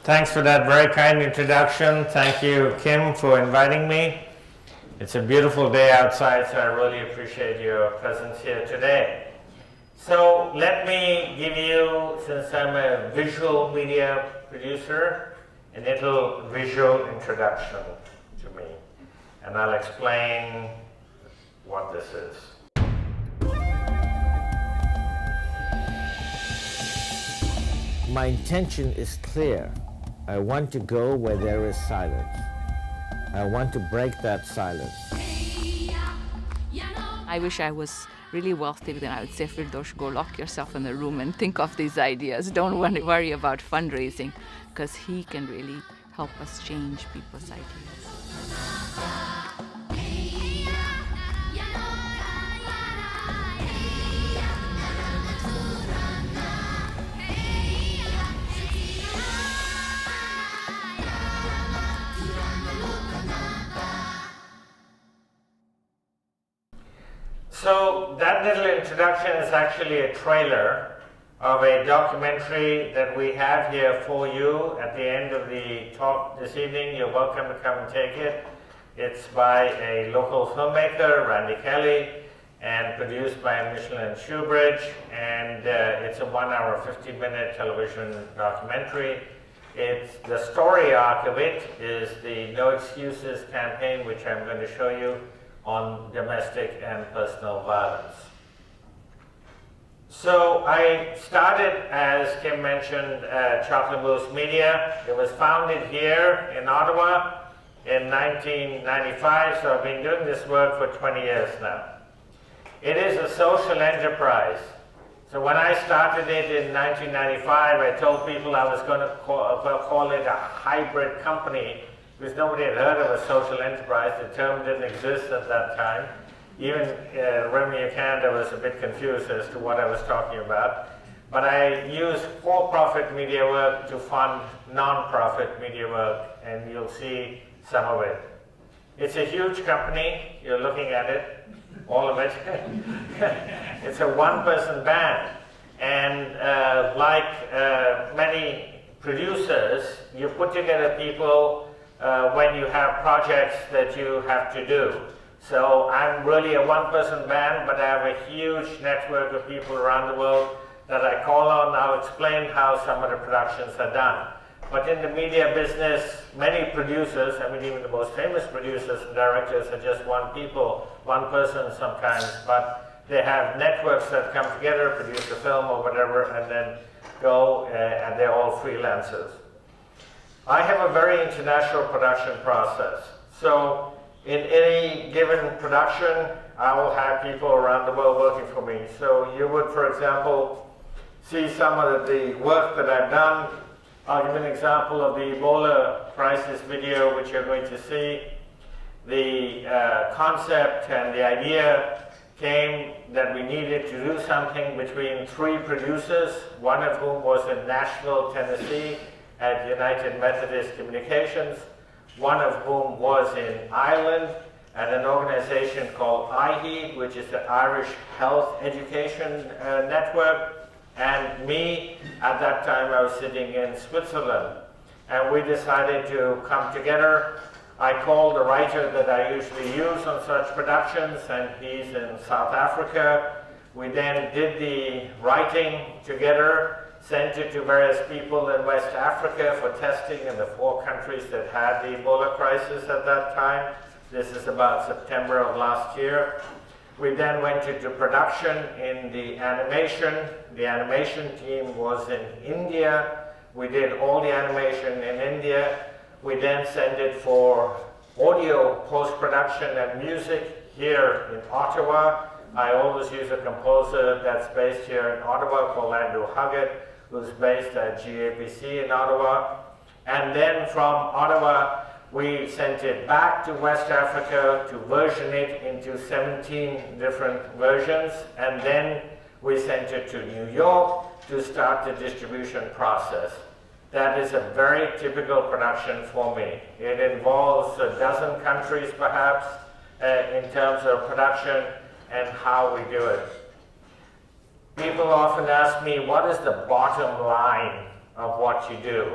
Thanks for that very kind introduction. Thank you, Kim, for inviting me. It's a beautiful day outside, so I really appreciate your presence here today. So let me give you, since I'm a visual media producer, a little visual introduction to me. And I'll explain what this is. My intention is clear. I want to go where there is silence. I want to break that silence. I wish I was really wealthy, then I would say, Firdaus, go lock yourself in the room and think of these ideas. Don't worry about fundraising, because he can really help us change people's ideas. So that little introduction is actually a trailer of a documentary that we have here for you at the end of the talk this evening. You're welcome to come and take it. It's by a local filmmaker, Randy Kelly, and produced by Michelin Shoebridge, and it's a 1 hour, 50-minute television documentary. It's the story arc of it is the No Excuses campaign, which I'm going to show you, on domestic and personal violence. So I started, as Kim mentioned, Chocolate Mousse Media. It was founded here in Ottawa in 1995, so I've been doing this work for 20 years now. It is a social enterprise. So when I started it in 1995, I told people I was going to call it a hybrid company, because nobody had heard of a social enterprise. The term didn't exist at that time. Even Revenue Canada was a bit confused as to what I was talking about. But I used for-profit media work to fund non-profit media work, and you'll see some of it. It's a huge company. You're looking at it, all of it. It's a one-person band. And like many producers, you put together people when you have projects that you have to do. So I'm really a one-person band, but I have a huge network of people around the world that I call on. I'll explain how some of the productions are done. But in the media business, many producers, I mean even the most famous producers and directors are just one person sometimes, but they have networks that come together, produce a film or whatever, and then go, and they're all freelancers. I have a very international production process. So in any given production, I will have people around the world working for me. So you would, for example, see some of the work that I've done. I'll give an example of the Ebola crisis video, which you're going to see. The concept and the idea came that we needed to do something between 3 producers, one of whom was in Nashville, Tennessee, at United Methodist Communications, one of whom was in Ireland at an organization called IHE, which is the Irish Health Education Network, and me, at that time I was sitting in Switzerland. And we decided to come together. I called the writer that I usually use on such productions, and he's in South Africa. We then did the writing together, sent it to various people in West Africa for testing in the 4 countries that had the Ebola crisis at that time. This is about September of last year. We then went into production in the animation. The animation team was in India. We did all the animation in India. We then sent it for audio post-production and music here in Ottawa. I always use a composer that's based here in Ottawa called Andrew Huggett, who's based at GABC in Ottawa. And then from Ottawa, we sent it back to West Africa to version it into 17 different versions. And then we sent it to New York to start the distribution process. That is a very typical production for me. It involves a dozen countries perhaps in terms of production and how we do it. People often ask me, what is the bottom line of what you do?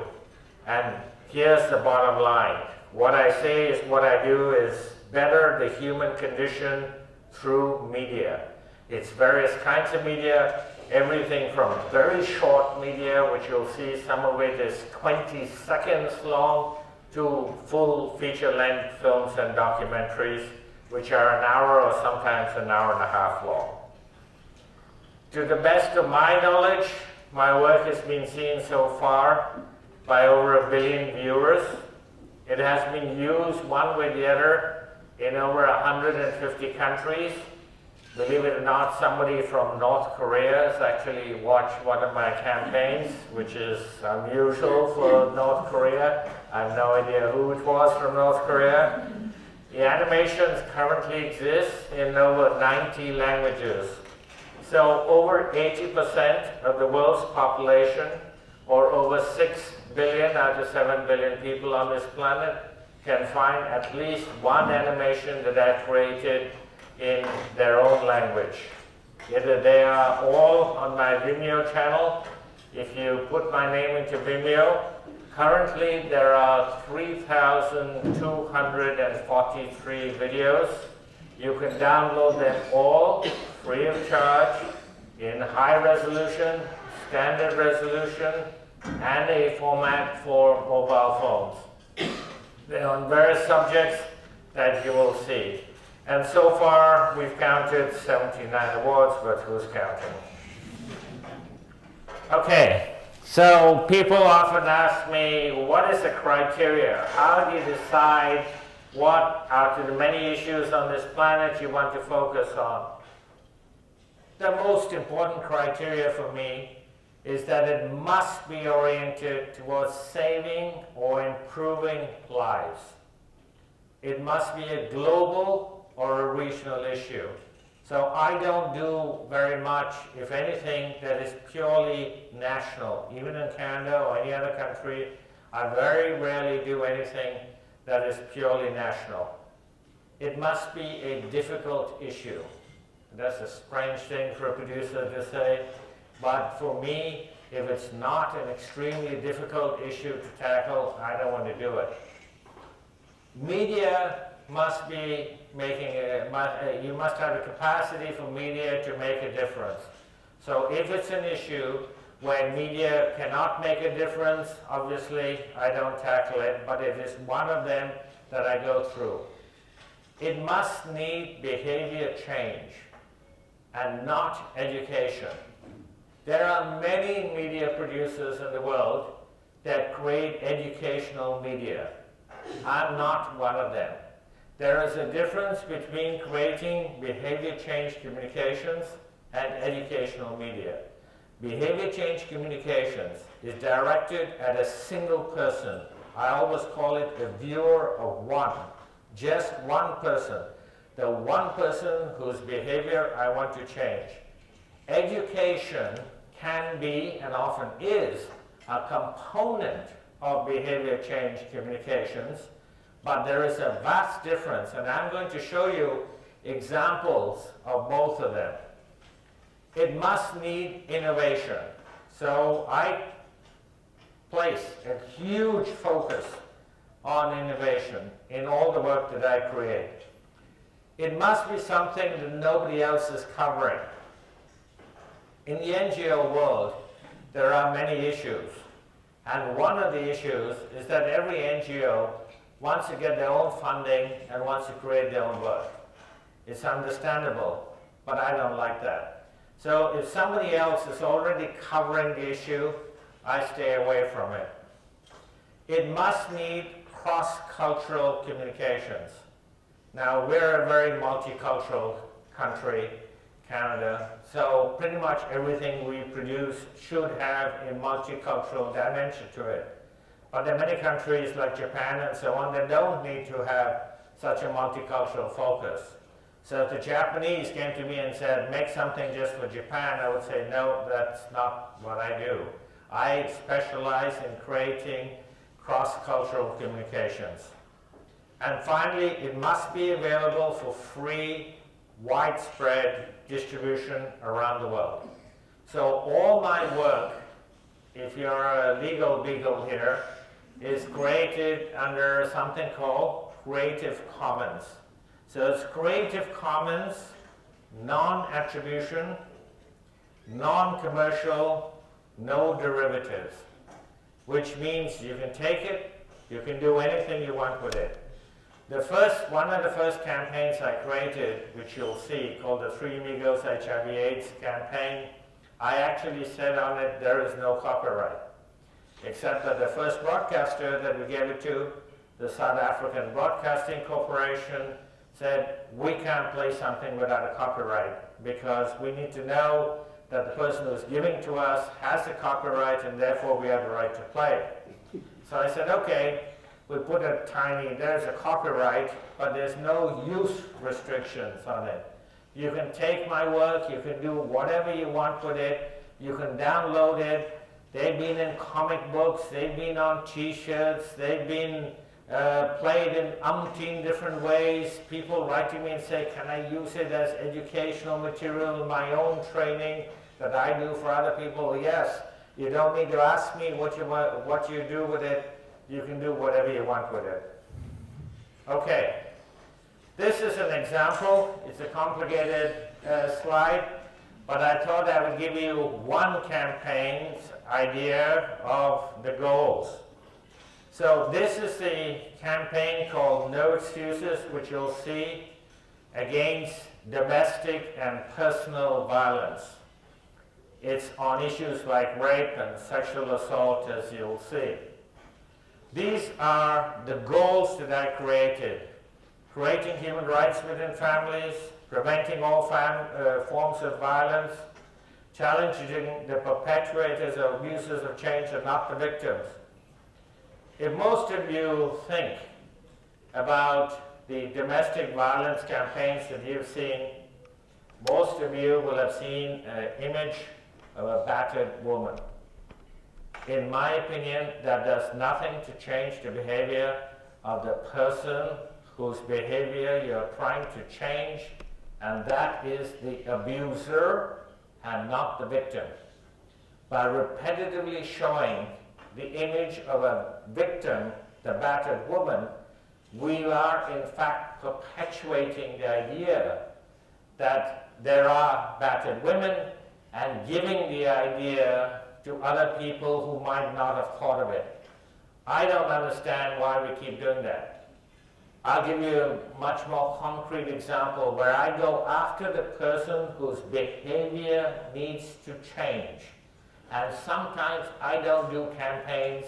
And here's the bottom line. What I say is what I do is better the human condition through media. It's various kinds of media, everything from very short media, which you'll see some of it is 20 seconds long, to full feature-length films and documentaries, which are an hour or sometimes an hour and a half long. To the best of my knowledge, my work has been seen so far by over 1 billion viewers. It has been used one way or the other in over 150 countries. Believe it or not, somebody from North Korea has actually watched one of my campaigns, which is unusual for North Korea. I have no idea who it was from North Korea. The animations currently exist in over 90 languages. So over 80% of the world's population, or over 6 billion out of 7 billion people on this planet, can find at least one animation that I've created in their own language. Either they are all on my Vimeo channel. If you put my name into Vimeo, currently there are 3,243 videos. You can download them all free of charge in high resolution, standard resolution, and a format for mobile phones. They're on various subjects that you will see. And so far, we've counted 79 awards, but who's counting? Okay, so people often ask me, what is the criteria? How do you decide what, out of the many issues on this planet, you want to focus on? The most important criteria for me is that it must be oriented towards saving or improving lives. It must be a global or a regional issue. So I don't do very much, if anything, that is purely national. Even in Canada or any other country, I very rarely do anything that is purely national. It must be a difficult issue. That's a strange thing for a producer to say, but for me, if it's not an extremely difficult issue to tackle, I don't want to do it. Media must be you must have a capacity for media to make a difference. So if it's an issue where media cannot make a difference, obviously I don't tackle it, but it is one of them that I go through. It must need behavior change and not education. There are many media producers in the world that create educational media. I'm not one of them. There is a difference between creating behavior change communications and educational media. Behavior change communications is directed at a single person. I always call it a viewer of one, just one person. The one person whose behavior I want to change. Education can be, and often is, a component of behavior change communications, but there is a vast difference, and I'm going to show you examples of both of them. It must need innovation. So I place a huge focus on innovation in all the work that I create. It must be something that nobody else is covering. In the NGO world, there are many issues. And one of the issues is that every NGO wants to get their own funding and wants to create their own work. It's understandable, but I don't like that. So if somebody else is already covering the issue, I stay away from it. It must need cross-cultural communications. Now, we're a very multicultural country, Canada, so pretty much everything we produce should have a multicultural dimension to it. But there are many countries like Japan and so on that don't need to have such a multicultural focus. So if the Japanese came to me and said, make something just for Japan, I would say, no, that's not what I do. I specialize in creating cross-cultural communications. And finally, it must be available for free, widespread distribution around the world. So all my work, if you're a legal beagle here, is created under something called Creative Commons. So it's Creative Commons, non-attribution, non-commercial, no derivatives, which means you can take it, you can do anything you want with it. One of the first campaigns I created, which you'll see, called the Three Amigos HIV/AIDS campaign, I actually said on it, there is no copyright. Except that the first broadcaster that we gave it to, the South African Broadcasting Corporation, said, we can't play something without a copyright because we need to know that the person who's giving to us has the copyright and therefore we have the right to play it. So I said, okay, we put a tiny, there's a copyright, but there's no use restrictions on it. You can take my work, you can do whatever you want with it, you can download it. They've been in comic books, they've been on t-shirts, they've been played in umpteen different ways. People write to me and say, can I use it as educational material in my own training that I do for other people? Yes. You don't need to ask me what you do with it. You can do whatever you want with it. Okay. This is an example. It's a complicated slide, but I thought I would give you one campaign's idea of the goals. So this is the campaign called No Excuses, which you'll see, against domestic and personal violence. It's on issues like rape and sexual assault, as you'll see. These are the goals that I created. Creating human rights within families, preventing all forms of violence, challenging the perpetrators of abuses of change and not the victims. If most of you think about the domestic violence campaigns that you've seen, most of you will have seen an image of a battered woman. In my opinion, that does nothing to change the behavior of the person whose behavior you're trying to change, and that is the abuser and not the victim. By repetitively showing the image of a victim, the battered woman, we are in fact perpetuating the idea that there are battered women and giving the idea to other people who might not have thought of it. I don't understand why we keep doing that. I'll give you a much more concrete example where I go after the person whose behavior needs to change. And sometimes I don't do campaigns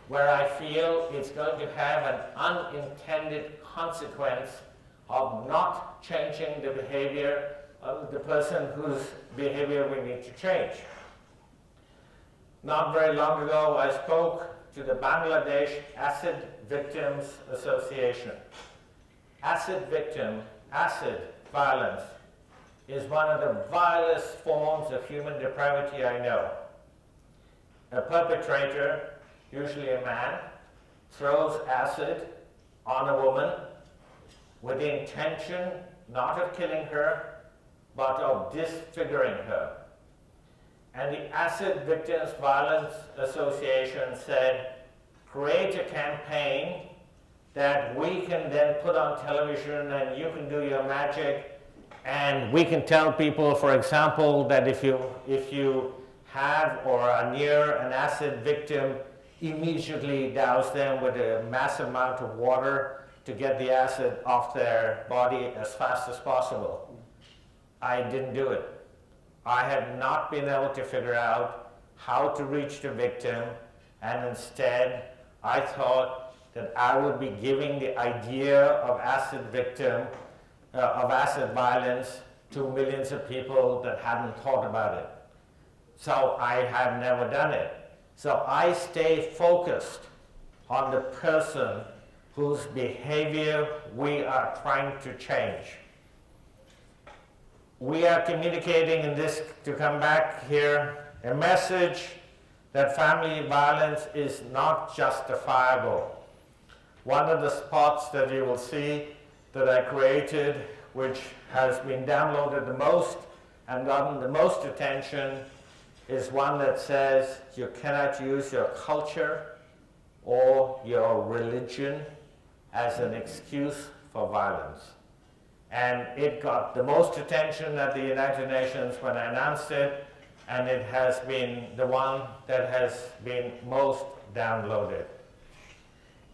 where I feel it's going to have an unintended consequence of not changing the behavior of the person whose behavior we need to change. Not very long ago, I spoke to the Bangladesh Acid Victims Association. Acid violence, is one of the vilest forms of human depravity I know. A perpetrator, usually a man, throws acid on a woman with the intention not of killing her, but of disfiguring her. And the Acid Victims Violence Association said, create a campaign that we can then put on television and you can do your magic, and we can tell people, for example, that if you have or are near an acid victim, immediately douse them with a massive amount of water to get the acid off their body as fast as possible. I didn't do it. I had not been able to figure out how to reach the victim, and instead I thought that I would be giving the idea of acid violence to millions of people that hadn't thought about it. So I have never done it. So I stay focused on the person whose behavior we are trying to change. We are communicating in this, to come back here, a message that family violence is not justifiable. One of the spots that you will see that I created, which has been downloaded the most and gotten the most attention, is one that says you cannot use your culture or your religion as an excuse for violence. And it got the most attention at the United Nations when I announced it, and it has been the one that has been most downloaded.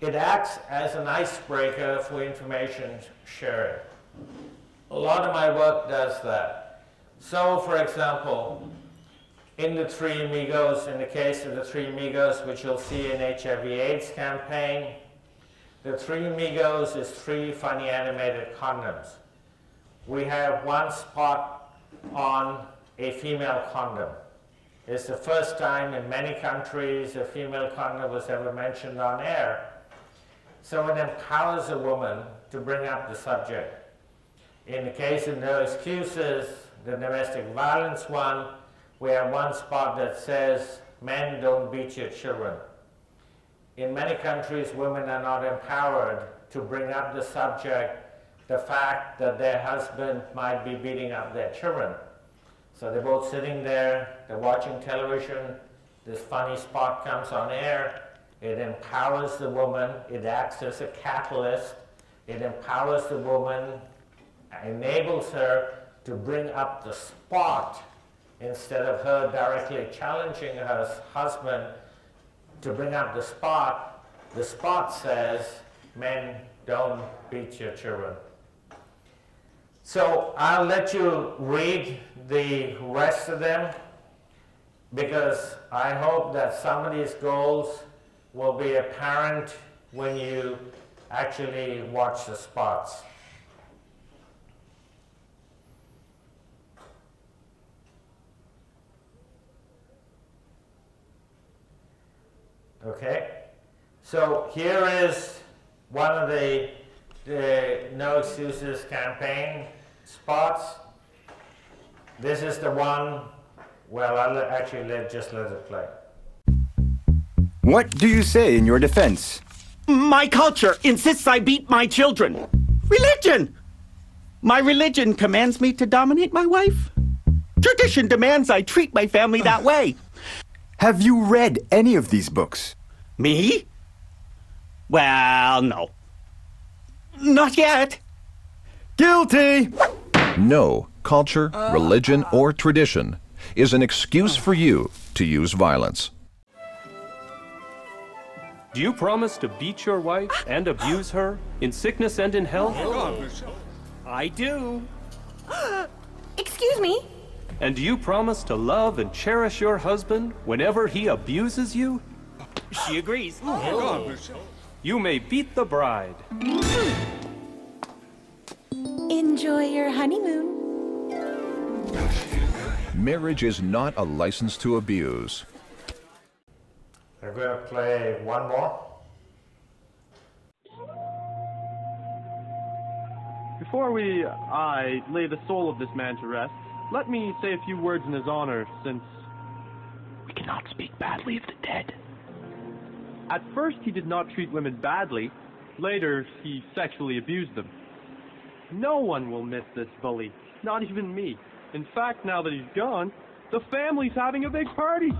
It acts as an icebreaker for information sharing. A lot of my work does that. So, for example, in the Three Amigos, in the case of the Three Amigos, which you'll see in HIV/AIDS campaign, the Three Amigos is 3 funny animated condoms. We have one spot on a female condom. It's the first time in many countries a female condom was ever mentioned on air. So it empowers a woman to bring up the subject. In the case of No Excuses, the domestic violence one, we have one spot that says, men don't beat your children. In many countries, women are not empowered to bring up the subject, the fact that their husband might be beating up their children. So they're both sitting there, they're watching television, this funny spot comes on air, it empowers the woman, it acts as a catalyst, it empowers the woman, enables her to bring up the spot instead of her directly challenging her husband to bring up the spot. The spot says, men don't beat your children. So I'll let you read the rest of them because I hope that some of these goals will be apparent when you actually watch the spots. Okay, so here is one of the No Excuses campaign spots. This is the one, well, I'll actually just let it play. What do you say in your defense? My culture insists I beat my children. Religion! My religion commands me to dominate my wife. Tradition demands I treat my family that way. Have you read any of these books? Me? Well, no. Not yet. Guilty! No culture, religion, or tradition is an excuse for you to use violence. Do you promise to beat your wife and abuse her in sickness and in health? I do. Excuse me? And do you promise to love and cherish your husband whenever he abuses you? She agrees. You may beat the bride. Enjoy your honeymoon. Marriage is not a license to abuse. I'm going to play one more. Before I lay the soul of this man to rest, let me say a few words in his honor, since we cannot speak badly of the dead. At first, he did not treat women badly. Later, he sexually abused them. No one will miss this bully, not even me. In fact, now that he's gone, the family's having a big party.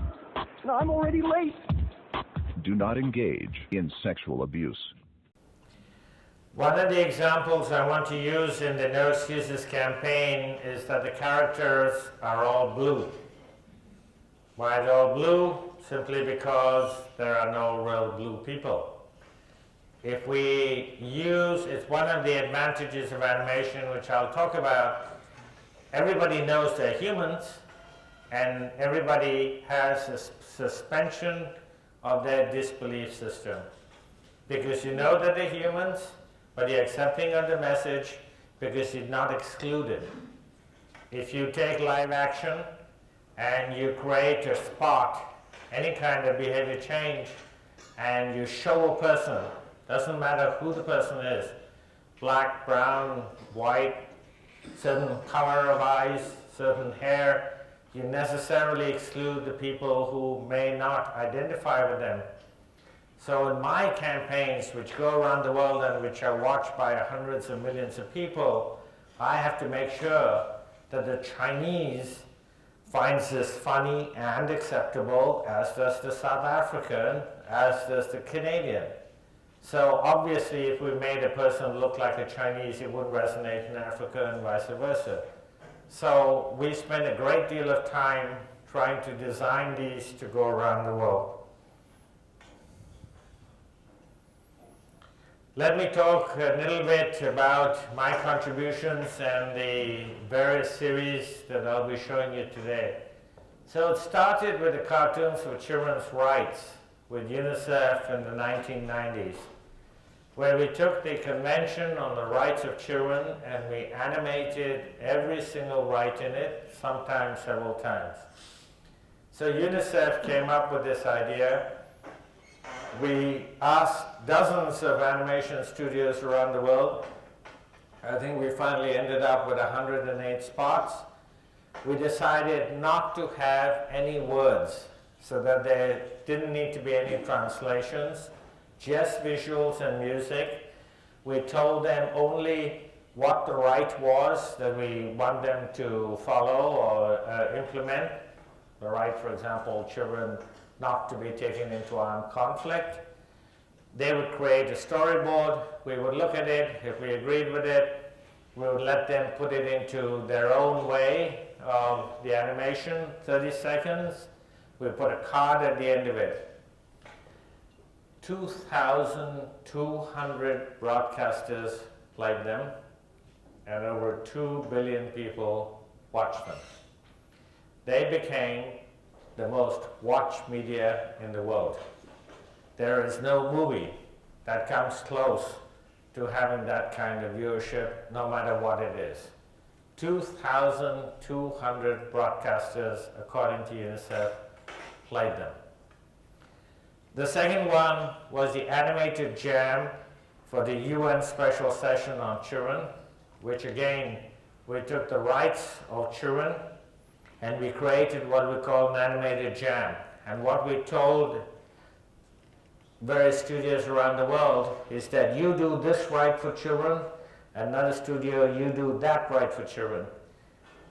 I'm already late. Do not engage in sexual abuse. One of the examples I want to use in the No Excuses campaign is that the characters are all blue. Why they're all blue? Simply because there are no real blue people. If we use, it's one of the advantages of animation, which I'll talk about, everybody knows they're humans, and everybody has a suspension of their disbelief system. Because you know that they're humans, but you're accepting of the message because you're not excluded. If you take live action and you create a spot, any kind of behavior change, and you show a person, doesn't matter who the person is, black, brown, white, certain color of eyes, certain hair, you necessarily exclude the people who may not identify with them. So in my campaigns, which go around the world and which are watched by hundreds of millions of people, I have to make sure that the Chinese finds this funny and acceptable, as does the South African, as does the Canadian. So obviously, if we made a person look like a Chinese, it wouldn't resonate in Africa and vice versa. So we spent a great deal of time trying to design these to go around the world. Let me talk a little bit about my contributions and the various series that I'll be showing you today. So it started with the Cartoons for Children's Rights with UNICEF in the 1990s, where we took the Convention on the Rights of Children and we animated every single right in it, sometimes several times. So UNICEF came up with this idea. We asked dozens of animation studios around the world. I think we finally ended up with 108 spots. We decided not to have any words, so that there didn't need to be any translations, just visuals and music. We told them only what the right was that we want them to follow or implement. The right, for example, children not to be taken into armed conflict. They would create a storyboard, we would look at it, if we agreed with it, we would let them put it into their own way of the animation, 30 seconds. We put a card at the end of it. 2,200 broadcasters played them, and over 2 billion people watched them. They became the most watched media in the world. There is no movie that comes close to having that kind of viewership, no matter what it is. 2,200 broadcasters, according to UNICEF, played them. The second one was the animated jam for the UN Special Session on Children, which again, we took the rights of children and we created what we call an animated jam. And what we told various studios around the world is that you do this right for children, another studio, you do that right for children.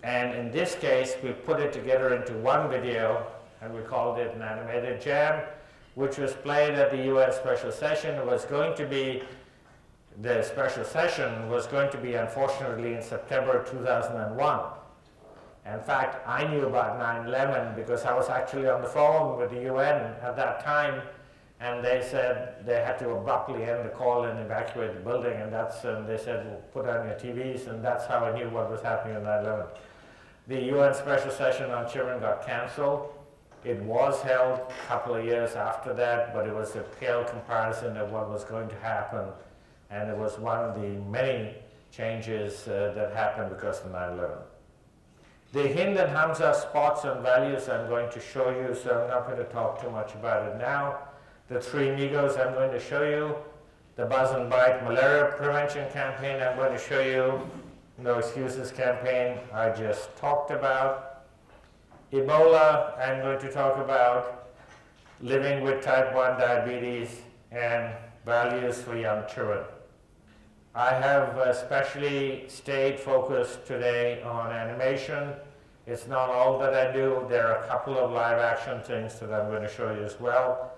And in this case, we put it together into one video, and we called it an animated jam, which was played at the UN Special Session. It was going to be, the special session was going to be, unfortunately, in September 2001. In fact, I knew about 9/11 because I was actually on the phone with the UN at that time, and they said they had to abruptly end the call and evacuate the building, and they said, well, put on your TVs, and that's how I knew what was happening on 9/11. The UN Special Session on Children got canceled. It was held a couple of years after that, but it was a pale comparison of what was going to happen, and it was one of the many changes that happened because of 9/11. The Hind and Hamza spots and values I'm going to show you, so I'm not going to talk too much about it now. The three amigos I'm going to show you. The Buzz and Bite malaria prevention campaign I'm going to show you. No Excuses campaign I just talked about. Ebola I'm going to talk about. Living with type 1 diabetes and values for young children. I have especially stayed focused today on animation. It's not all that I do. There are a couple of live action things that I'm going to show you as well.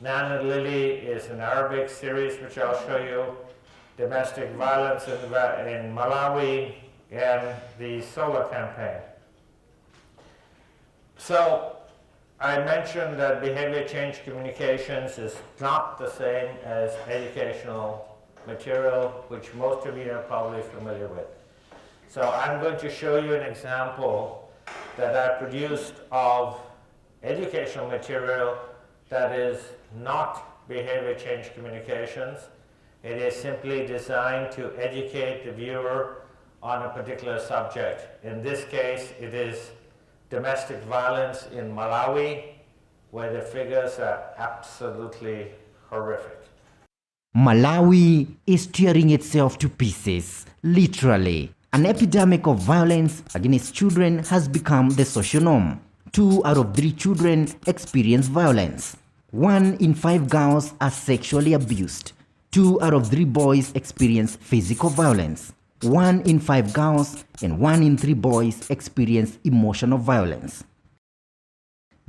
Nana Lily is an Arabic series which I'll show you. Domestic violence in Malawi and the solar campaign. So I mentioned that behavior change communications is not the same as educational material, which most of you are probably familiar with. So I'm going to show you an example that I produced of educational material that is not behavior change communications. It is simply designed to educate the viewer on a particular subject. In this case, it is domestic violence in Malawi, where the figures are absolutely horrific. Malawi is tearing itself to pieces, literally. An epidemic of violence against children has become the social norm. 2 out of 3 children experience violence. 1 in 5 girls are sexually abused. 2 out of 3 boys experience physical violence. 1 in 5 girls and 1 in 3 boys experience emotional violence.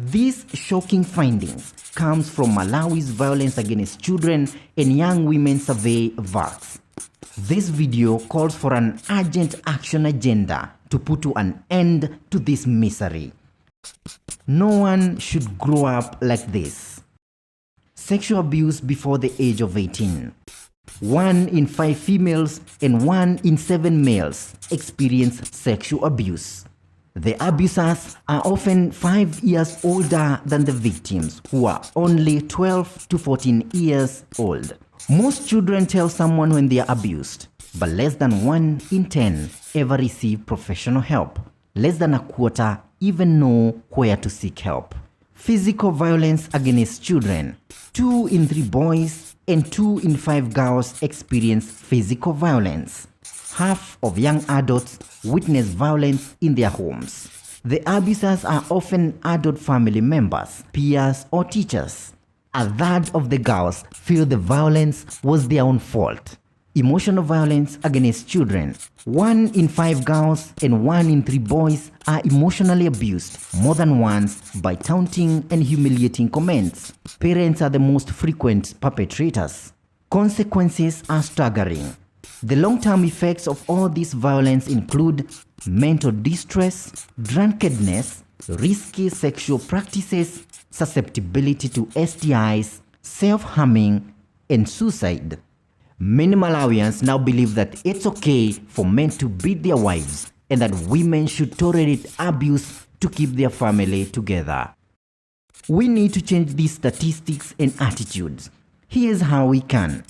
These shocking findings comes from Malawi's Violence Against Children and Young Women Survey VAX. This video calls for an urgent action agenda to put an end to this misery. No one should grow up like this. Sexual abuse before the age of 18. 1 in 5 females and 1 in 7 males experience sexual abuse. The abusers are often 5 years older than the victims, who are only 12 to 14 years old. Most children tell someone when they are abused, but less than 1 in 10 ever receive professional help. Less than a quarter even know where to seek help. Physical violence against children. 2 in 3 boys and 2 in 5 girls experience physical violence. Half of young adults witness violence in their homes. The abusers are often adult family members, peers, or teachers. A third of the girls feel the violence was their own fault. Emotional violence against children. 1 in 5 girls and 1 in 3 boys are emotionally abused more than once by taunting and humiliating comments. Parents are the most frequent perpetrators. Consequences are staggering. The long-term effects of all this violence include mental distress, drunkenness, risky sexual practices, susceptibility to STIs, self-harming, and suicide. Many Malawians now believe that it's okay for men to beat their wives and that women should tolerate abuse to keep their family together. We need to change these statistics and attitudes. Here's how we can.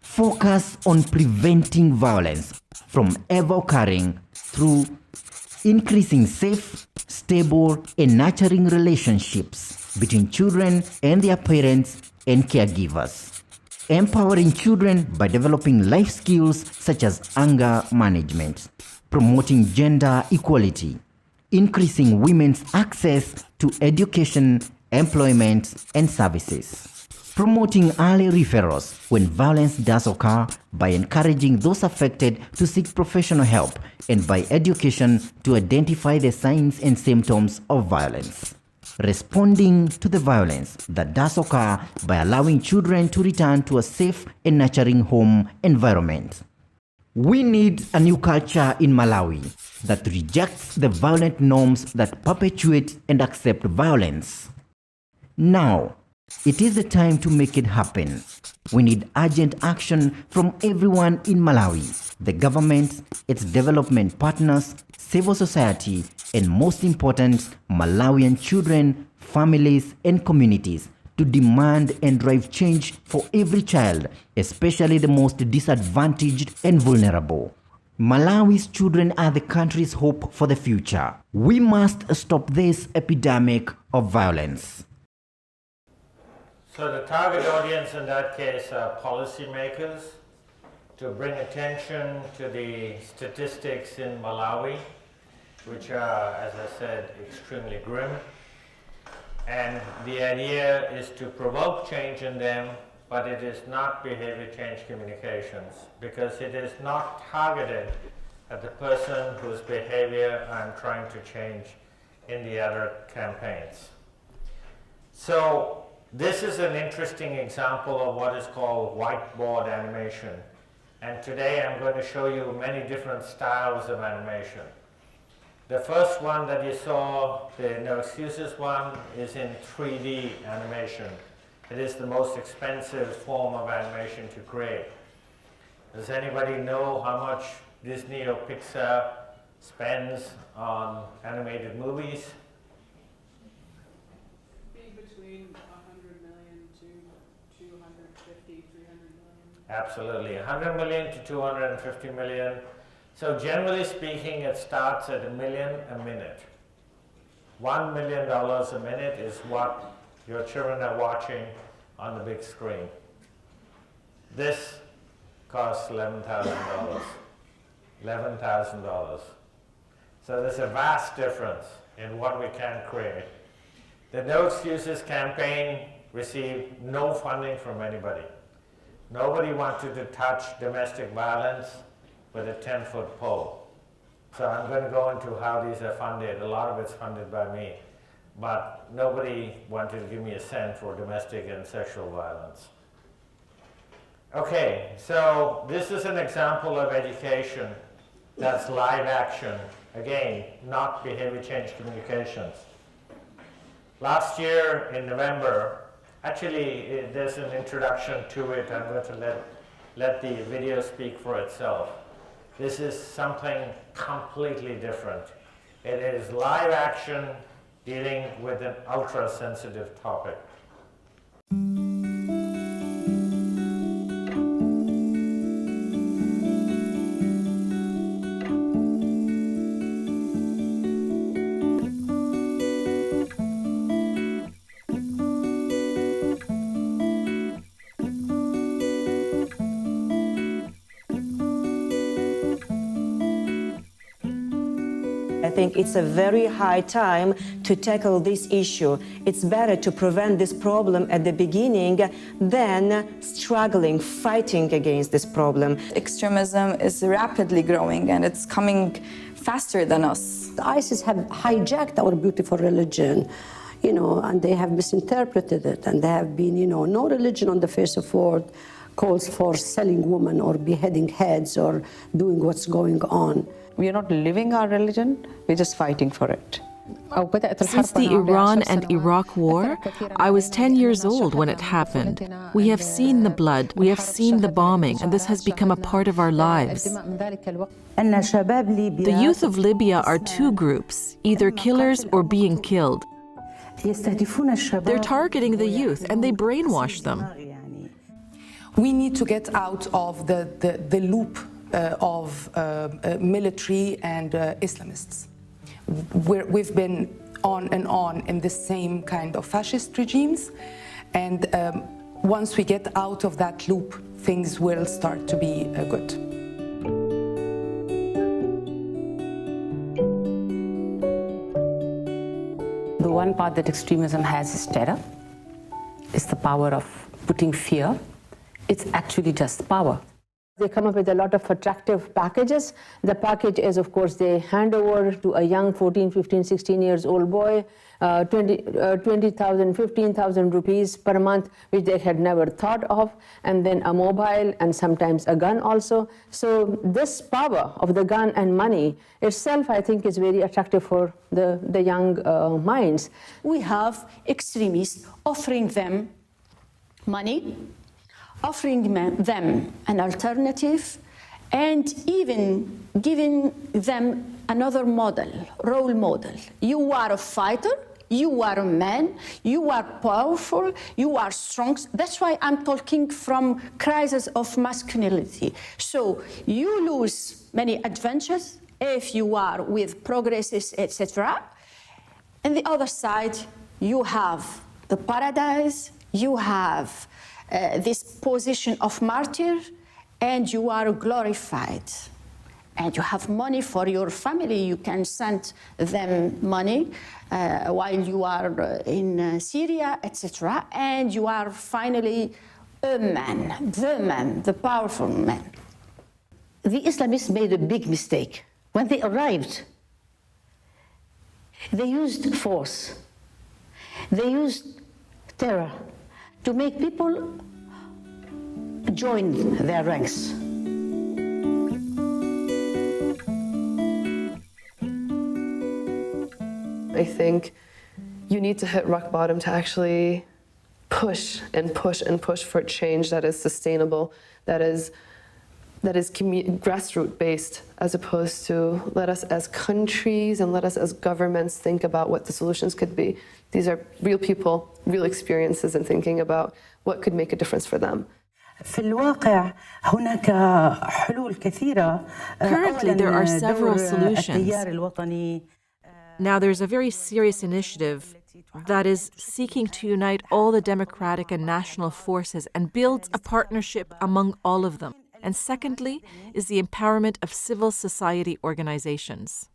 Focus on preventing violence from ever occurring through increasing safe, stable, and nurturing relationships between children and their parents and caregivers. Empowering children by developing life skills such as anger management. Promoting gender equality. Increasing women's access to education, employment, and services. Promoting early referrals when violence does occur by encouraging those affected to seek professional help and by education to identify the signs and symptoms of violence. Responding to the violence that does occur by allowing children to return to a safe and nurturing home environment. We need a new culture in Malawi that rejects the violent norms that perpetuate and accept violence. Now, it is the time to make it happen. We need urgent action from everyone in Malawi, the government, its development partners, civil society, and most important, Malawian children, families, and communities to demand and drive change for every child, especially the most disadvantaged and vulnerable. Malawi's children are the country's hope for the future. We must stop this epidemic of violence. So the target audience in that case are policymakers to bring attention to the statistics in Malawi, which are, as I said, extremely grim. And the idea is to provoke change in them, but it is not behavior change communications, because it is not targeted at the person whose behavior I'm trying to change in the other campaigns. So this is an interesting example of what is called whiteboard animation. And today I'm going to show you many different styles of animation. The first one that you saw, the No Excuses one, is in 3D animation. It is the most expensive form of animation to create. Does anybody know how much Disney or Pixar spends on animated movies? Between 100 million to 250, 300 million. Absolutely, 100 million to 250 million. So generally speaking, it starts at $1 million a minute. $1 million a minute is what your children are watching on the big screen. This costs $11,000. $11,000. So there's a vast difference in what we can create. The No Excuses campaign received no funding from anybody. Nobody wanted to touch domestic violence with a 10-foot pole. So I'm going to go into how these are funded. A lot of it's funded by me. but nobody wanted to give me a cent for domestic and sexual violence. Okay, so this is an example of education that's live action. Again, not behavior change communications. Last year in November, actually there's an introduction to it. I'm going to let the video speak for itself. This is something completely different. It is live action dealing with an ultra-sensitive topic. I think it's a very high time to tackle this issue. It's better to prevent this problem at the beginning than struggling, fighting against this problem. Extremism is rapidly growing and it's coming faster than us. The ISIS have hijacked our beautiful religion, and they have misinterpreted it, and there have been, no religion on the face of the earth calls for selling women or beheading heads or doing what's going on. We are not living our religion, we're just fighting for it. Since the Iran and Iraq war, I was 10 years old when it happened. We have seen the blood, we have seen the bombing, and this has become a part of our lives. The youth of Libya are two groups, either killers or being killed. They're targeting the youth and they brainwash them. We need to get out of the loop of military and Islamists. We've been on and on in the same kind of fascist regimes, and once we get out of that loop, things will start to be good. The one part that extremism has is terror. It's the power of putting fear. It's actually just power. They come up with a lot of attractive packages. The package is, of course, they hand over to a young 14, 15, 16 years old boy 20,000, 15,000 rupees per month, which they had never thought of, and then a mobile and sometimes a gun also. So this power of the gun and money itself, I think, is very attractive for the young minds. We have extremists offering them money, offering them an alternative, and even giving them another model, role model. You are a fighter, you are a man, you are powerful, you are strong. That's why I'm talking from crisis of masculinity. So you lose many adventures if you are with progresses, etc. And the other side, you have the paradise, you have this position of martyr, and you are glorified. And you have money for your family. You can send them money while you are in Syria, etc. And you are finally a man, the powerful man. The Islamists made a big mistake. When they arrived, they used force. They used terror to make people join their ranks. I think you need to hit rock bottom to actually push and push and push for change that is sustainable, that is grassroots based, as opposed to let us as countries and let us as governments think about what the solutions could be. These are real people, real experiences, and thinking about what could make a difference for them. Currently, there are several solutions. Now, there's a very serious initiative that is seeking to unite all the democratic and national forces and builds a partnership among all of them. And secondly is the empowerment of civil society organizations.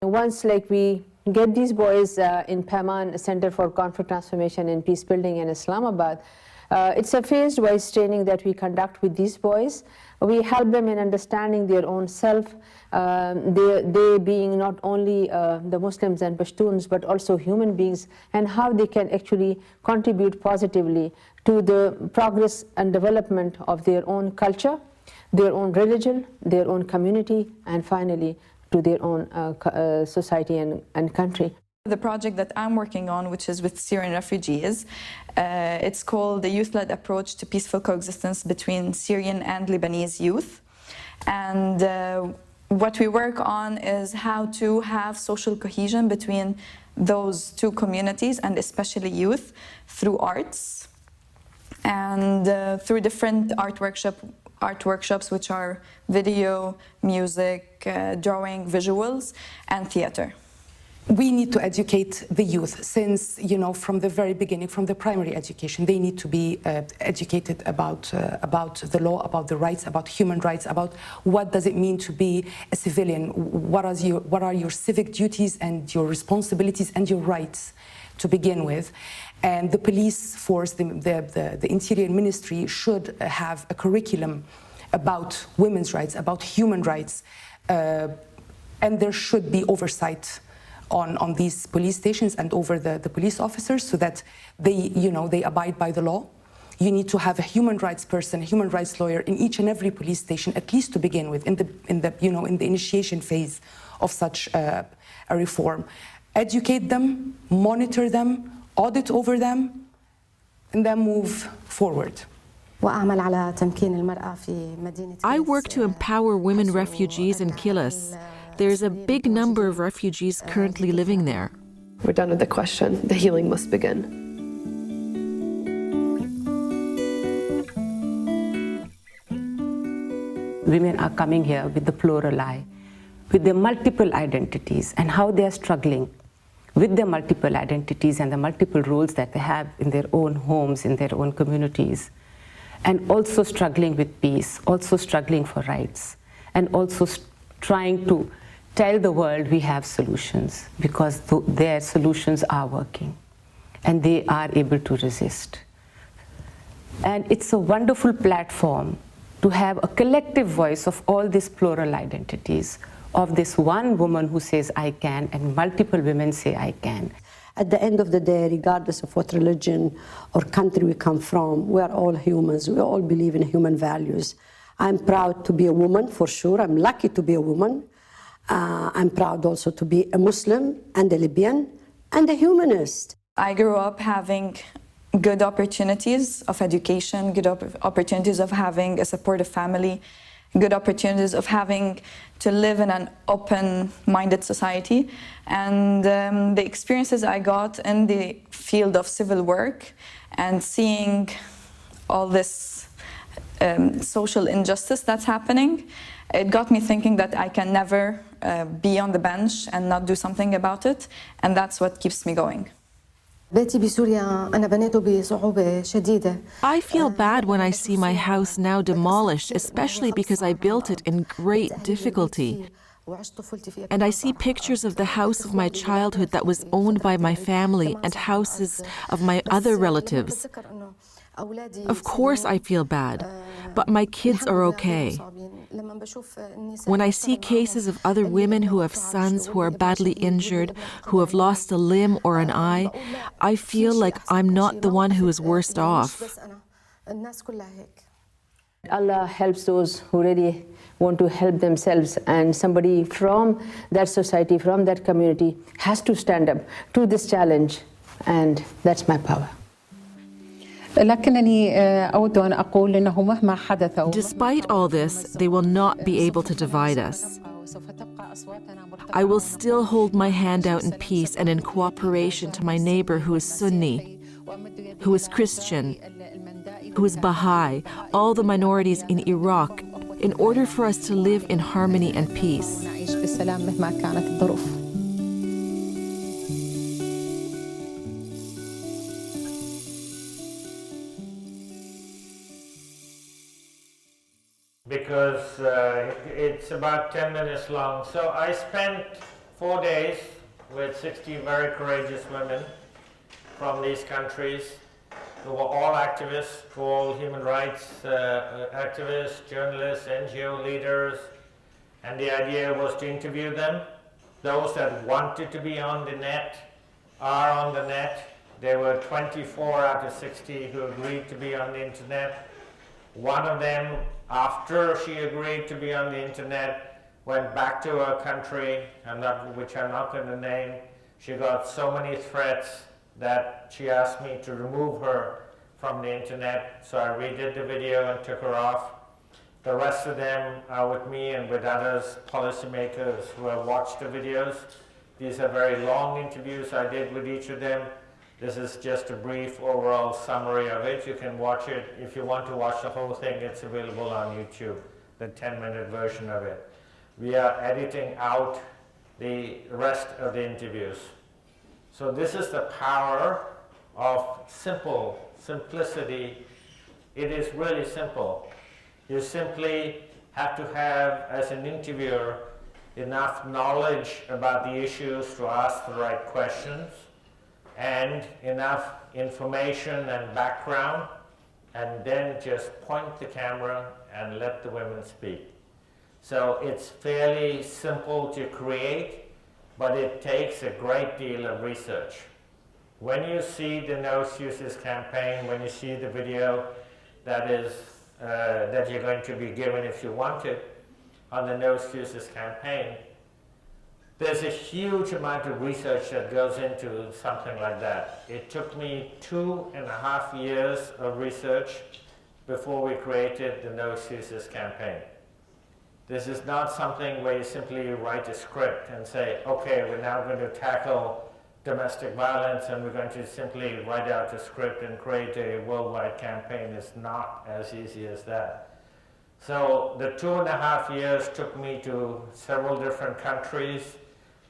Once we get these boys in PEMAN, Center for Conflict Transformation and Peace Building in Islamabad, It's a phased-wise training that we conduct with these boys. We help them in understanding their own self, they being not only the Muslims and Pashtuns, but also human beings, and how they can actually contribute positively to the progress and development of their own culture, their own religion, their own community, and finally to their own society and country. The project that I'm working on, which is with Syrian refugees, it's called the Youth-Led Approach to Peaceful Coexistence between Syrian and Lebanese Youth. And what we work on is how to have social cohesion between those two communities, and especially youth, through arts and through different art workshops, which are video, music, drawing, visuals, and theater. We need to educate the youth since, from the very beginning, from the primary education, they need to be educated about the law, about the rights, about human rights, about what does it mean to be a civilian, what are your civic duties and your responsibilities and your rights to begin with. And the police force, the Interior Ministry should have a curriculum about women's rights, about human rights, and there should be oversight on these police stations and over the police officers so that they abide by the law. You need to have a human rights person, a human rights lawyer in each and every police station, at least to begin with, in the initiation phase of such a reform. Educate them, monitor them, audit over them, and then move forward. I work to empower women refugees in Kharas. There's a big number of refugees currently living there. We're done with the question. The healing must begin. Women are coming here with the plural I, with their multiple identities and how they are struggling with their multiple identities and the multiple roles that they have in their own homes, in their own communities, and also struggling with peace, also struggling for rights, and also trying to tell the world we have solutions because their solutions are working and they are able to resist. And it's a wonderful platform to have a collective voice of all these plural identities, of this one woman who says I can and multiple women say I can. At the end of the day, regardless of what religion or country we come from, we are all humans. We all believe in human values. I'm proud to be a woman, for sure. I'm lucky to be a woman. I'm proud also to be a Muslim and a Libyan and a humanist. I grew up having good opportunities of education, good opportunities of having a supportive family, good opportunities of having to live in an open-minded society. And the experiences I got in the field of civil work and seeing all this social injustice that's happening, it got me thinking that I can never be on the bench and not do something about it, and that's what keeps me going. I feel bad when I see my house now demolished, especially because I built it in great difficulty. And I see pictures of the house of my childhood that was owned by my family and houses of my other relatives. Of course I feel bad, but my kids are okay. When I see cases of other women who have sons who are badly injured, who have lost a limb or an eye, I feel like I'm not the one who is worst off. Allah helps those who really want to help themselves, and somebody from that society, from that community, has to stand up to this challenge, and that's my power. Despite all this, they will not be able to divide us. I will still hold my hand out in peace and in cooperation to my neighbor who is Sunni, who is Christian, who is Baha'i, all the minorities in Iraq, in order for us to live in harmony and peace. Because it's about 10 minutes long. So I spent 4 days with 60 very courageous women from these countries, who were all activists, all human rights activists, journalists, NGO leaders, and the idea was to interview them. Those that wanted to be on the net are on the net. There were 24 out of 60 who agreed to be on the internet. One of them, after she agreed to be on the internet, went back to her country, which I'm not going to name. She got so many threats that she asked me to remove her from the internet. So I redid the video and took her off. The rest of them are with me and with others, policymakers who have watched the videos. These are very long interviews I did with each of them. This is just a brief overall summary of it. You can watch it. If you want to watch the whole thing, it's available on YouTube, the 10-minute version of it. We are editing out the rest of the interviews. So this is the power of simplicity. It is really simple. You simply have to have, as an interviewer, enough knowledge about the issues to ask the right questions, and enough information and background, and then just point the camera and let the women speak. So it's fairly simple to create, but it takes a great deal of research. When you see the No Excuses campaign, when you see the video that you're going to be given if you want it on the No Excuses campaign, there's a huge amount of research that goes into something like that. It took me 2.5 years of research before we created the No Excuses campaign. This is not something where you simply write a script and say, okay, we're now going to tackle domestic violence and we're going to simply write out a script and create a worldwide campaign. It's not as easy as that. So the 2.5 years took me to several different countries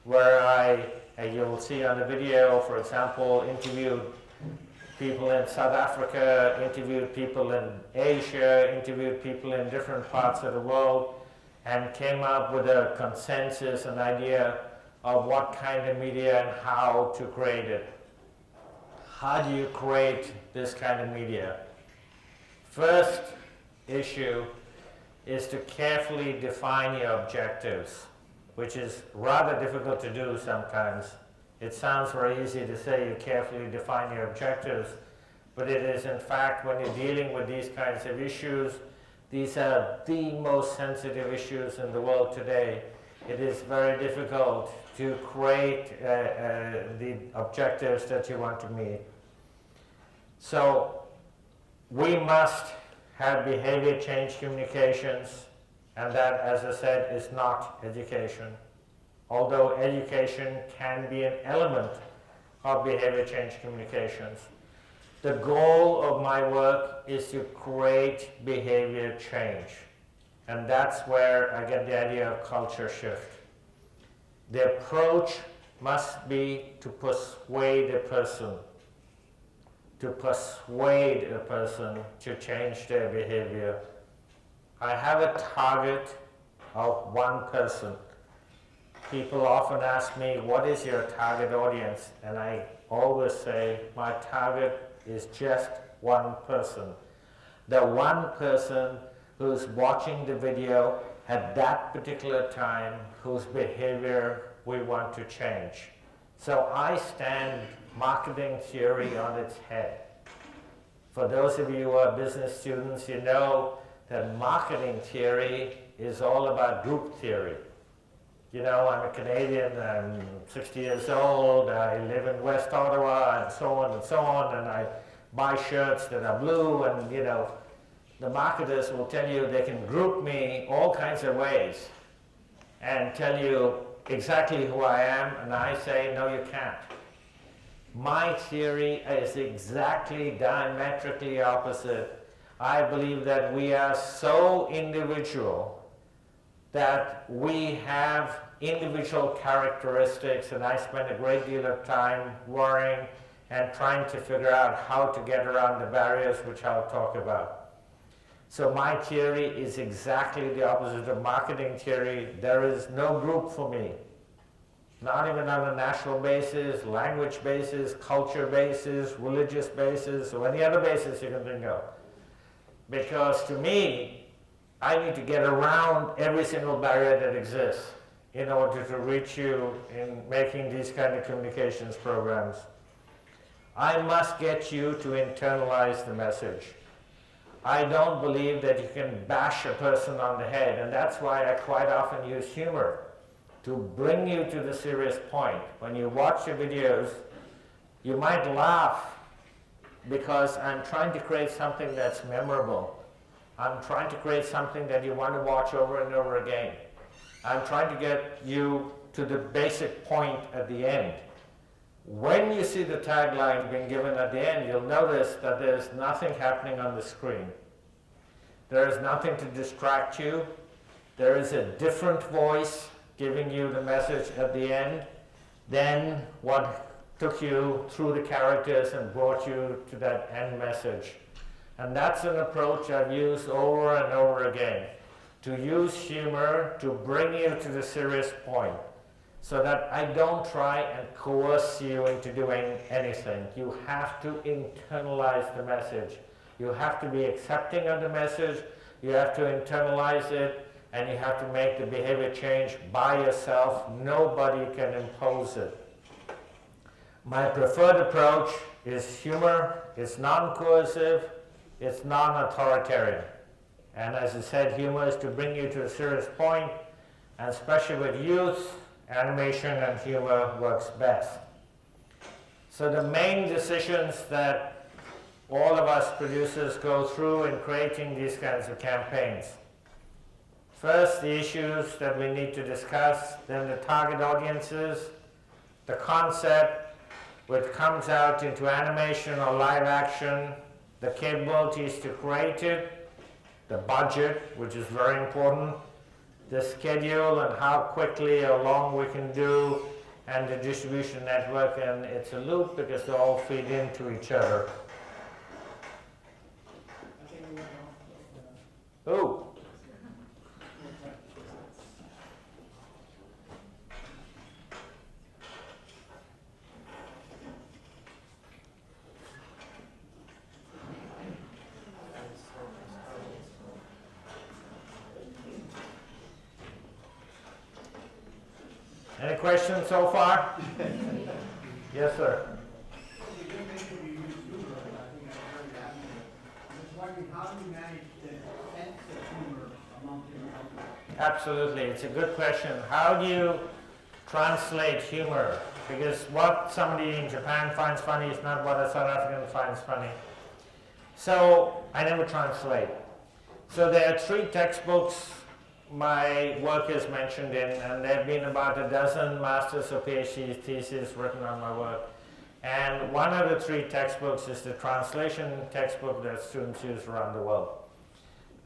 where you'll see on the video, for example, interviewed people in South Africa, interviewed people in Asia, interviewed people in different parts of the world, and came up with a consensus, an idea of what kind of media and how to create it. How do you create this kind of media? First issue is to carefully define your objectives, which is rather difficult to do sometimes. It sounds very easy to say you carefully define your objectives, but it is in fact, when you're dealing with these kinds of issues, these are the most sensitive issues in the world today. It is very difficult to create the objectives that you want to meet. So we must have behavior change communications, and that, as I said, is not education. Although education can be an element of behavior change communications. The goal of my work is to create behavior change. And that's where I get the idea of culture shift. The approach must be to persuade a person to change their behavior. I have a target of one person. People often ask me, what is your target audience? And I always say, my target is just one person. The one person who's watching the video at that particular time, whose behavior we want to change. So I stand marketing theory on its head. For those of you who are business students, you know that marketing theory is all about group theory. You know, I'm a Canadian, I'm 60 years old, I live in West Ottawa, and so on, and I buy shirts that are blue, and you know, the marketers will tell you they can group me all kinds of ways and tell you exactly who I am, and I say, no, you can't. My theory is exactly diametrically opposite. I believe that we are so individual that we have individual characteristics, and I spend a great deal of time worrying and trying to figure out how to get around the barriers, which I'll talk about. So my theory is exactly the opposite of marketing theory. There is no group for me. not even on a national basis, language basis, culture basis, religious basis, or any other basis you can think of. Because to me, I need to get around every single barrier that exists in order to reach you in making these kind of communications programs. I must get you to internalize the message. I don't believe that you can bash a person on the head, and that's why I quite often use humor to bring you to the serious point. When you watch the videos, you might laugh because I'm trying to create something that's memorable. I'm trying to create something that you want to watch over and over again. I'm trying to get you to the basic point at the end. When you see the tagline being given at the end, you'll notice that there's nothing happening on the screen. There is nothing to distract you. There is a different voice giving you the message at the end than what took you through the characters and brought you to that end message. And that's an approach I've used over and over again, to use humor to bring you to the serious point, so that I don't try and coerce you into doing anything. You have to internalize the message. You have to be accepting of the message, you have to internalize it, and you have to make the behavior change by yourself. Nobody can impose it. My preferred approach is humor. It's non-coercive, it's non-authoritarian. And as I said, humor is to bring you to a serious point, and especially with youth, animation and humor works best. So the main decisions that all of us producers go through in creating these kinds of campaigns. First, the issues that we need to discuss, then the target audiences, the concept which comes out into animation or live action, the capabilities to create it, the budget, which is very important, the schedule and how quickly or long we can do, and the distribution network, and it's a loop because they all feed into each other. Oh. Any questions so far? Yes, sir. Absolutely, it's a good question. How do you translate humor? Because what somebody in Japan finds funny is not what a South African finds funny. So I never translate. So there are 3 textbooks my work is mentioned in, and there have been about a dozen master's or PhD theses written on my work. And one of the 3 textbooks is the translation textbook that students use around the world.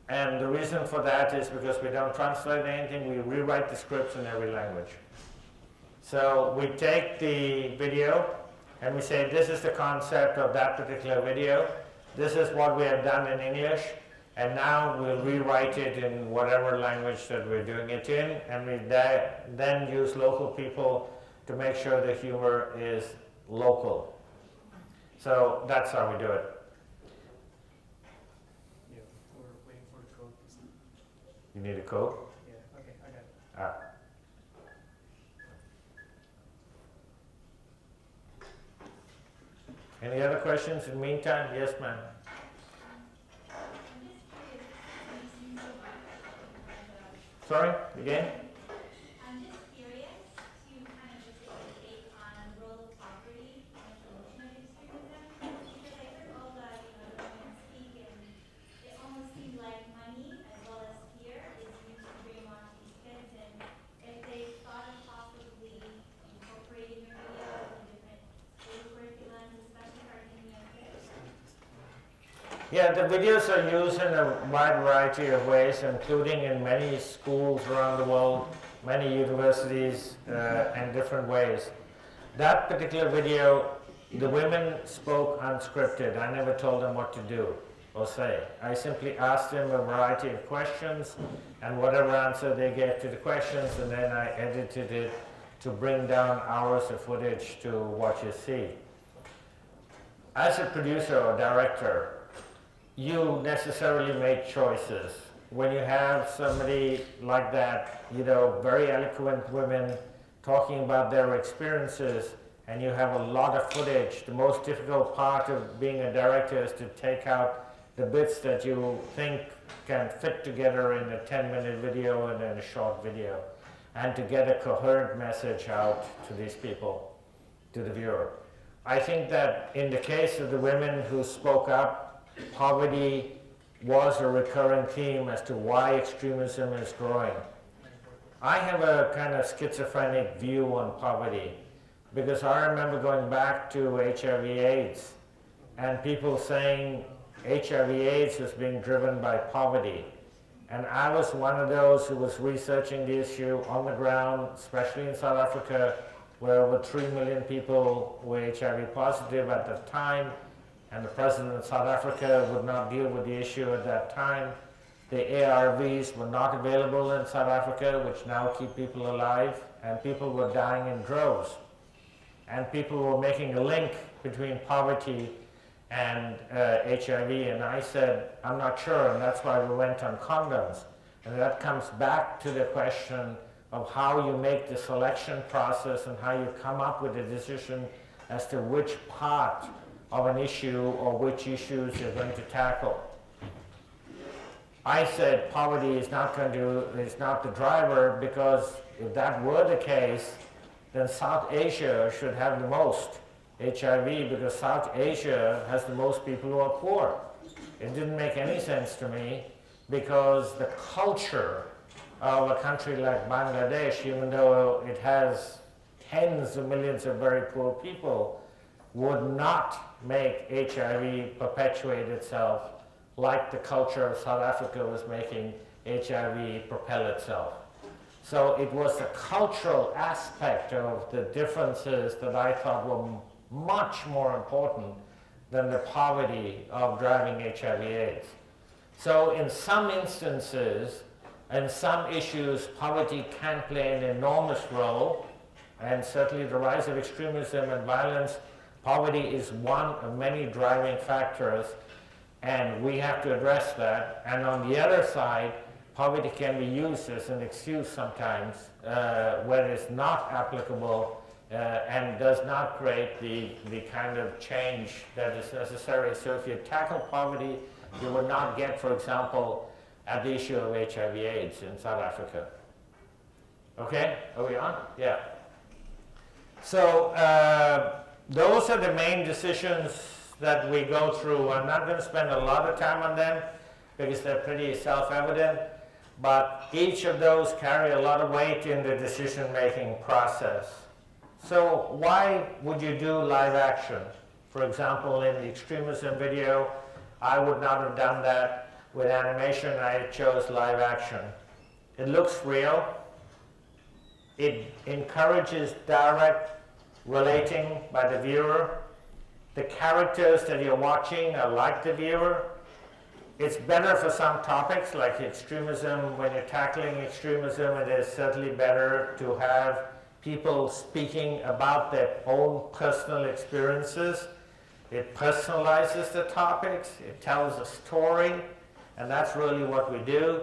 And the reason for that is because we don't translate anything, we rewrite the scripts in every language. So we take the video and we say, this is the concept of that particular video, this is what we have done in English, and now we'll rewrite it in whatever language that we're doing it in, and we then use local people to make sure the humor is local. So that's how we do it. Yeah, we're waiting for the code. You need a code? Yeah, okay, I got it. Any other questions in the meantime? Yes, ma'am. Sorry, again? I'm just curious to kind of just get your take on the role of property and the promotion of extremism, because I heard all the women speak, and it almost seems like money as well as fear is used to brainwash these kids, and if they thought of possibly incorporating your videos in different school curriculums, especially targeting young kids. Yeah, the videos are used in a wide variety of ways, including in many schools around the world, many universities, and different ways. That particular video, the women spoke unscripted. I never told them what to do or say. I simply asked them a variety of questions, and whatever answer they gave to the questions, and then I edited it to bring down hours of footage to what you see. As a producer or director, you necessarily make choices. When you have somebody like that, you know, very eloquent women talking about their experiences, and you have a lot of footage, the most difficult part of being a director is to take out the bits that you think can fit together in a 10-minute video and in a short video, and to get a coherent message out to these people, to the viewer. I think that in the case of the women who spoke up, poverty was a recurring theme as to why extremism is growing. I have a kind of schizophrenic view on poverty, because I remember going back to HIV/AIDS and people saying HIV/AIDS was being driven by poverty. And I was one of those who was researching the issue on the ground, especially in South Africa, where over 3 million people were HIV positive at the time, and the president of South Africa would not deal with the issue at that time. The ARVs were not available in South Africa, which now keep people alive, and people were dying in droves. And people were making a link between poverty and HIV, and I said, I'm not sure, and that's why we went on condoms. And that comes back to the question of how you make the selection process and how you come up with a decision as to which part of an issue or which issues you're going to tackle. I said poverty is not the driver, because if that were the case, then South Asia should have the most HIV, because South Asia has the most people who are poor. It didn't make any sense to me, because the culture of a country like Bangladesh, even though it has tens of millions of very poor people, would not make HIV perpetuate itself like the culture of South Africa was making HIV propel itself. So it was the cultural aspect of the differences that I thought were much more important than the poverty of driving HIV/AIDS. So in some instances, in some issues, poverty can play an enormous role, and certainly the rise of extremism and violence, poverty is one of many driving factors, and we have to address that. And on the other side, poverty can be used as an excuse sometimes where it's not applicable and does not create the kind of change that is necessary. So if you tackle poverty, you would not get, for example, at the issue of HIV/AIDS in South Africa. Okay, are we on? Yeah. So those are the main decisions that we go through. I'm not going to spend a lot of time on them because they're pretty self-evident, but each of those carry a lot of weight in the decision-making process. So why would you do live action? For example, in the extremism video, I would not have done that. With animation, I chose live action. It looks real. It encourages direct relating by the viewer. The characters that you're watching are like the viewer. It's better for some topics like extremism. When you're tackling extremism, it is certainly better to have people speaking about their own personal experiences. It personalizes the topics, it tells a story, and that's really what we do.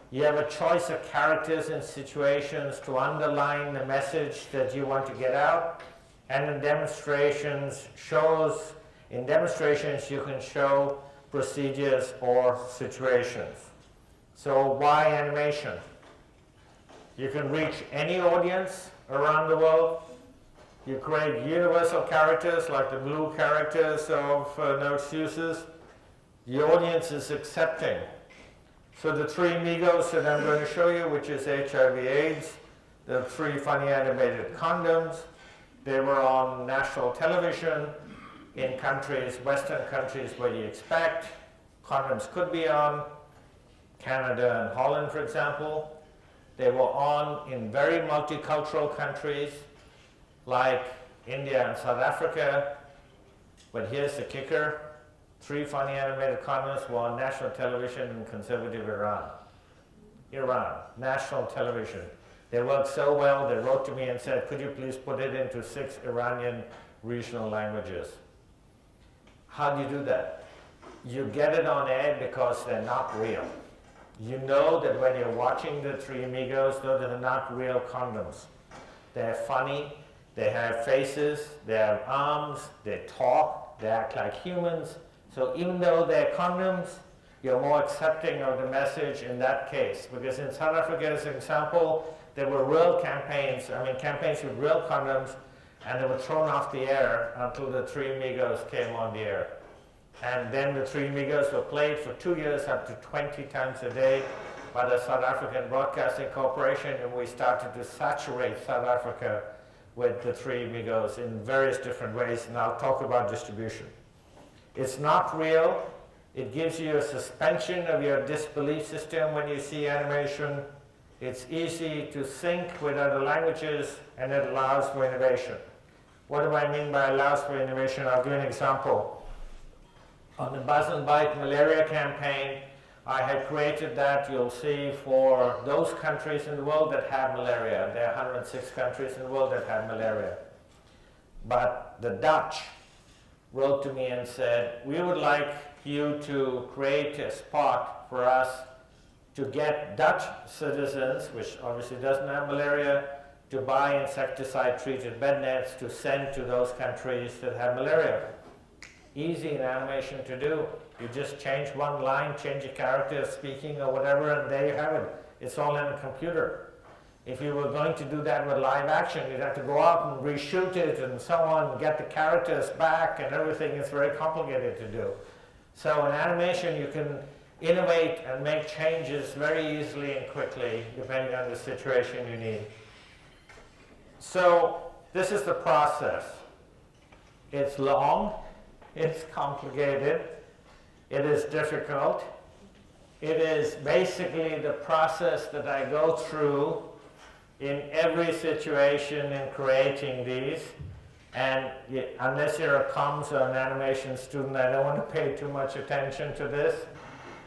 You have a choice of characters and situations to underline the message that you want to get out. And in demonstrations, you can show procedures or situations. So why animation? You can reach any audience around the world. You create universal characters like the blue characters of No Excuses. The audience is accepting. So the three Migos that I'm going to show you, which is HIV/AIDS, the three funny animated condoms, they were on national television in countries, Western countries where you expect condoms could be on, Canada and Holland, for example. They were on in very multicultural countries like India and South Africa. But here's the kicker. Three funny animated condoms were on national television in conservative Iran. National television. They worked so well, they wrote to me and said, could you please put it into 6 Iranian regional languages? How do you do that? You get it on air because they're not real. You know that when you're watching the Three Amigos, those are not real condoms. They're funny, they have faces, they have arms, they talk, they act like humans. So even though they're condoms, you're more accepting of the message in that case. Because in South Africa, as an example, there were real campaigns, campaigns with real condoms, and they were thrown off the air until the Three Amigos came on the air. And then the Three Amigos were played for 2 years, up to 20 times a day by the South African Broadcasting Corporation, and we started to saturate South Africa with the Three Amigos in various different ways, and I'll talk about distribution. It's not real. It gives you a suspension of your disbelief system when you see animation. It's easy to sync with other languages, and it allows for innovation. What do I mean by allows for innovation? I'll give you an example. On the Buzz and Bite malaria campaign, I had created that, you'll see, for those countries in the world that have malaria. There are 106 countries in the world that have malaria. But the Dutch wrote to me and said, we would like you to create a spot for us to get Dutch citizens, which obviously doesn't have malaria, to buy insecticide-treated bed nets to send to those countries that have malaria. Easy in animation to do. You just change one line, change a character speaking or whatever, and there you have it. It's all in a computer. If you were going to do that with live action, you'd have to go out and reshoot it and so on, and get the characters back and everything. It's very complicated to do. So in animation, you can innovate and make changes very easily and quickly, depending on the situation you need. So this is the process. It's long. It's complicated, it is difficult. It is basically the process that I go through in every situation in creating these. And unless you're a comms or an animation student, I don't want to pay too much attention to this.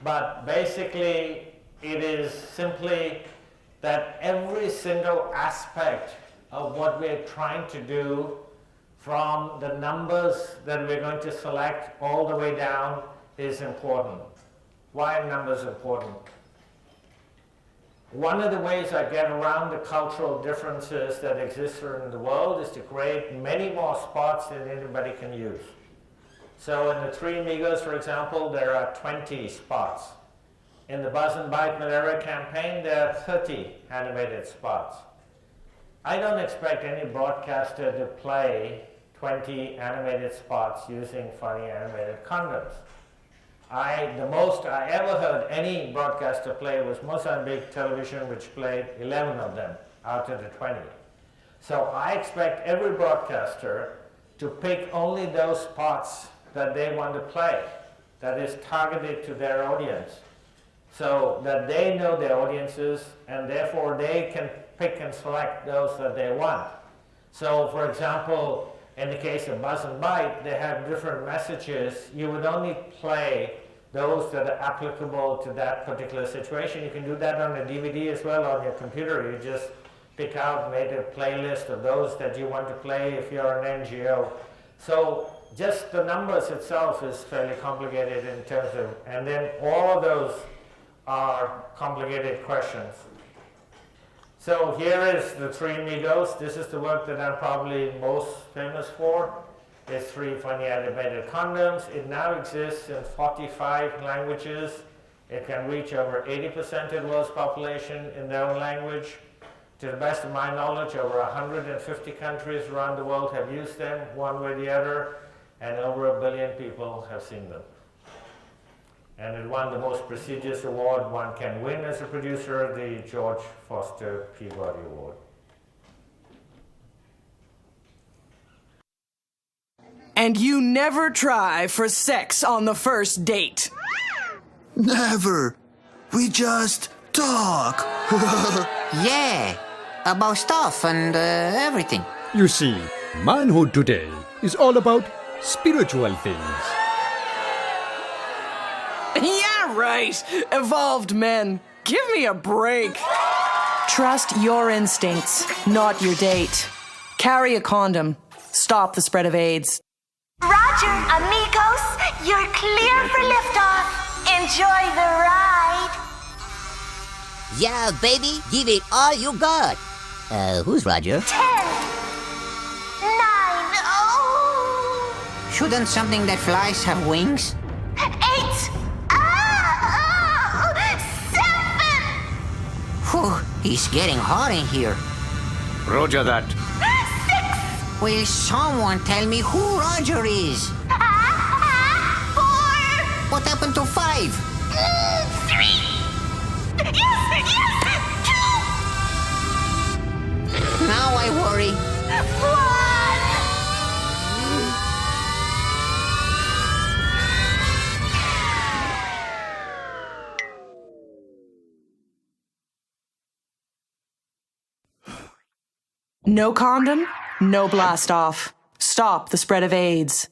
But basically, it is simply that every single aspect of what we're trying to do, from the numbers that we're going to select all the way down, is important. Why are numbers important? One of the ways I get around the cultural differences that exist in the world is to create many more spots than anybody can use. So in the Three Amigos, for example, there are 20 spots. In the Buzz and Bite malaria campaign, there are 30 animated spots. I don't expect any broadcaster to play 20 animated spots using funny animated condoms. The most I ever heard any broadcaster play was Mozambique Television, which played 11 of them out of the 20. So I expect every broadcaster to pick only those spots that they want to play, that is targeted to their audience, so that they know their audiences, and therefore they can pick and select those that they want. So for example, in the case of Buzz and Bite, they have different messages. You would only play those that are applicable to that particular situation. You can do that on a DVD as well on your computer. You just pick out, make a playlist of those that you want to play if you're an NGO. So just the numbers itself is fairly complicated in terms of, and then all of those are complicated questions. So here is the Three Amigos. This is the work that I'm probably most famous for. It's 3 funny animated condoms. It now exists in 45 languages. It can reach over 80% of the world's population in their own language. To the best of my knowledge, over 150 countries around the world have used them one way or the other, and over 1 billion people have seen them. And it won the most prestigious award one can win as a producer, the George Foster Peabody Award. And you never try for sex on the first date. Never. We just talk. Yeah, about stuff and everything. You see, manhood today is all about spiritual things. Yeah, right. Evolved men. Give me a break. Trust your instincts, not your date. Carry a condom. Stop the spread of AIDS. Roger, amigos, you're clear for liftoff. Enjoy the ride. Yeah, baby, give it all you got. Who's Roger? 10, 9, oh. Shouldn't something that flies have wings? 8, 7. Whew, it's getting hot in here. Roger that. 6. Will someone tell me who Roger is? 4. What happened to 5? 3. Yes, 2. Now I worry. 1. No condom, no blast off. Stop the spread of AIDS.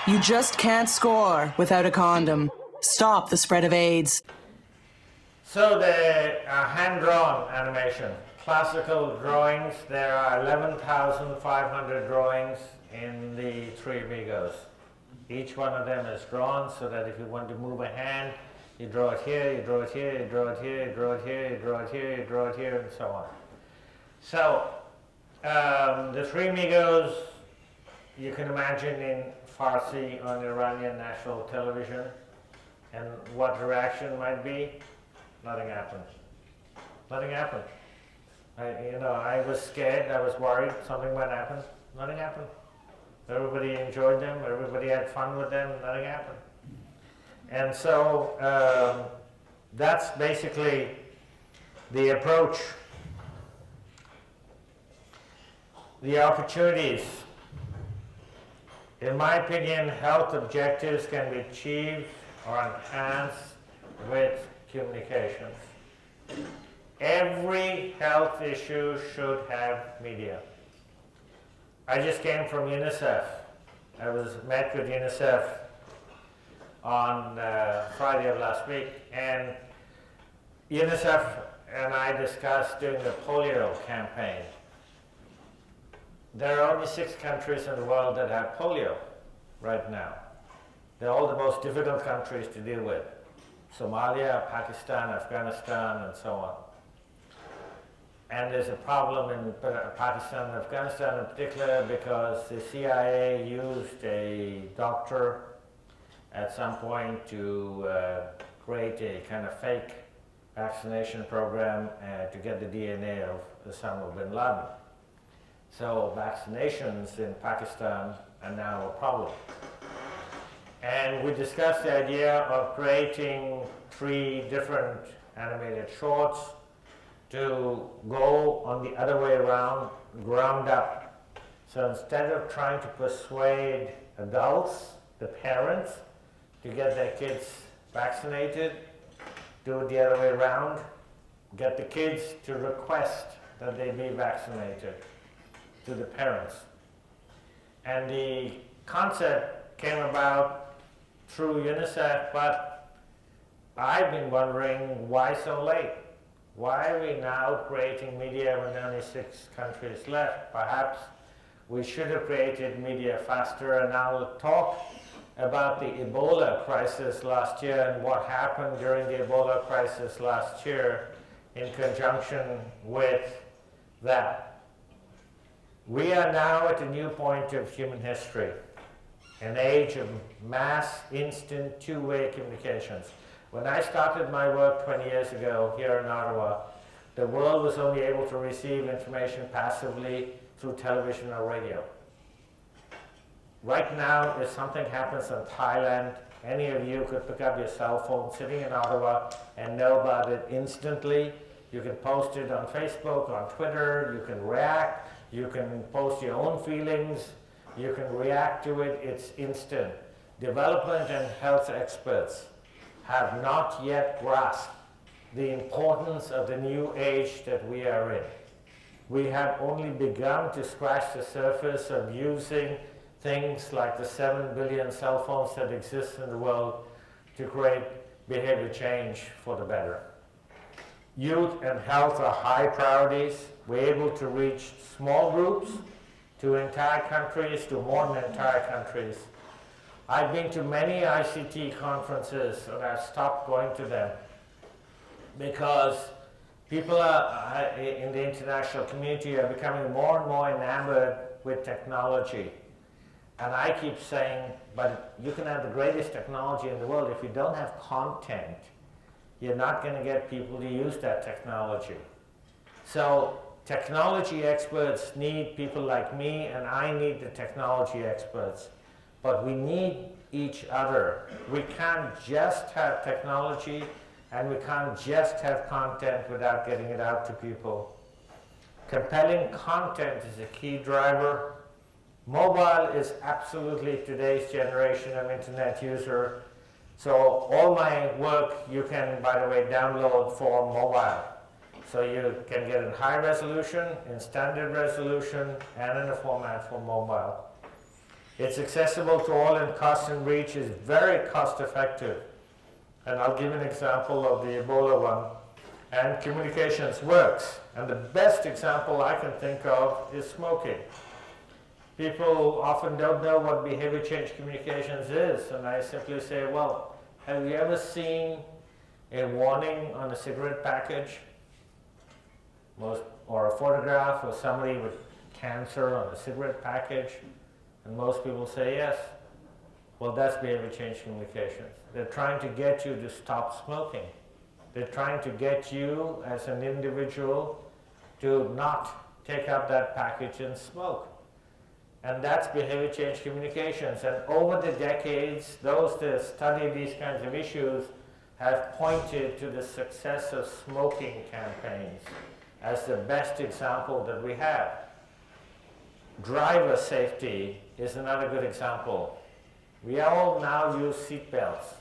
You just can't score without a condom. Stop the spread of AIDS. So the hand-drawn animation, classical drawings, there are 11,500 drawings in the Three Amigos. Each one of them is drawn so that if you want to move a hand, you draw it here, you draw it here, you draw it here, you draw it here, you draw it here, you draw it here, and so on. So the Three Amigos, you can imagine in Farsi on Iranian national television, and what the reaction might be. Nothing happened. Nothing happened. I was scared, I was worried something might happen. Nothing happened. Everybody enjoyed them, everybody had fun with them, nothing happened. And so that's basically the approach. The opportunities. In my opinion, health objectives can be achieved or enhanced with communications. Every health issue should have media. I just came from UNICEF. I was met with UNICEF on Friday of last week, and UNICEF and I discussed doing the polio campaign. There are only 6 countries in the world that have polio right now. They're all the most difficult countries to deal with. Somalia, Pakistan, Afghanistan, and so on. And there's a problem in Pakistan and Afghanistan in particular because the CIA used a doctor at some point to create a kind of fake vaccination program to get the DNA of Osama bin Laden. So vaccinations in Pakistan are now a problem. And we discussed the idea of creating 3 different animated shorts to go on the other way around, ground up. So instead of trying to persuade adults, the parents, to get their kids vaccinated, do it the other way around, get the kids to request that they be vaccinated to the parents. And the concept came about through UNICEF, but I've been wondering why so late? Why are we now creating media when only 6 countries left? Perhaps we should have created media faster, and I'll talk about the Ebola crisis last year and what happened during the Ebola crisis last year in conjunction with that. We are now at a new point of human history, an age of mass, instant, two-way communications. When I started my work 20 years ago here in Ottawa, the world was only able to receive information passively through television or radio. Right now, if something happens in Thailand, any of you could pick up your cell phone sitting in Ottawa and know about it instantly. You can post it on Facebook, on Twitter, you can react, You can post your own feelings. You can react to it. It's instant. Development and health experts have not yet grasped the importance of the new age that we are in. We have only begun to scratch the surface of using things like the 7 billion cell phones that exist in the world to create behavior change for the better. Youth and health are high priorities. We're able to reach small groups, to entire countries, to more than entire countries. I've been to many ICT conferences and I've stopped going to them because people in the international community are becoming more and more enamored with technology. And I keep saying, but you can have the greatest technology in the world. If you don't have content, you're not going to get people to use that technology. So technology experts need people like me, and I need the technology experts. But we need each other. We can't just have technology, and we can't just have content without getting it out to people. Compelling content is a key driver. Mobile is absolutely today's generation of internet user. So all my work you can, by the way, download for mobile. So you can get in high resolution, in standard resolution, and in a format for mobile. It's accessible to all, and cost and reach is very cost effective. And I'll give an example of the Ebola one. And communications works. And the best example I can think of is smoking. People often don't know what behavior change communications is, and I simply say, well, have you ever seen a warning on a cigarette package? Or a photograph of somebody with cancer on a cigarette package? And most people say yes. Well, that's behavior change communications. They're trying to get you to stop smoking. They're trying to get you as an individual to not take up that package and smoke. And that's behavior change communications. And over the decades, those that study these kinds of issues have pointed to the success of smoking campaigns as the best example that we have. Driver safety is another good example. We all now use seat belts.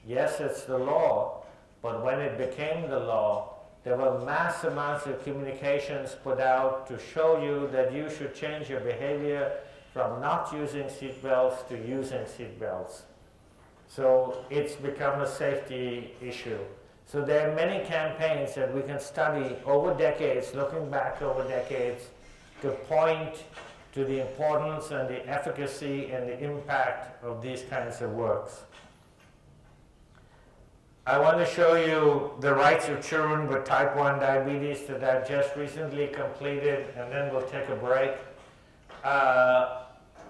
Yes, it's the law, but when it became the law, there were mass amounts of communications put out to show you that you should change your behavior from not using seat belts to using seat belts. So it's become a safety issue. So there are many campaigns that we can study over decades, looking back over decades, to point to the importance and the efficacy and the impact of these kinds of works. I want to show you the rights of children with type 1 diabetes that I've just recently completed, and then we'll take a break.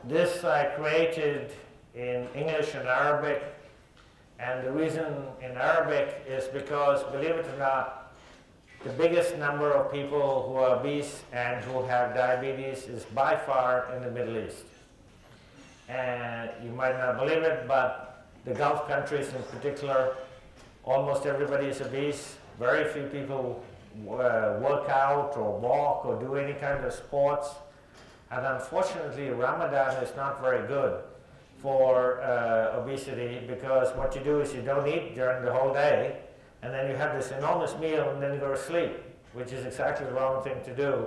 This I created in English and Arabic, and the reason in Arabic is because, believe it or not, the biggest number of people who are obese and who have diabetes is by far in the Middle East. And you might not believe it, but the Gulf countries in particular, almost everybody is obese. Very few people work out or walk or do any kind of sports. And unfortunately, Ramadan is not very good for obesity, because what you do is you don't eat during the whole day, and then you have this enormous meal and then you go to sleep, which is exactly the wrong thing to do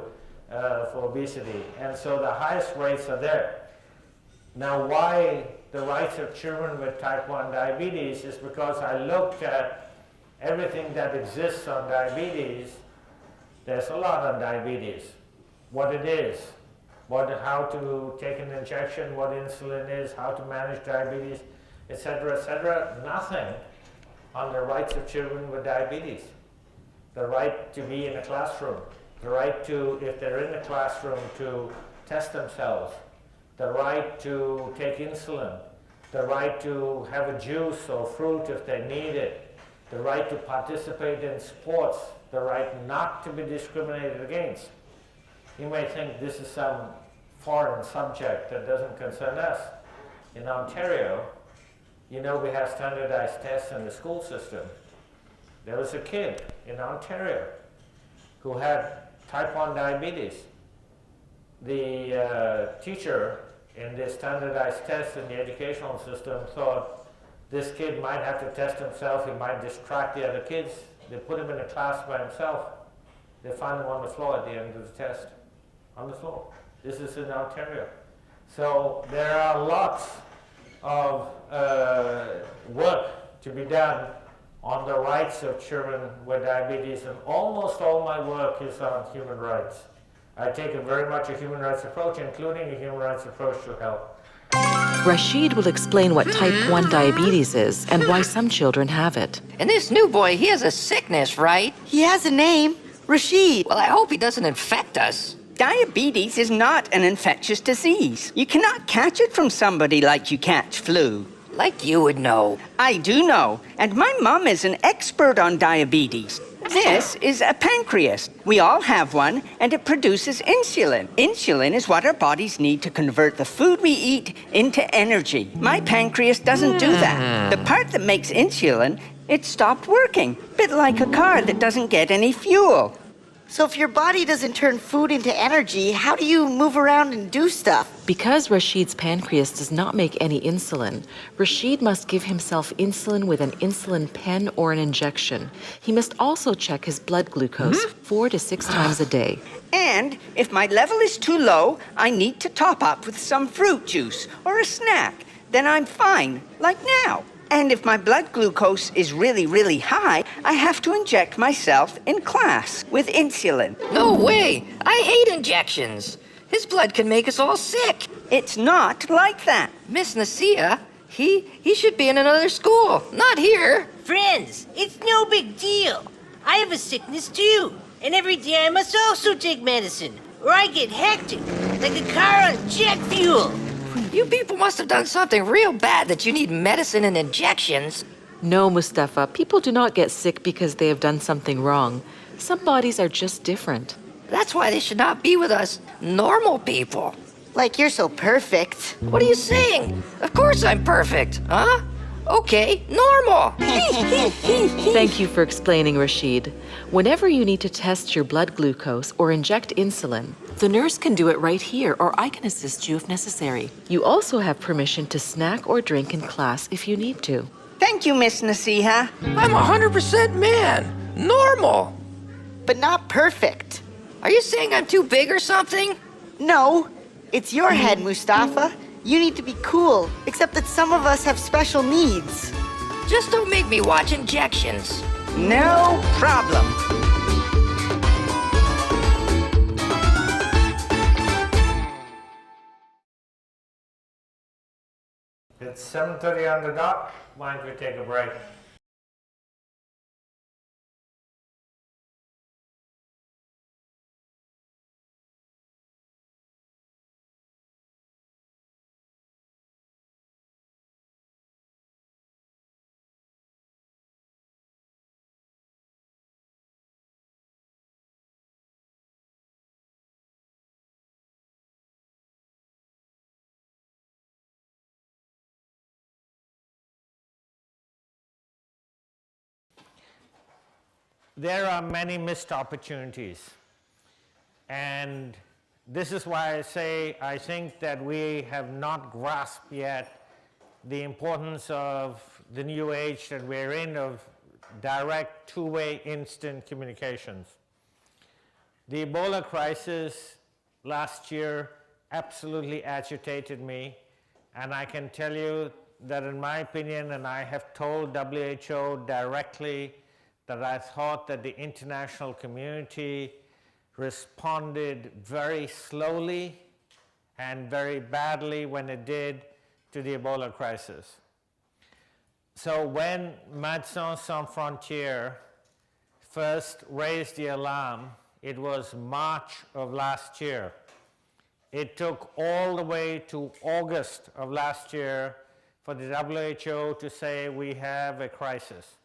for obesity. And so the highest rates are there. Now, why the rights of children with type 1 diabetes is because I looked at everything that exists on diabetes. There's a lot on diabetes. What it is, how to take an injection, what insulin is, how to manage diabetes, etc., etc. Nothing on the rights of children with diabetes. The right to be in a classroom, the right to, if they're in the classroom, to test themselves, the right to take insulin, the right to have a juice or fruit if they need it, the right to participate in sports, the right not to be discriminated against. You may think this is some foreign subject that doesn't concern us. In Ontario, you know, we have standardized tests in the school system. There was a kid in Ontario who had type 1 diabetes. the teacher in the standardized test in the educational system thought this kid might have to test himself, he might distract the other kids. They put him in a class by himself. They find him on the floor at the end of the test, on the floor. This is in Ontario. So there are lots of work to be done on the rights of children with diabetes, and almost all my work is on human rights. I take very much a human rights approach, including a human rights approach to health. Rashid will explain what type 1 diabetes is and why some children have it. And this new boy, he has a sickness, right? He has a name, Rashid. Well, I hope he doesn't infect us. Diabetes is not an infectious disease. You cannot catch it from somebody like you catch flu. Like you would know. I do know, and my mom is an expert on diabetes. This is a pancreas. We all have one, and it produces insulin. Insulin is what our bodies need to convert the food we eat into energy. My pancreas doesn't do that. The part that makes insulin, it stopped working. Bit like a car that doesn't get any fuel. So if your body doesn't turn food into energy, how do you move around and do stuff? Because Rashid's pancreas does not make any insulin, Rashid must give himself insulin with an insulin pen or an injection. He must also check his blood glucose 4 to 6 times a day. And if my level is too low, I need to top up with some fruit juice or a snack. Then I'm fine, like now. And if my blood glucose is really, really high, I have to inject myself in class with insulin. No way! I hate injections. His blood can make us all sick. It's not like that. Miss Nasia, he should be in another school, not here. Friends, it's no big deal. I have a sickness too. And every day I must also take medicine, or I get hectic, like a car on jet fuel. You people must have done something real bad that you need medicine and injections. No, Mustafa, people do not get sick because they have done something wrong. Some bodies are just different. That's why they should not be with us normal people. Like you're so perfect. What are you saying? Of course I'm perfect, huh? Okay, normal. Thank you for explaining, Rashid. Whenever you need to test your blood glucose or inject insulin, the nurse can do it right here, or I can assist you if necessary. You also have permission to snack or drink in class if you need to. Thank you, Miss Nasiha. I'm 100% man. Normal. But not perfect. Are you saying I'm too big or something? No, it's your head, Mustafa. You need to be cool, except that some of us have special needs. Just don't make me watch injections. No problem. It's 7:30 on the dot. Why don't we take a break? There are many missed opportunities. And this is why I say I think that we have not grasped yet the importance of the new age that we're in of direct, two-way, instant communications. The Ebola crisis last year absolutely agitated me, and I can tell you that in my opinion, and I have told WHO directly, that I thought that the international community responded very slowly and very badly when it did to the Ebola crisis. So when Médecins Sans Frontières first raised the alarm, it was March of last year. It took all the way to August of last year for the WHO to say we have a crisis.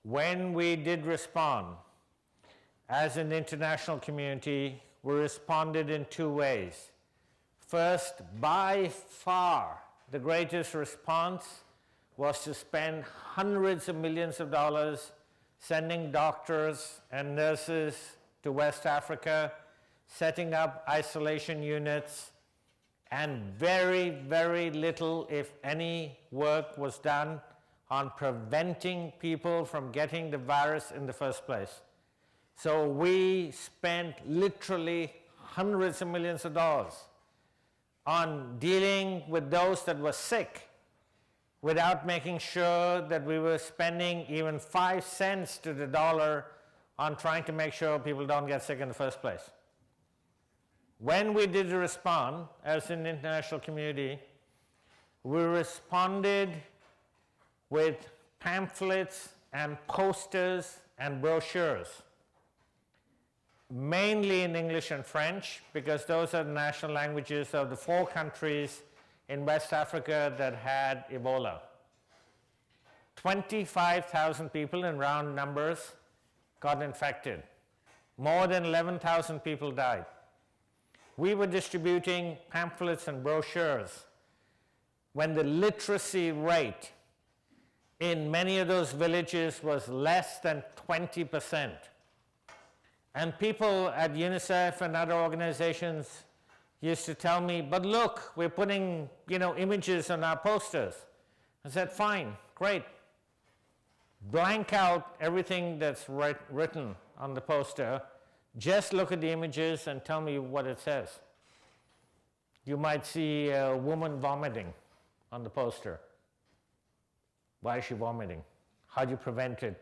When we did respond, as an international community, we responded in two ways. First, by far, the greatest response was to spend hundreds of millions of dollars sending doctors and nurses to West Africa setting up isolation units, and very, very little, if any, work was done on preventing people from getting the virus in the first place. So we spent literally hundreds of millions of dollars on dealing with those that were sick without making sure that we were spending even 5 cents to the dollar on trying to make sure people don't get sick in the first place. When we did respond as an international community, we responded with pamphlets and posters and brochures, mainly in English and French, because those are the national languages of the 4 countries in West Africa that had Ebola. 25,000 people in round numbers got infected. More than 11,000 people died. We were distributing pamphlets and brochures when the literacy rate in many of those villages was less than 20%. And people at UNICEF and other organizations used to tell me, but look, we're putting, images on our posters. I said, fine, great. Blank out everything that's written on the poster. Just look at the images and tell me what it says. You might see a woman vomiting on the poster. Why is she vomiting? How do you prevent it?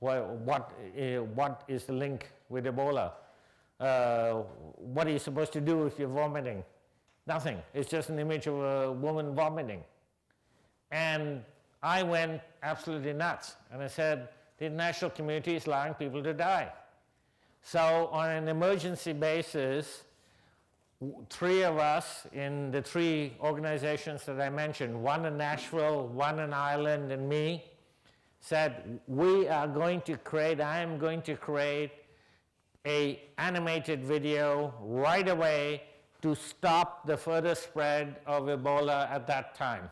What is the link with Ebola? What are you supposed to do if you're vomiting? Nothing. It's just an image of a woman vomiting. And I went absolutely nuts. And I said, the international community is allowing people to die. So on an emergency basis, 3 of us in the 3 organizations that I mentioned, one in Nashville, one in Ireland, and me, said, I am going to create an animated video right away to stop the further spread of Ebola at that time.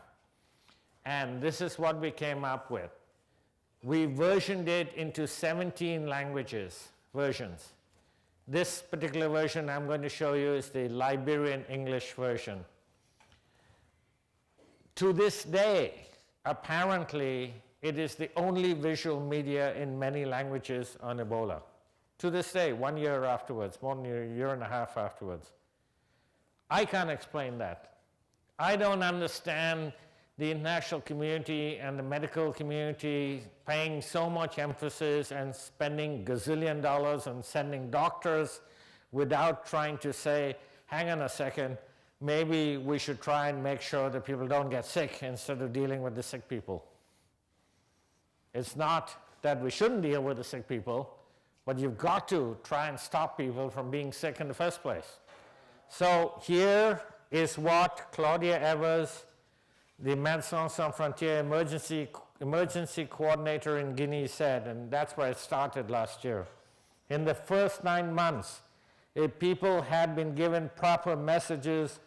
And this is what we came up with. We versioned it into 17 versions. This particular version I'm going to show you is the Liberian English version. To this day, apparently, it is the only visual media in many languages on Ebola. To this day, 1 year afterwards, more than a year and a half afterwards. I can't explain that. I don't understand the international community and the medical community paying so much emphasis and spending gazillion dollars on sending doctors without trying to say, hang on a second, maybe we should try and make sure that people don't get sick instead of dealing with the sick people. It's not that we shouldn't deal with the sick people, but you've got to try and stop people from being sick in the first place. So here is what Claudia Evers, the Médecins Sans Frontières emergency coordinator in Guinea said, and that's where it started last year. In the first 9 months, if people had been given proper messages,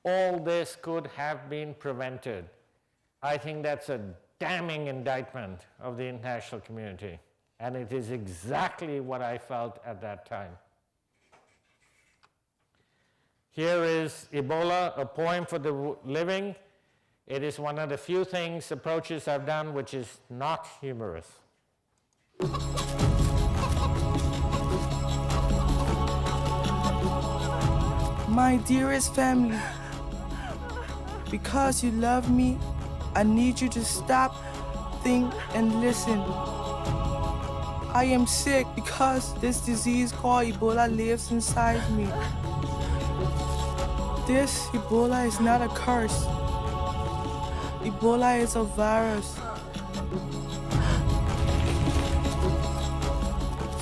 all this could have been prevented. I think that's a damning indictment of the international community, and it is exactly what I felt at that time. Here is Ebola, a poem for the living. It is one of the few approaches I've done which is not humorous. My dearest family, because you love me, I need you to stop, think, and listen. I am sick because this disease called Ebola lives inside me. This Ebola is not a curse. Ebola is a virus.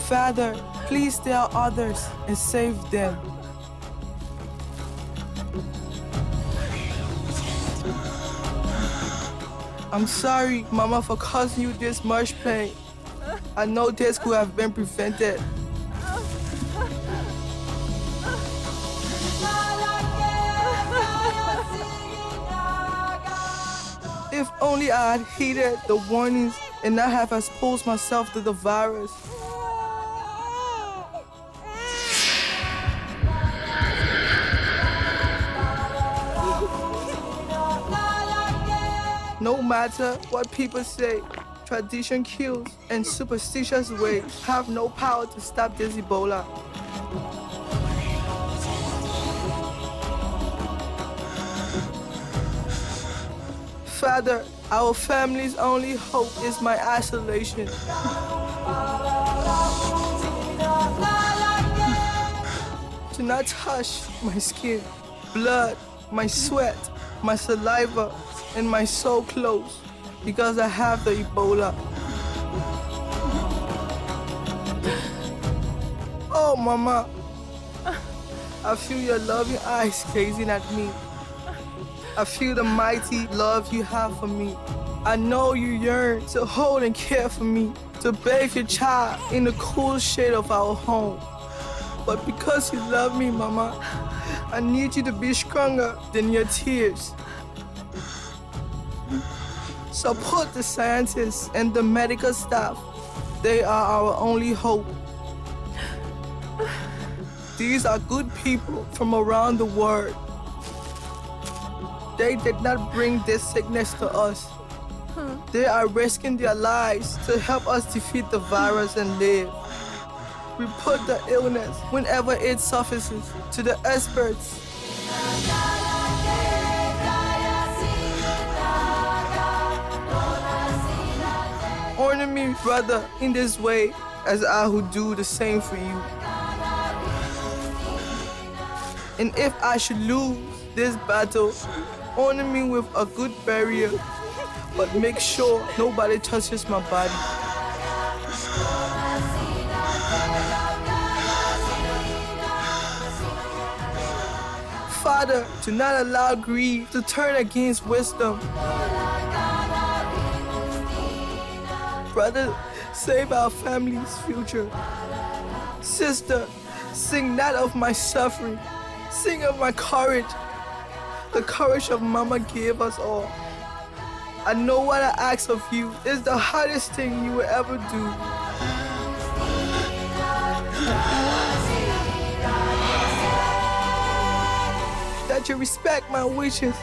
Father, please tell others and save them. I'm sorry, Mama, for causing you this much pain. I know this could have been prevented. If only I had heeded the warnings and not have exposed myself to the virus. No matter what people say, tradition kills and superstitious ways have no power to stop this Ebola. Father, our family's only hope is my isolation. Do not touch my skin, blood, my sweat, my saliva, and my soul close because I have the Ebola. Oh, Mama, I feel your loving eyes gazing at me. I feel the mighty love you have for me. I know you yearn to hold and care for me, to bathe your child in the cool shade of our home. But because you love me, Mama, I need you to be stronger than your tears. Support the scientists and the medical staff. They are our only hope. These are good people from around the world. They did not bring this sickness to us. They are risking their lives to help us defeat the virus and live. Report the illness whenever it surfaces to the experts. Honor me, brother, in this way as I would do the same for you. And if I should lose this battle, honor me with a good burial, but make sure nobody touches my body. Father, do not allow greed to turn against wisdom. Brother, save our family's future. Sister, sing not of my suffering, sing of my courage. The courage of Mama gave us all. I know what I ask of you is the hardest thing you will ever do. That you respect my wishes.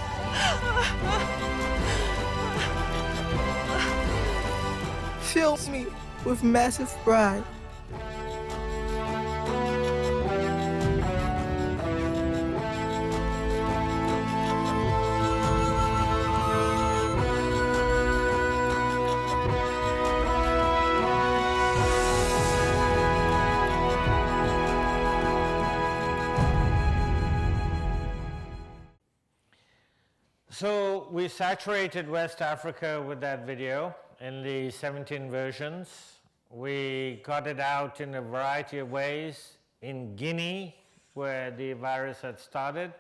Fills me with massive pride. So we saturated West Africa with that video in the 17 versions. We got it out in a variety of ways. In Guinea, where the virus had started,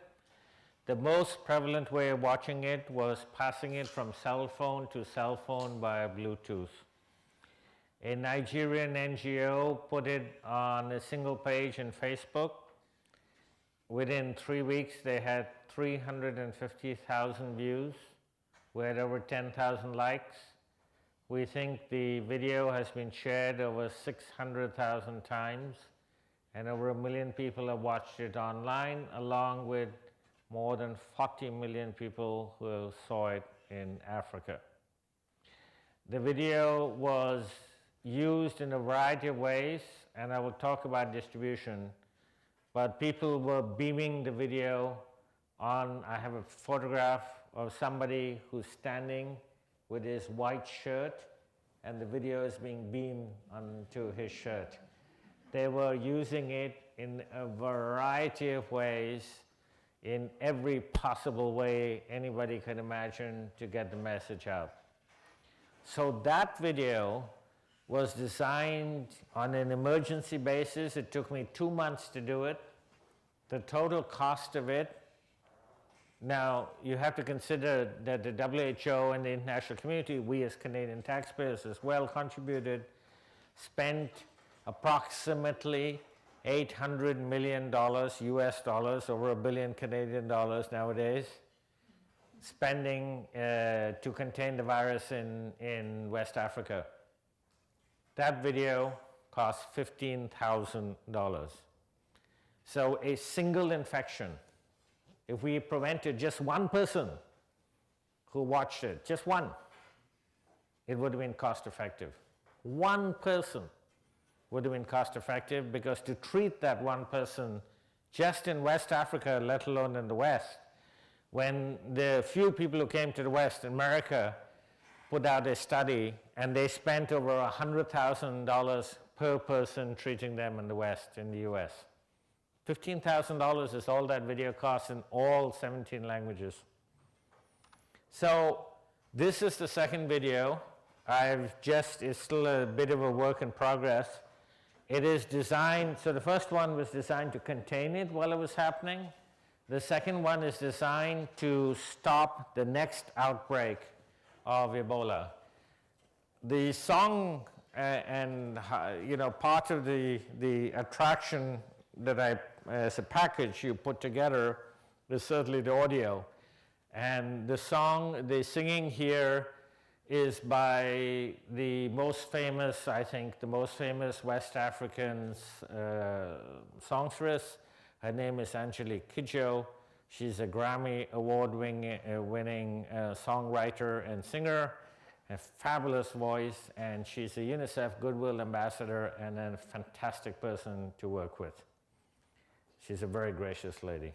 the most prevalent way of watching it was passing it from cell phone to cell phone via Bluetooth. A Nigerian NGO put it on a single page in Facebook. Within 3 weeks, they had 350,000 views. We had over 10,000 likes. We think the video has been shared over 600,000 times, and over 1 million people have watched it online, along with more than 40 million people who saw it in Africa. The video was used in a variety of ways, and I will talk about distribution, but people were beaming the video on. I have a photograph of somebody who's standing with his white shirt, and the video is being beamed onto his shirt. They were using it in a variety of ways, in every possible way anybody could imagine to get the message out. So that video was designed on an emergency basis. It took me 2 months to do it. The total cost of it, now you have to consider that the WHO and the international community, we as Canadian taxpayers as well contributed, spent approximately $800 million US dollars, over $1 billion Canadian dollars nowadays, spending to contain the virus in West Africa. That video cost $15,000. So a single infection, if we prevented just one person who watched it, just one, it would have been cost effective. One person would have been cost effective, because to treat that one person just in West Africa, let alone in the West, when the few people who came to the West, America, put out a study and they spent over $100,000 per person treating them in the West, in the US. $15,000 is all that video costs in all 17 languages. So this is the second video. It's still a bit of a work in progress. It is designed, so the first one was designed to contain it while it was happening. The second one is designed to stop the next outbreak of Ebola. The song and part of the attraction that as a package you put together is certainly the audio. And the singing here is by the most famous West African songstress. Her name is Angelique Kidjo. She's a Grammy Award-winning songwriter and singer, a fabulous voice, and she's a UNICEF Goodwill Ambassador and a fantastic person to work with. She's a very gracious lady.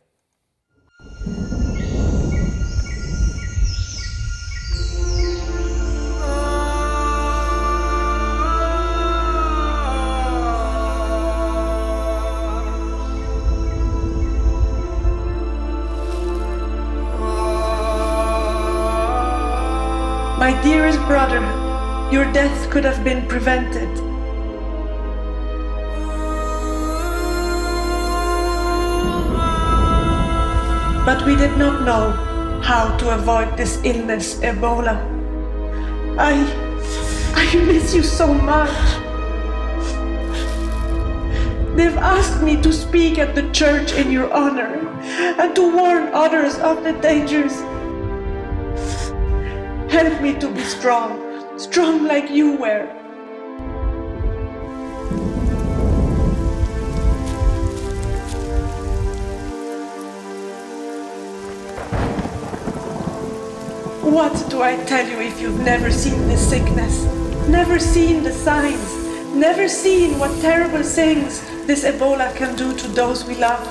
My dearest brother, your death could have been prevented. But we did not know how to avoid this illness, Ebola. I miss you so much. They've asked me to speak at the church in your honor and to warn others of the dangers. Help me to be strong like you were. What do I tell you if you've never seen this sickness, never seen the signs, never seen what terrible things this Ebola can do to those we love?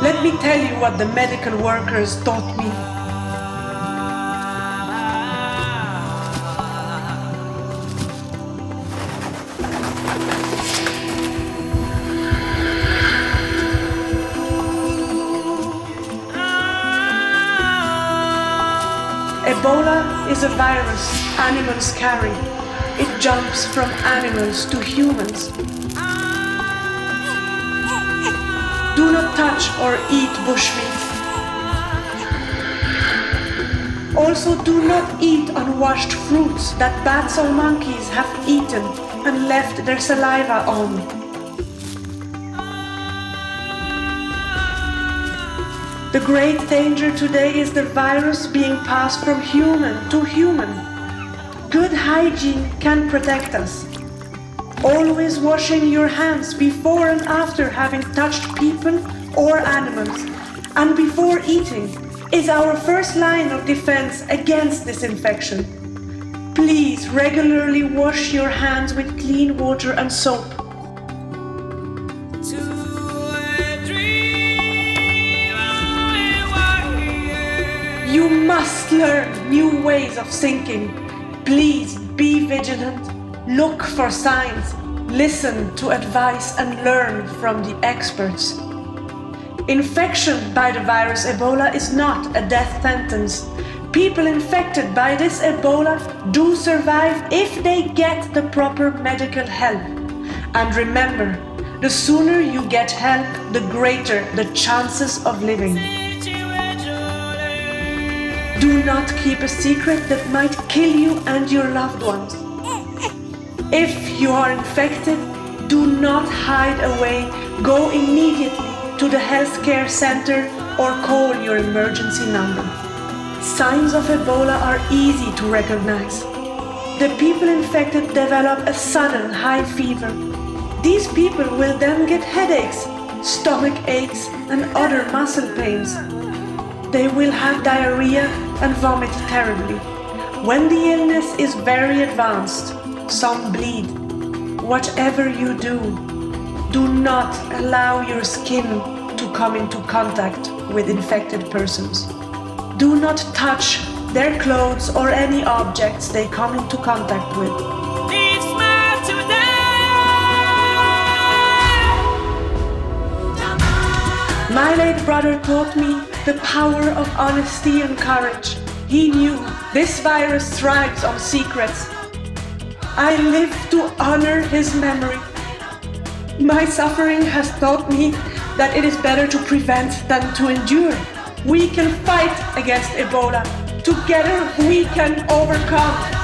Let me tell you what the medical workers taught me. Ebola is a virus animals carry. It jumps from animals to humans. Do not touch or eat bushmeat. Also, do not eat unwashed fruits that bats or monkeys have eaten and left their saliva on. The great danger today is the virus being passed from human to human. Good hygiene can protect us. Always washing your hands before and after having touched people or animals, and before eating, is our first line of defense against this infection. Please regularly wash your hands with clean water and soap. You must learn new ways of thinking. Please be vigilant. Look for signs, listen to advice, and learn from the experts. Infection by the virus Ebola is not a death sentence. People infected by this Ebola do survive if they get the proper medical help. And remember, the sooner you get help, the greater the chances of living. Do not keep a secret that might kill you and your loved ones. If you are infected, do not hide away. Go immediately to the healthcare center or call your emergency number. Signs of Ebola are easy to recognize. The people infected develop a sudden high fever. These people will then get headaches, stomach aches, and other muscle pains. They will have diarrhea and vomit terribly. When the illness is very advanced, some bleed. Whatever you do, do not allow your skin to come into contact with infected persons. Do not touch their clothes or any objects they come into contact with. My late brother taught me the power of honesty and courage. He knew this virus thrives on secrets. I live to honor his memory. My suffering has taught me that it is better to prevent than to endure. We can fight against Ebola. Together we can overcome.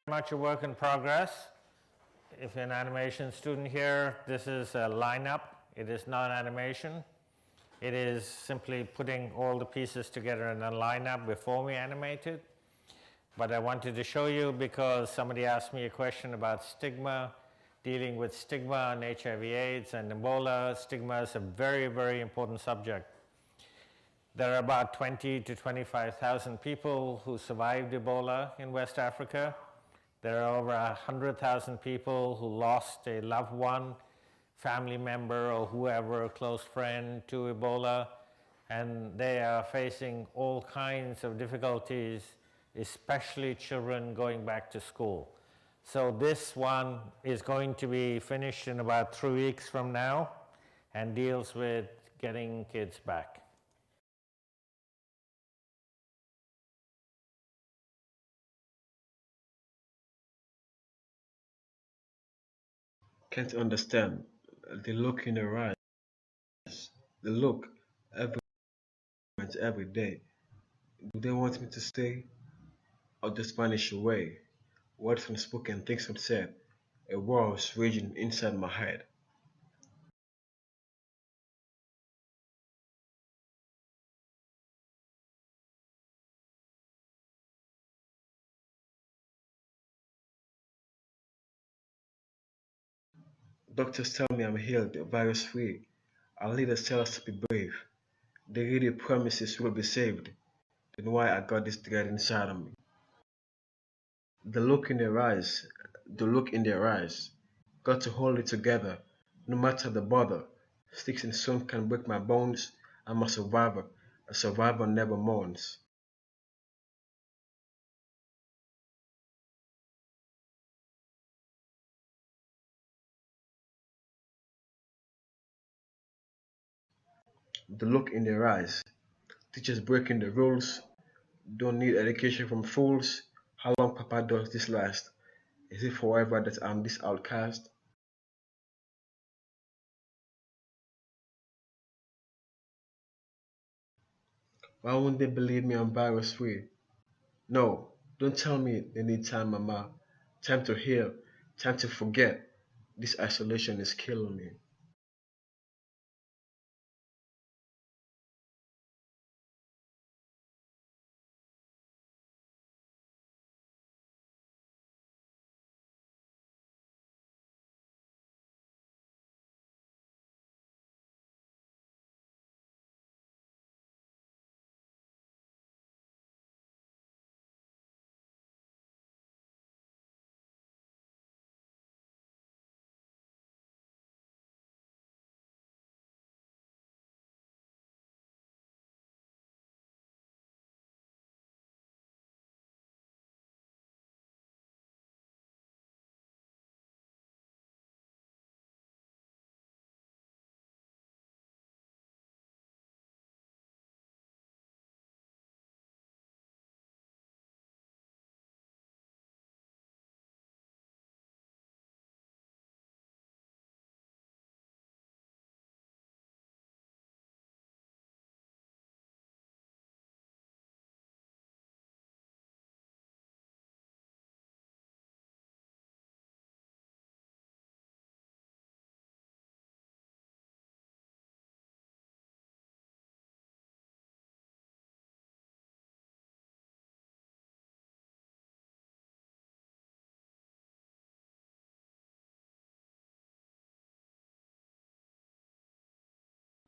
Much a work in progress. If you're an animation student here, this is a lineup. It is not animation. It is simply putting all the pieces together in a lineup before we animate it. But I wanted to show you because somebody asked me a question about stigma, dealing with stigma on HIV/AIDS and Ebola. Stigma is a very, very important subject. There are about 20 to 25,000 people who survived Ebola in West Africa. There are over 100,000 people who lost a loved one, family member, or whoever, a close friend to Ebola, and they are facing all kinds of difficulties, especially children going back to school. So this one is going to be finished in about 3 weeks from now and deals with getting kids back. Can't understand the look in their eyes, the look every moment, every day. Do they want me to stay or just vanish away? Words unspoken, things unsaid. A war is raging inside my head. Doctors tell me I'm healed, virus free. Our leaders tell us to be brave. They really promises we'll be saved. Then why I got this dread inside of me? The look in their eyes, the look in their eyes. Got to hold it together, no matter the bother. Sticks and stones can break my bones. I'm a survivor never mourns. The look in their eyes. Teachers breaking the rules. Don't need education from fools. How long Papa does this last? Is it forever that I'm this outcast? Why won't they believe me I'm virus free? No, don't tell me they need time, Mama. Time to heal, time to forget. This isolation is killing me.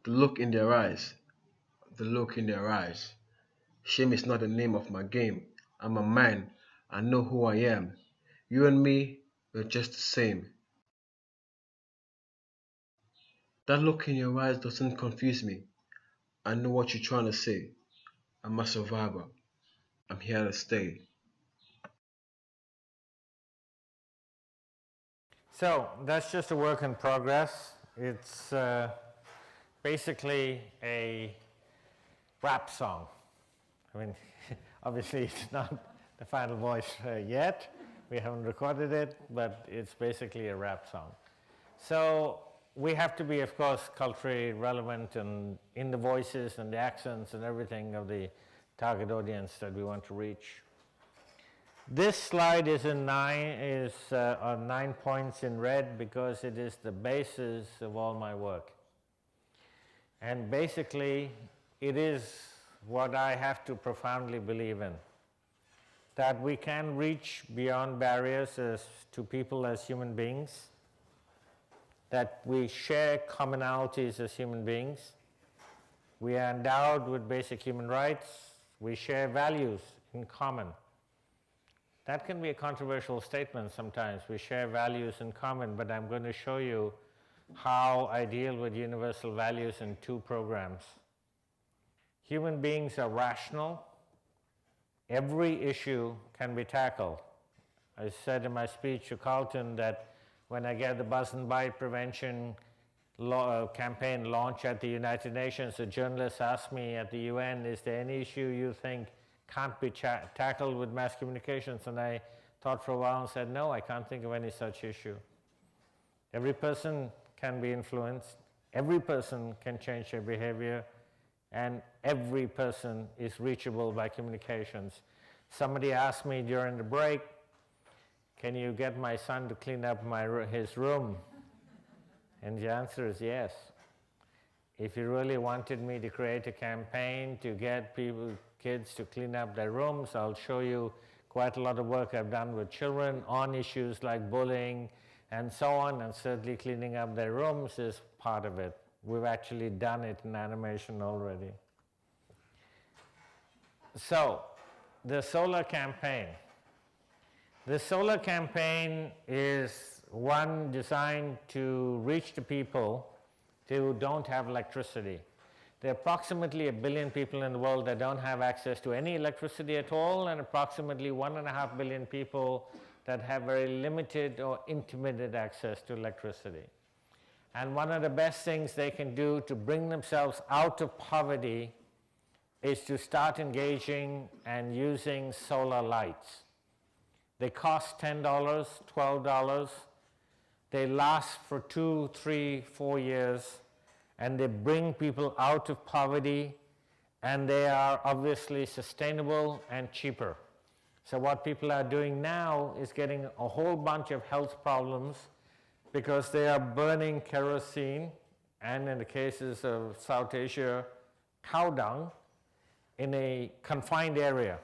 The look in their eyes. The look in their eyes. Shame is not the name of my game. I'm a man. I know who I am. You and me, we're just the same. That look in your eyes doesn't confuse me. I know what you're trying to say. I'm a survivor. I'm here to stay. So that's just a work in progress. It's basically a rap song. I mean, obviously it's not the final voice yet. We haven't recorded it, but it's basically a rap song. So we have to be, of course, culturally relevant and in the voices and the accents and everything of the target audience that we want to reach. This slide is on 9 points in red because it is the basis of all my work. And basically, it is what I have to profoundly believe in, that we can reach beyond barriers to people as human beings, that we share commonalities as human beings, we are endowed with basic human rights, we share values in common. That can be a controversial statement sometimes. We share values in common, but I'm going to show you how I deal with universal values in 2 programs. Human beings are rational. Every issue can be tackled. I said in my speech to Carleton that when I get the buzz and bite prevention campaign launch at the United Nations, a journalist asked me at the UN, is there any issue you think can't be tackled with mass communications? And I thought for a while and said, no, I can't think of any such issue. Every person can be influenced, every person can change their behavior, and every person is reachable by communications. Somebody asked me during the break, can you get my son to clean up his room? And the answer is yes. If you really wanted me to create a campaign to get kids to clean up their rooms, I'll show you quite a lot of work I've done with children on issues like bullying and so on, and certainly cleaning up their rooms is part of it. We've actually done it in animation already. So, the solar campaign. The solar campaign is one designed to reach the people who don't have electricity. There are approximately 1 billion people in the world that don't have access to any electricity at all, and approximately 1.5 billion people that have very limited or intermittent access to electricity. And one of the best things they can do to bring themselves out of poverty is to start engaging and using solar lights. They cost $10, $12. They last for 2, 3, 4 years, and they bring people out of poverty, and they are obviously sustainable and cheaper. So what people are doing now is getting a whole bunch of health problems because they are burning kerosene, and in the cases of South Asia, cow dung, in a confined area.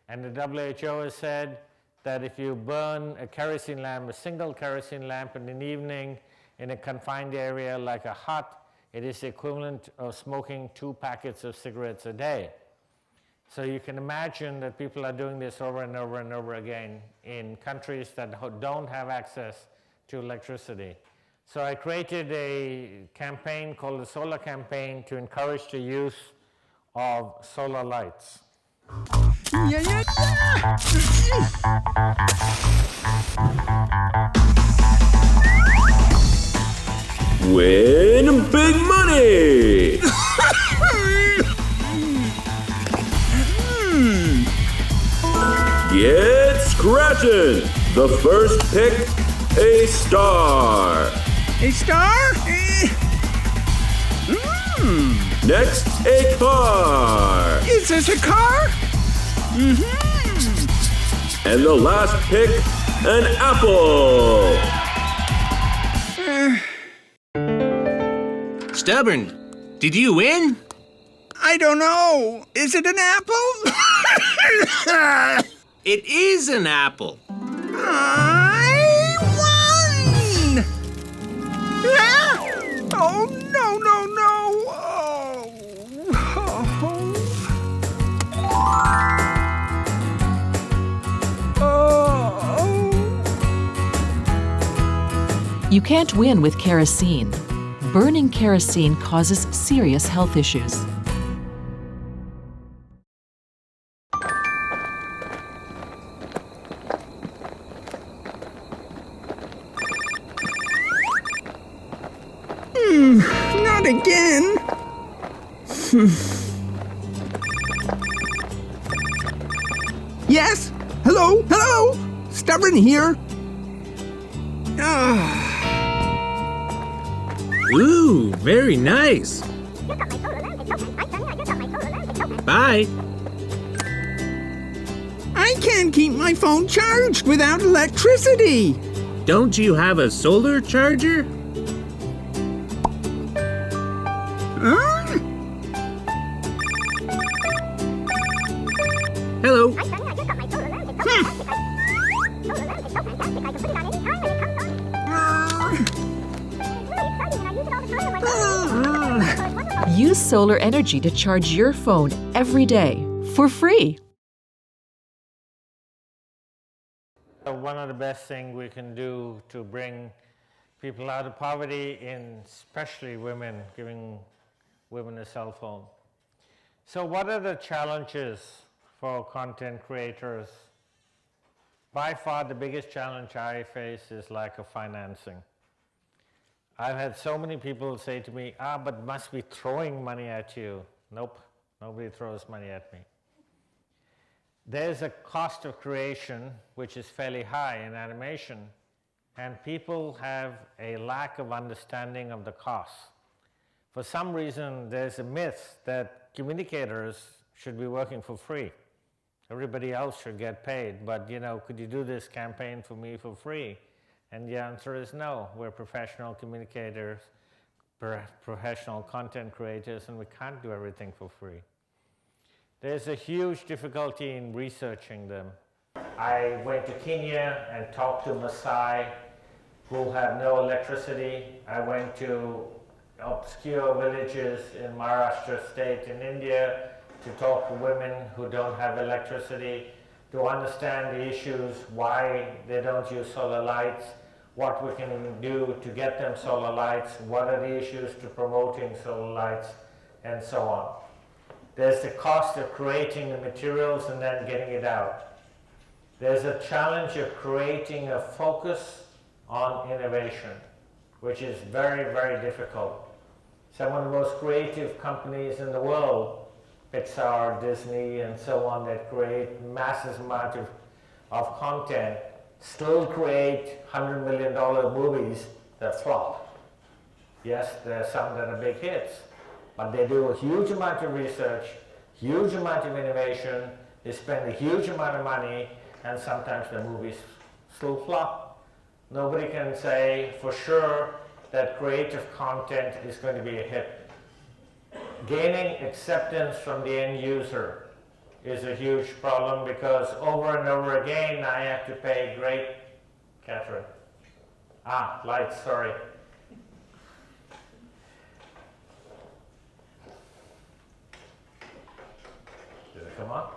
And the WHO has said that if you burn a kerosene lamp, a single kerosene lamp in an evening in a confined area like a hut, it is the equivalent of smoking 2 packets of cigarettes a day. So you can imagine that people are doing this over and over and over again in countries that don't have access to electricity. So I created a campaign called the Solar Campaign to encourage the use of solar lights. Yeah, yeah, yeah! Win big money! Get scratching! The first pick, a star. A star? Next, a car. Is this a car? And the last pick, an apple. Stubborn, did you win? I don't know. Is it an apple? It is an apple. I won! Ah! Oh, no, no, no. You can't win with kerosene. Burning kerosene causes serious health issues. Not again. Yes? Hello? Hello? Stubborn here. Ooh, very nice. Bye. I can't keep my phone charged without electricity. Don't you have a solar charger? Huh? Hello. Use solar energy to charge your phone every day for free. One of the best things we can do to bring people out of poverty, especially women, giving women a cell phone. So what are the challenges for content creators? By far the biggest challenge I face is lack of financing. I've had so many people say to me, but must be throwing money at you. Nope, nobody throws money at me. There's a cost of creation which is fairly high in animation, and people have a lack of understanding of the costs. For some reason, there's a myth that communicators should be working for free. Everybody else should get paid, but could you do this campaign for me for free? And the answer is no. We're professional communicators, professional content creators, and we can't do everything for free. There's a huge difficulty in researching them. I went to Kenya and talked to Maasai who have no electricity. I went to obscure villages in Maharashtra state in India to talk to women who don't have electricity, to understand the issues, why they don't use solar lights, what we can do to get them solar lights, what are the issues to promoting solar lights, and so on. There's the cost of creating the materials and then getting it out. There's a challenge of creating a focus on innovation, which is very, very difficult. Some of the most creative companies in the world, Pixar, Disney, and so on, that create massive amount of content, still create $100 million movies that flop. Yes, there are some that are big hits, but they do a huge amount of research, huge amount of innovation, they spend a huge amount of money, and sometimes the movies still flop. Nobody can say for sure that creative content is going to be a hit. Gaining acceptance from the end user is a huge problem, because over and over again I have to pay great, Catherine. Lights, sorry. Did it come on?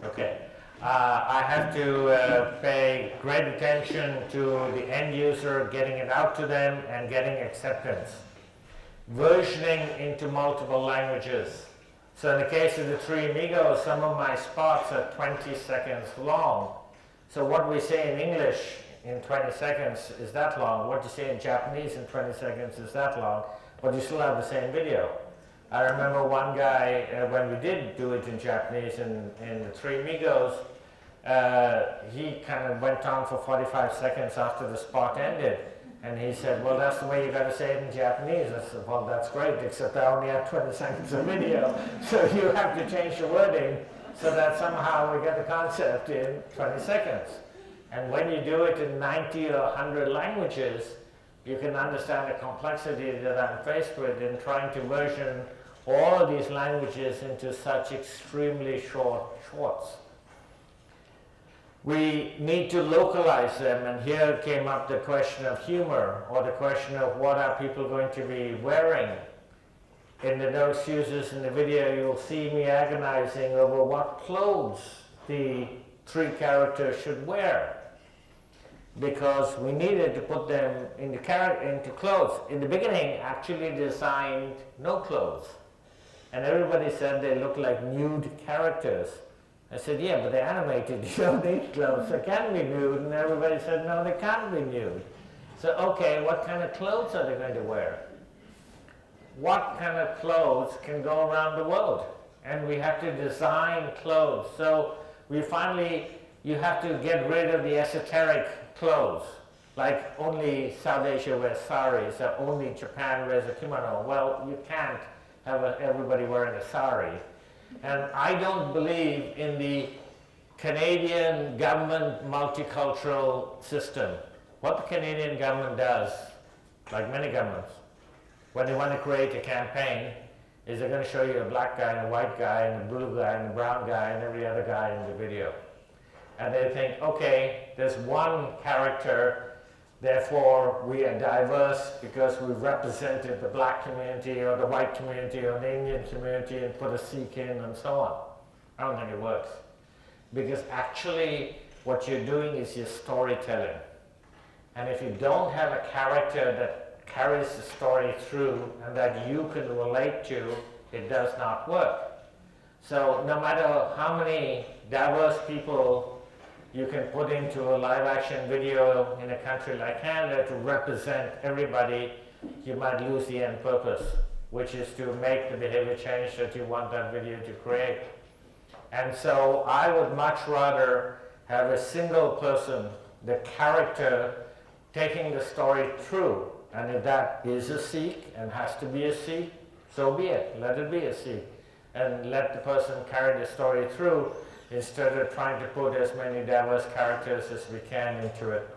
Okay. I have to pay great attention to the end user, getting it out to them and getting acceptance. Versioning into multiple languages. So in the case of the Three Amigos, some of my spots are 20 seconds long. So what we say in English in 20 seconds is that long. What you say in Japanese in 20 seconds is that long, but you still have the same video. I remember one guy, when we did do it in Japanese in the Three Amigos, he kind of went on for 45 seconds after the spot ended. And he said, well, that's the way you got to say it in Japanese. I said, well, that's great, except I only have 20 seconds of video. So you have to change the wording so that somehow we get the concept in 20 seconds. And when you do it in 90 or 100 languages, you can understand the complexity that I'm faced with in trying to version all of these languages into such extremely short shorts. We need to localize them, and here came up the question of humor, or the question of what are people going to be wearing. In the notes users in the video, you'll see me agonizing over what clothes the three characters should wear. because we needed to put them into clothes. In the beginning, actually designed no clothes. And everybody said they looked like nude characters. I said, yeah, but they're animated, you don't need clothes, they can be nude. And everybody said, no, they can't be nude. So, okay, what kind of clothes are they going to wear? What kind of clothes can go around the world? And we have to design clothes. So we finally, you have to get rid of the esoteric clothes, like only South Asia wears saris, or only Japan wears a kimono. Well, you can't have everybody wearing a sari. And I don't believe in the Canadian government multicultural system. What the Canadian government does, like many governments, when they want to create a campaign, is they're going to show you a black guy and a white guy and a blue guy and a brown guy and every other guy in the video. And they think, okay, there's one character, therefore we are diverse because we've represented the black community or the white community or the Indian community and put a Sikh in and so on. I don't think it works. Because actually what you're doing is you're storytelling. And if you don't have a character that carries the story through and that you can relate to, it does not work. So no matter how many diverse people you can put into a live action video in a country like Canada to represent everybody, you might lose the end purpose, which is to make the behavior change that you want that video to create. And so I would much rather have a single person, the character, taking the story through. And if that is a Sikh and has to be a Sikh, so be it. Let it be a Sikh. And let the person carry the story through instead of trying to put as many diverse characters as we can into it.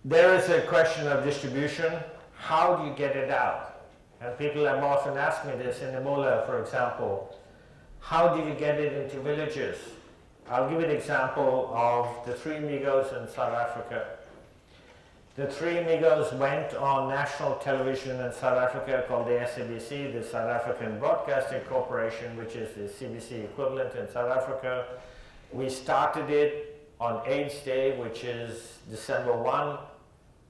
There is a question of distribution. How do you get it out? And people have often asked me this in Imola, for example. How do you get it into villages? I'll give you an example of the Three Amigos in South Africa. The Three Amigos went on national television in South Africa called the SABC, the South African Broadcasting Corporation, which is the CBC equivalent in South Africa. We started it on AIDS Day, which is December 1.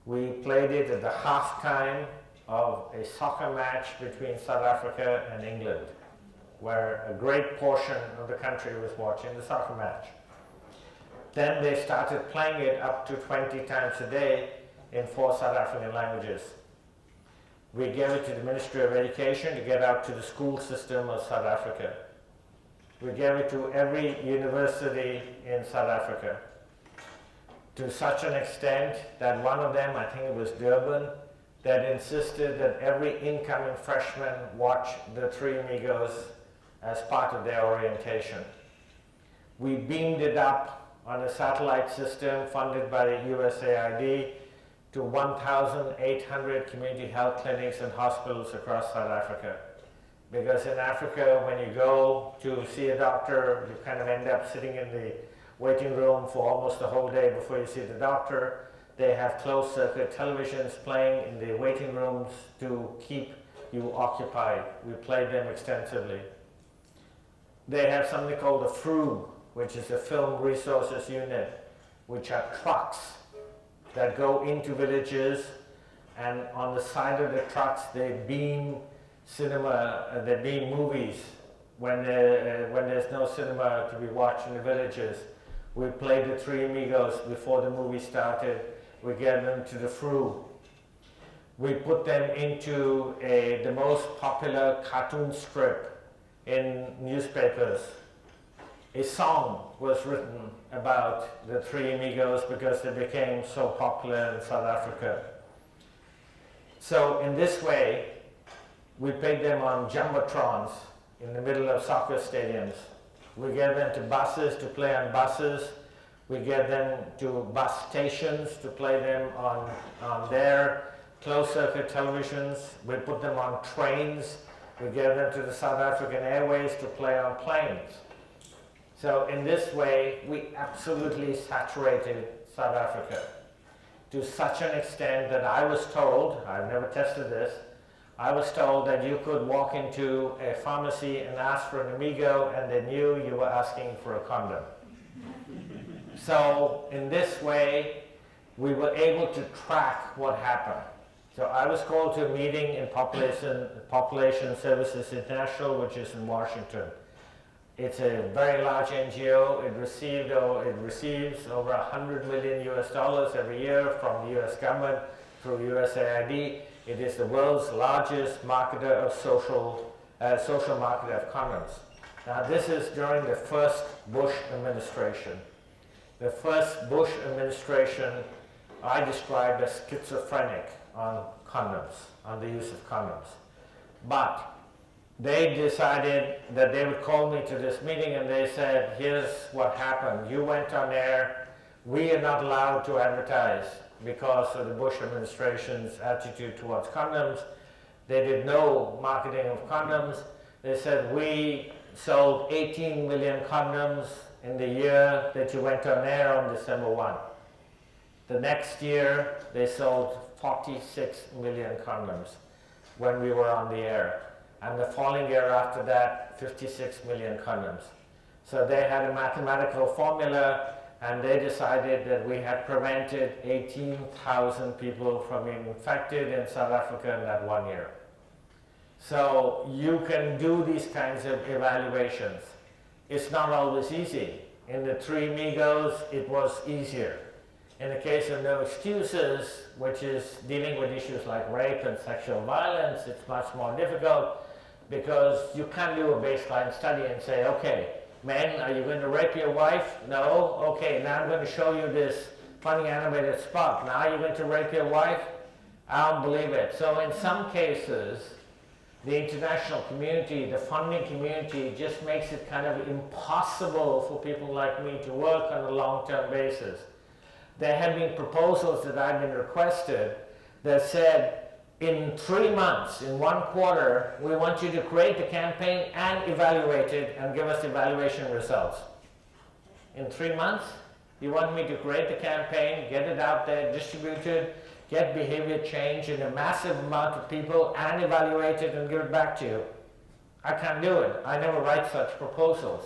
We played it at the halftime of a soccer match between South Africa and England, where a great portion of the country was watching the soccer match. Then they started playing it up to 20 times a day in 4 South African languages. We gave it to the Ministry of Education to get out to the school system of South Africa. We gave it to every university in South Africa, to such an extent that one of them, I think it was Durban, that insisted that every incoming freshman watch the Three Amigos as part of their orientation. We beamed it up on a satellite system funded by the USAID to 1,800 community health clinics and hospitals across South Africa. Because in Africa, when you go to see a doctor, you kind of end up sitting in the waiting room for almost the whole day before you see the doctor. They have closed circuit televisions playing in the waiting rooms to keep you occupied. We played them extensively. They have something called a FRU, which is a Film Resources Unit, which are trucks that go into villages, and on the side of the trucks they beam cinema, they beam movies when there's no cinema to be watched in the villages. We played the Three Amigos before the movie started. We get them to the FRU. We put them into the most popular cartoon strip in newspapers. A song was written about the Three Amigos because they became so popular in South Africa. So in this way, we played them on jumbotrons in the middle of soccer stadiums. We get them to buses to play on buses. We get them to bus stations to play them on their closed-circuit televisions. We put them on trains. We get them to the South African Airways to play on planes. So in this way, we absolutely saturated South Africa to such an extent that I was told, I've never tested this, I was told that you could walk into a pharmacy and ask for an Amigo and they knew you were asking for a condom. So in this way, we were able to track what happened. So I was called to a meeting in Population Services International, which is in Washington. It's a very large NGO. It receives over $100 million US every year from the US government through USAID. It is the world's largest marketer of social marketer of condoms. Now this is during the first Bush administration. The first Bush administration I described as schizophrenic on condoms, on the use of condoms. But they decided that they would call me to this meeting and they said, here's what happened. You went on air. We are not allowed to advertise because of the Bush administration's attitude towards condoms. They did no marketing of condoms. They said, we sold 18 million condoms in the year that you went on air on December 1. The next year, they sold 46 million condoms when we were on the air. And the following year after that, 56 million condoms. So they had a mathematical formula, and they decided that we had prevented 18,000 people from being infected in South Africa in that 1 year. So you can do these kinds of evaluations. It's not always easy. In the Three Amigos, it was easier. In the case of No Excuses, which is dealing with issues like rape and sexual violence, it's much more difficult because you can't do a baseline study and say, okay, men, are you going to rape your wife? No? Okay, now I'm going to show you this funny animated spot. Now you're going to rape your wife? I don't believe it. So in some cases, the international community, the funding community, just makes it kind of impossible for people like me to work on a long-term basis. There have been proposals that I've been requested that said, in 3 months, in 1 quarter, we want you to create the campaign and evaluate it and give us evaluation results. In 3 months, you want me to create the campaign, get it out there, distribute it, get behavior change in a massive amount of people and evaluate it and give it back to you. I can't do it. I never write such proposals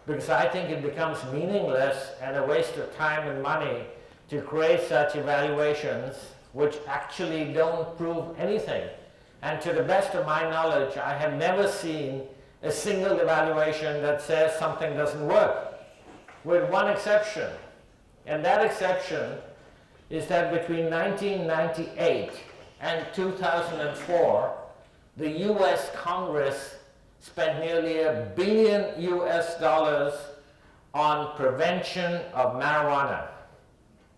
because I think it becomes meaningless and a waste of time and money to create such evaluations which actually don't prove anything. And to the best of my knowledge, I have never seen a single evaluation that says something doesn't work, with one exception. And that exception is that between 1998 and 2004, the US Congress spent nearly $1 billion on prevention of marijuana.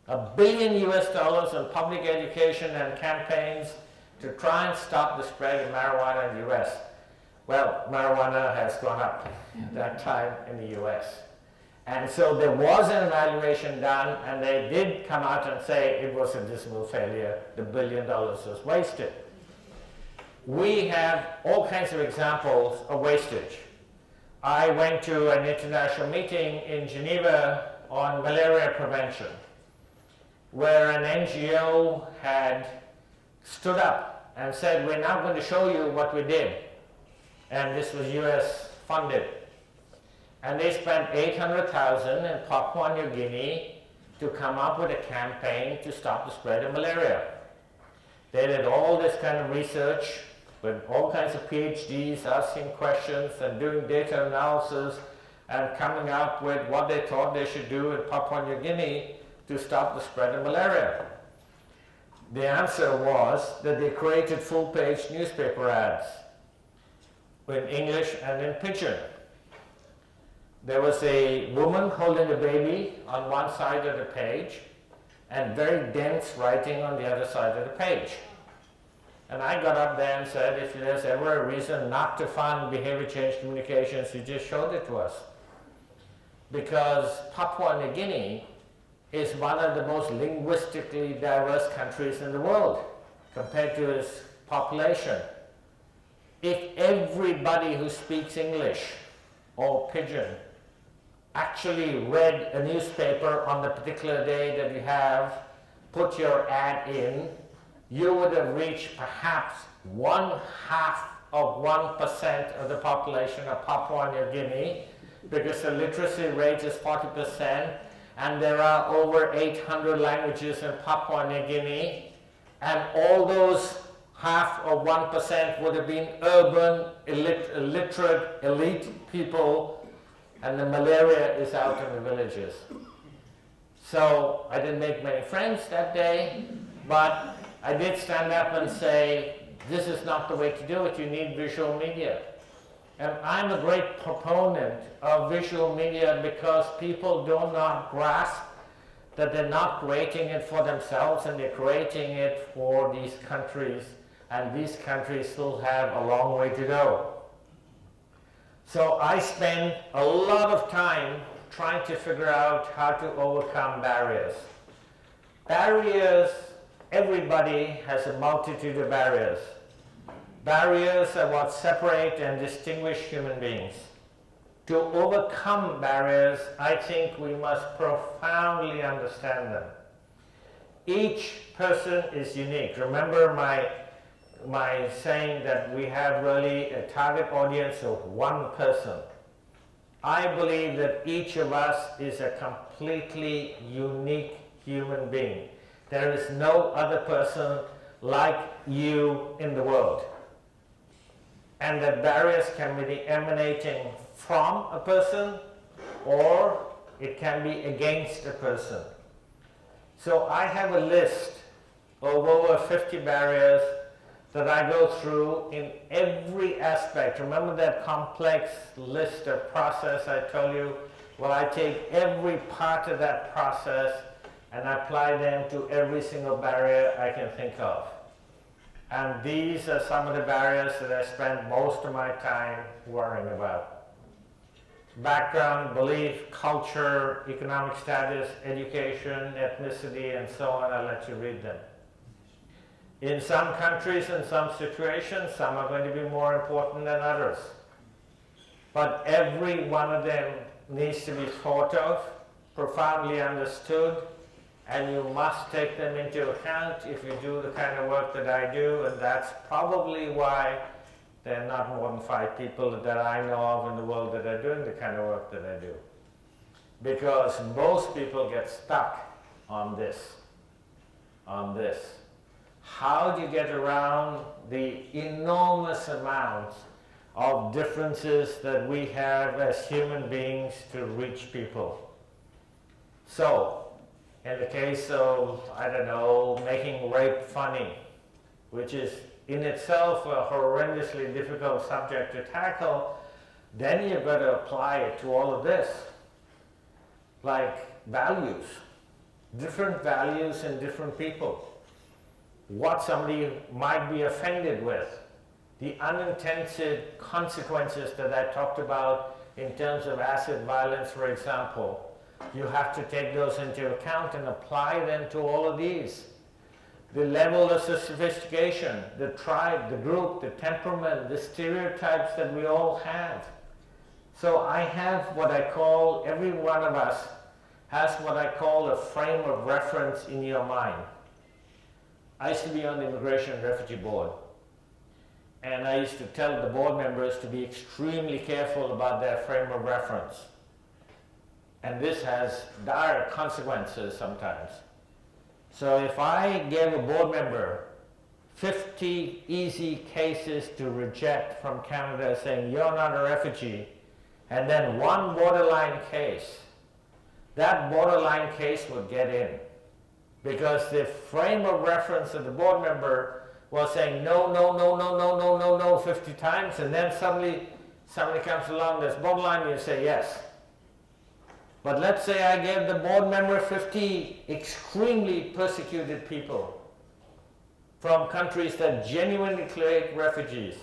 $1 billion on public education and campaigns to try and stop the spread of marijuana in the US. Well, marijuana has gone up at that time in the US. And so there was an evaluation done, and they did come out and say it was a dismal failure. The $1 billion was wasted. We have all kinds of examples of wastage. I went to an international meeting in Geneva on malaria prevention, where an NGO had stood up and said, we're now going to show you what we did. And this was US funded. And they spent $800,000 in Papua New Guinea to come up with a campaign to stop the spread of malaria. They did all this kind of research with all kinds of PhDs asking questions and doing data analysis and coming up with what they thought they should do in Papua New Guinea to stop the spread of malaria. The answer was that they created full-page newspaper ads in English and in Pidgin. There was a woman holding a baby on one side of the page and very dense writing on the other side of the page. And I got up there and said, if there's ever a reason not to fund behavior change communications, you just showed it to us. Because Papua New Guinea is one of the most linguistically diverse countries in the world compared to its population. If everybody who speaks English or Pidgin actually read a newspaper on the particular day that you have, put your ad in, you would have reached perhaps 1/2 of 1% of the population of Papua New Guinea, because the literacy rate is 40%, and there are over 800 languages in Papua New Guinea, and all those half or 1% would have been urban, illiterate, elite people, and the malaria is out in the villages. So I didn't make many friends that day, but I did stand up and say, this is not the way to do it, you need visual media. And I'm a great proponent of visual media because people do not grasp that they're not creating it for themselves and they're creating it for these countries, and these countries still have a long way to go. So I spend a lot of time trying to figure out how to overcome barriers. Barriers, everybody has a multitude of barriers. Barriers are what separate and distinguish human beings. To overcome barriers, I think we must profoundly understand them. Each person is unique. Remember my saying that we have really a target audience of one person. I believe that each of us is a completely unique human being. There is no other person like you in the world. And that barriers can be emanating from a person, or it can be against a person. So I have a list of over 50 barriers that I go through in every aspect. Remember that complex list of process I told you? Well, I take every part of that process and apply them to every single barrier I can think of. And these are some of the barriers that I spend most of my time worrying about. Background, belief, culture, economic status, education, ethnicity, and so on. I'll let you read them. In some countries and some situations, some are going to be more important than others. But every one of them needs to be thought of, profoundly understood, and you must take them into account if you do the kind of work that I do, and that's probably why there are not more than 5 people that I know of in the world that are doing the kind of work that I do. Because most people get stuck on this. How do you get around the enormous amounts of differences that we have as human beings to reach people? So, in the case of, I don't know, making rape funny, which is in itself a horrendously difficult subject to tackle, then you've got to apply it to all of this. Like values, different values in different people. What somebody might be offended with, the unintended consequences that I talked about in terms of acid violence, for example. You have to take those into account and apply them to all of these. The level of sophistication, the tribe, the group, the temperament, the stereotypes that we all have. So I have what I call, every one of us has what I call a frame of reference in your mind. I used to be on the Immigration and Refugee Board, and I used to tell the board members to be extremely careful about their frame of reference. And this has dire consequences sometimes. So if I gave a board member 50 easy cases to reject from Canada saying you're not a refugee, and then one borderline case, that borderline case would get in. Because the frame of reference of the board member was saying no, no, no, no, no, no, no, no 50 times, and then suddenly somebody comes along that's borderline and you say yes. But let's say I gave the board member 50 extremely persecuted people from countries that genuinely create refugees.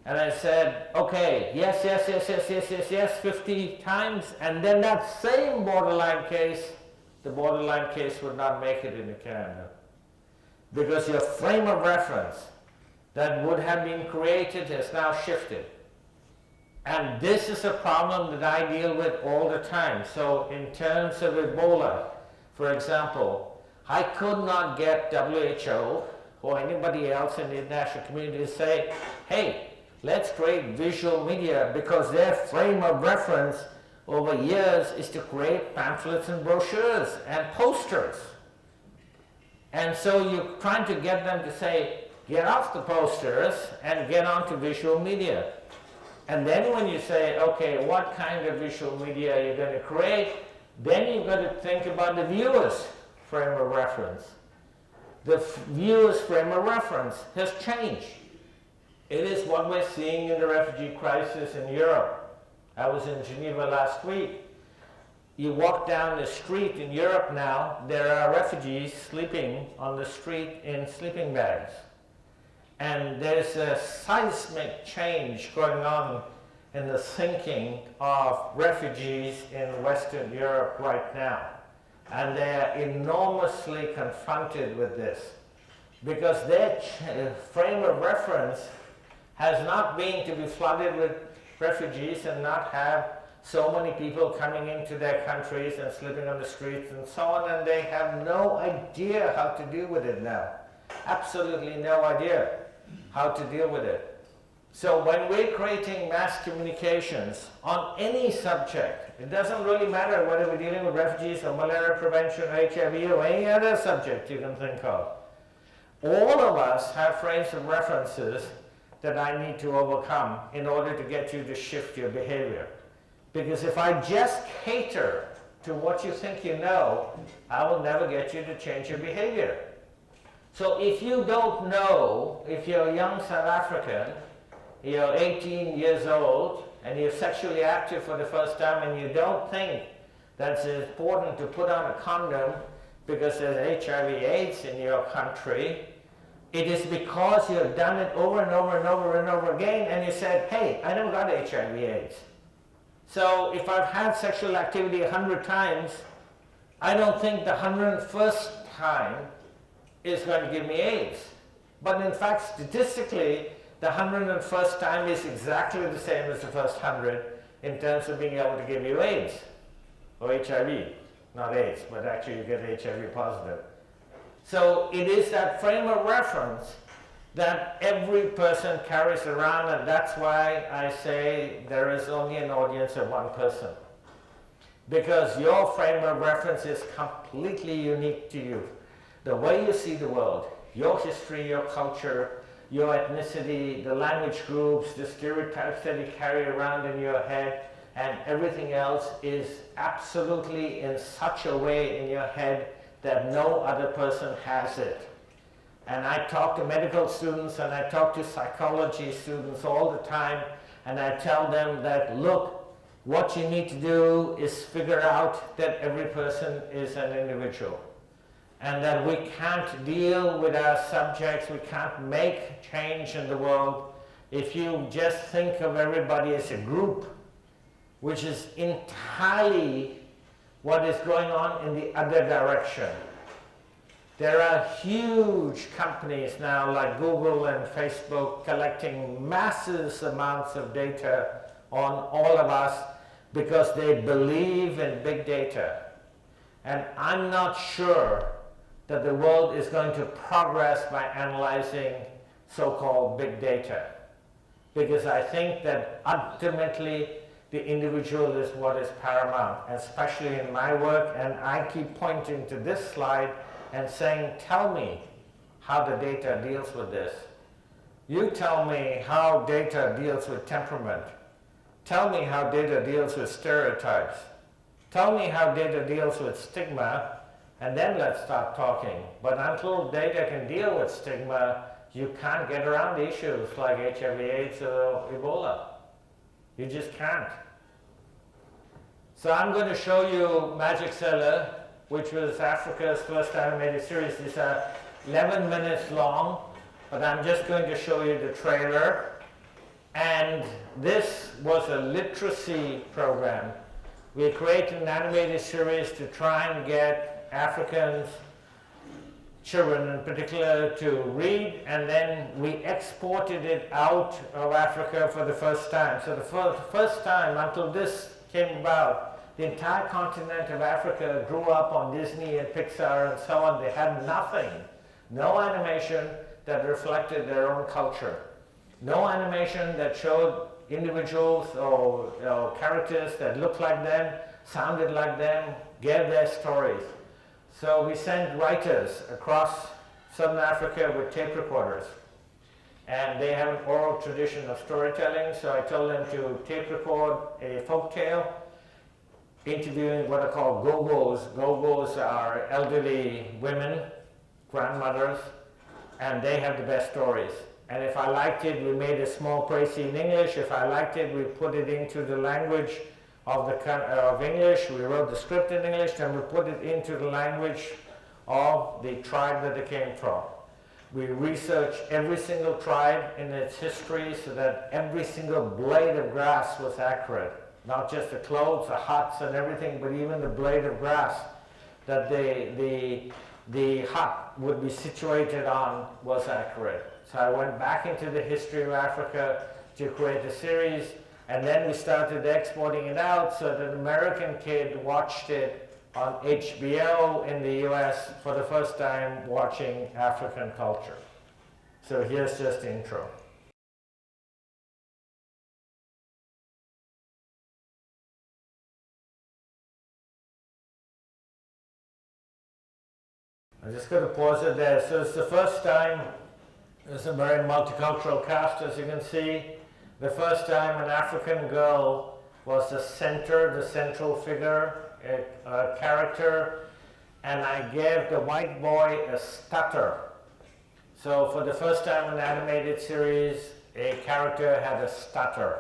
And I said, okay, yes, yes, yes, yes, yes, yes, yes, 50 times, and then that same borderline case, the borderline case would not make it into Canada. Because your frame of reference that would have been created has now shifted. And this is a problem that I deal with all the time. So in terms of Ebola, for example, I could not get WHO or anybody else in the international community to say, hey, let's create visual media, because their frame of reference over years is to create pamphlets and brochures and posters. And so you're trying to get them to say, get off the posters and get onto visual media. And then when you say, okay, what kind of visual media are you going to create, then you've got to think about the viewer's frame of reference. The viewer's frame of reference has changed. It is what we're seeing in the refugee crisis in Europe. I was in Geneva last week. You walk down the street in Europe now, there are refugees sleeping on the street in sleeping bags. And there's a seismic change going on in the thinking of refugees in Western Europe right now. And they are enormously confronted with this because their frame of reference has not been to be flooded with refugees and not have so many people coming into their countries and sleeping on the streets and so on, and they have no idea how to deal with it now. Absolutely no idea how to deal with it. So when we're creating mass communications on any subject, it doesn't really matter whether we're dealing with refugees or malaria prevention or HIV or any other subject you can think of. All of us have frames of references that I need to overcome in order to get you to shift your behavior. Because if I just cater to what you think you know, I will never get you to change your behavior. So if you don't know, if you're a young South African, you're 18 years old, and you're sexually active for the first time, and you don't think that it's important to put on a condom because there's HIV/AIDS in your country, it is because you've done it over and over and over and over again, and you said, hey, I never got HIV/AIDS. So if I've had sexual activity 100 times, I don't think the 101st time is going to give me AIDS. But in fact, statistically, the 101st time is exactly the same as the first 100 in terms of being able to give you AIDS or HIV, not AIDS, but actually you get HIV positive. So it is that frame of reference that every person carries around, and that's why I say there is only an audience of one person. Because your frame of reference is completely unique to you. The way you see the world, your history, your culture, your ethnicity, the language groups, the stereotypes that you carry around in your head, and everything else is absolutely in such a way in your head that no other person has it. And I talk to medical students and I talk to psychology students all the time, and I tell them that, look, what you need to do is figure out that every person is an individual, and that we can't deal with our subjects, we can't make change in the world if you just think of everybody as a group, which is entirely what is going on in the other direction. There are huge companies now like Google and Facebook collecting massive amounts of data on all of us because they believe in big data. And I'm not sure that the world is going to progress by analyzing so-called big data, because I think that ultimately the individual is what is paramount, especially in my work, and I keep pointing to this slide and saying, tell me how the data deals with this. You tell me how data deals with temperament. Tell me how data deals with stereotypes. Tell me how data deals with stigma, and then let's start talking. But until data can deal with stigma, you can't get around issues like HIV/AIDS or Ebola. You just can't. So I'm going to show you Magic Seller, which was Africa's first animated series. These are 11 minutes long, but I'm just going to show you the trailer. And this was a literacy program. We created an animated series to try and get Africans, children in particular, to read, and then we exported it out of Africa for the first time. So the first time until this came about, the entire continent of Africa grew up on Disney and Pixar and so on. They had nothing, no animation that reflected their own culture, no animation that showed individuals or characters that looked like them, sounded like them, gave their stories. So we sent writers across Southern Africa with tape recorders. And they have an oral tradition of storytelling, so I told them to tape record a folk tale, interviewing what are called go-go's. Go-go's are elderly women, grandmothers, and they have the best stories. And if I liked it, we made a small précis in English. If I liked it, we put it into the language of English. We wrote the script in English, then we put it into the language of the tribe that they came from. We researched every single tribe in its history so that every single blade of grass was accurate. Not just the clothes, the huts and everything, but even the blade of grass that the hut would be situated on was accurate. So I went back into the history of Africa to create a series, and then we started exporting it out so that an American kid watched it on HBO in the US for the first time watching African culture. So here's just the intro. I'm just going to pause it there. So it's the first time, it's a very multicultural cast, as you can see. The first time an African girl was the central figure, a character, and I gave the white boy a stutter. So for the first time in an animated series, a character had a stutter.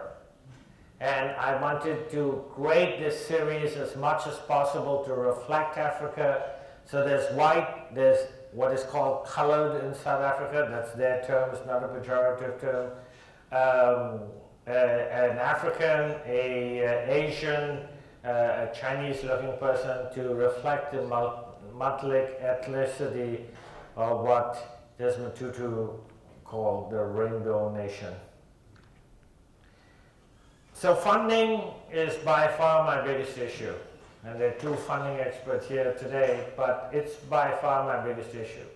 And I wanted to grade this series as much as possible to reflect Africa. So there's white, there's what is called colored in South Africa, that's their term, it's not a pejorative term. An African, a Asian, a Chinese-looking person to reflect the Matlik ethnicity of what Desmond Tutu called the Rainbow Nation. So funding is by far my biggest issue. And there are two funding experts here today, but it's by far my biggest issue.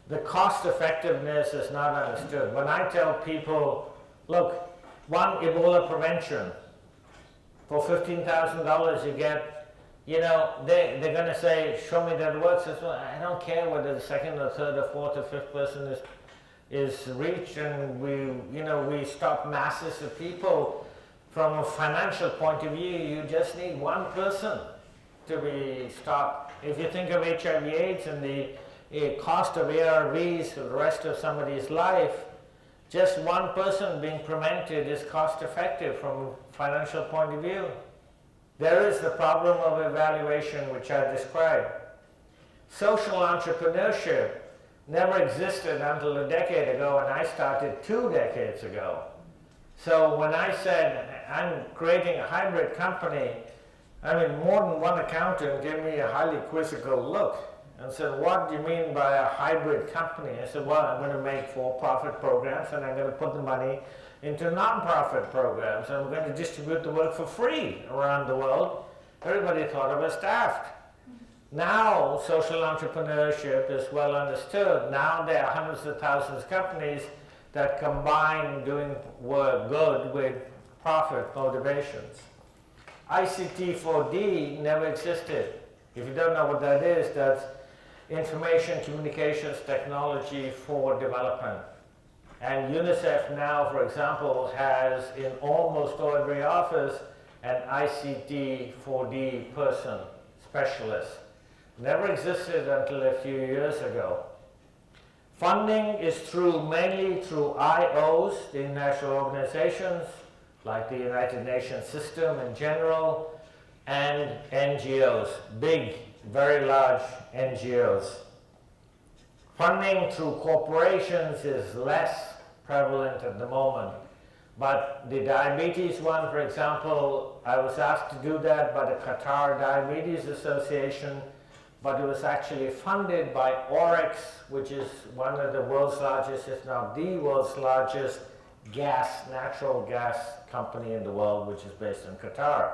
The cost effectiveness is not understood. When I tell people, look, one Ebola prevention, for $15,000 you get, you know, they're going to say, show me that it works. Well, I don't care whether the second or third or fourth or fifth person is reached, and we stop masses of people. From a financial point of view, you just need one person to be stopped. If you think of HIV/AIDS and the cost of ARVs for the rest of somebody's life, just one person being prevented is cost effective from a financial point of view. There is the problem of evaluation, which I described. Social entrepreneurship never existed until a decade ago, and I started 2 decades ago. So when I said I'm creating a hybrid company, I mean, more than one accountant gave me a highly quizzical look and said, what do you mean by a hybrid company? I said, well, I'm going to make for-profit programs, and I'm going to put the money into non-profit programs, and I'm going to distribute the work for free around the world. Everybody thought I was daft. Now, social entrepreneurship is well understood. Now there are hundreds of thousands of companies that combine doing work good with profit motivations. ICT 4D never existed. If you don't know what that is, that's information communications technology for development. And UNICEF now, for example, has in almost every office an ICT 4D person, specialist. Never existed until a few years ago. Funding is mainly through IOs, the international organizations, like the United Nations system in general, and NGOs, big, very large NGOs. Funding through corporations is less prevalent at the moment, but the diabetes one, for example, I was asked to do that by the Qatar Diabetes Association, but it was actually funded by Oryx, which is one of the world's largest, if not the world's largest natural gas company in the world, which is based in Qatar.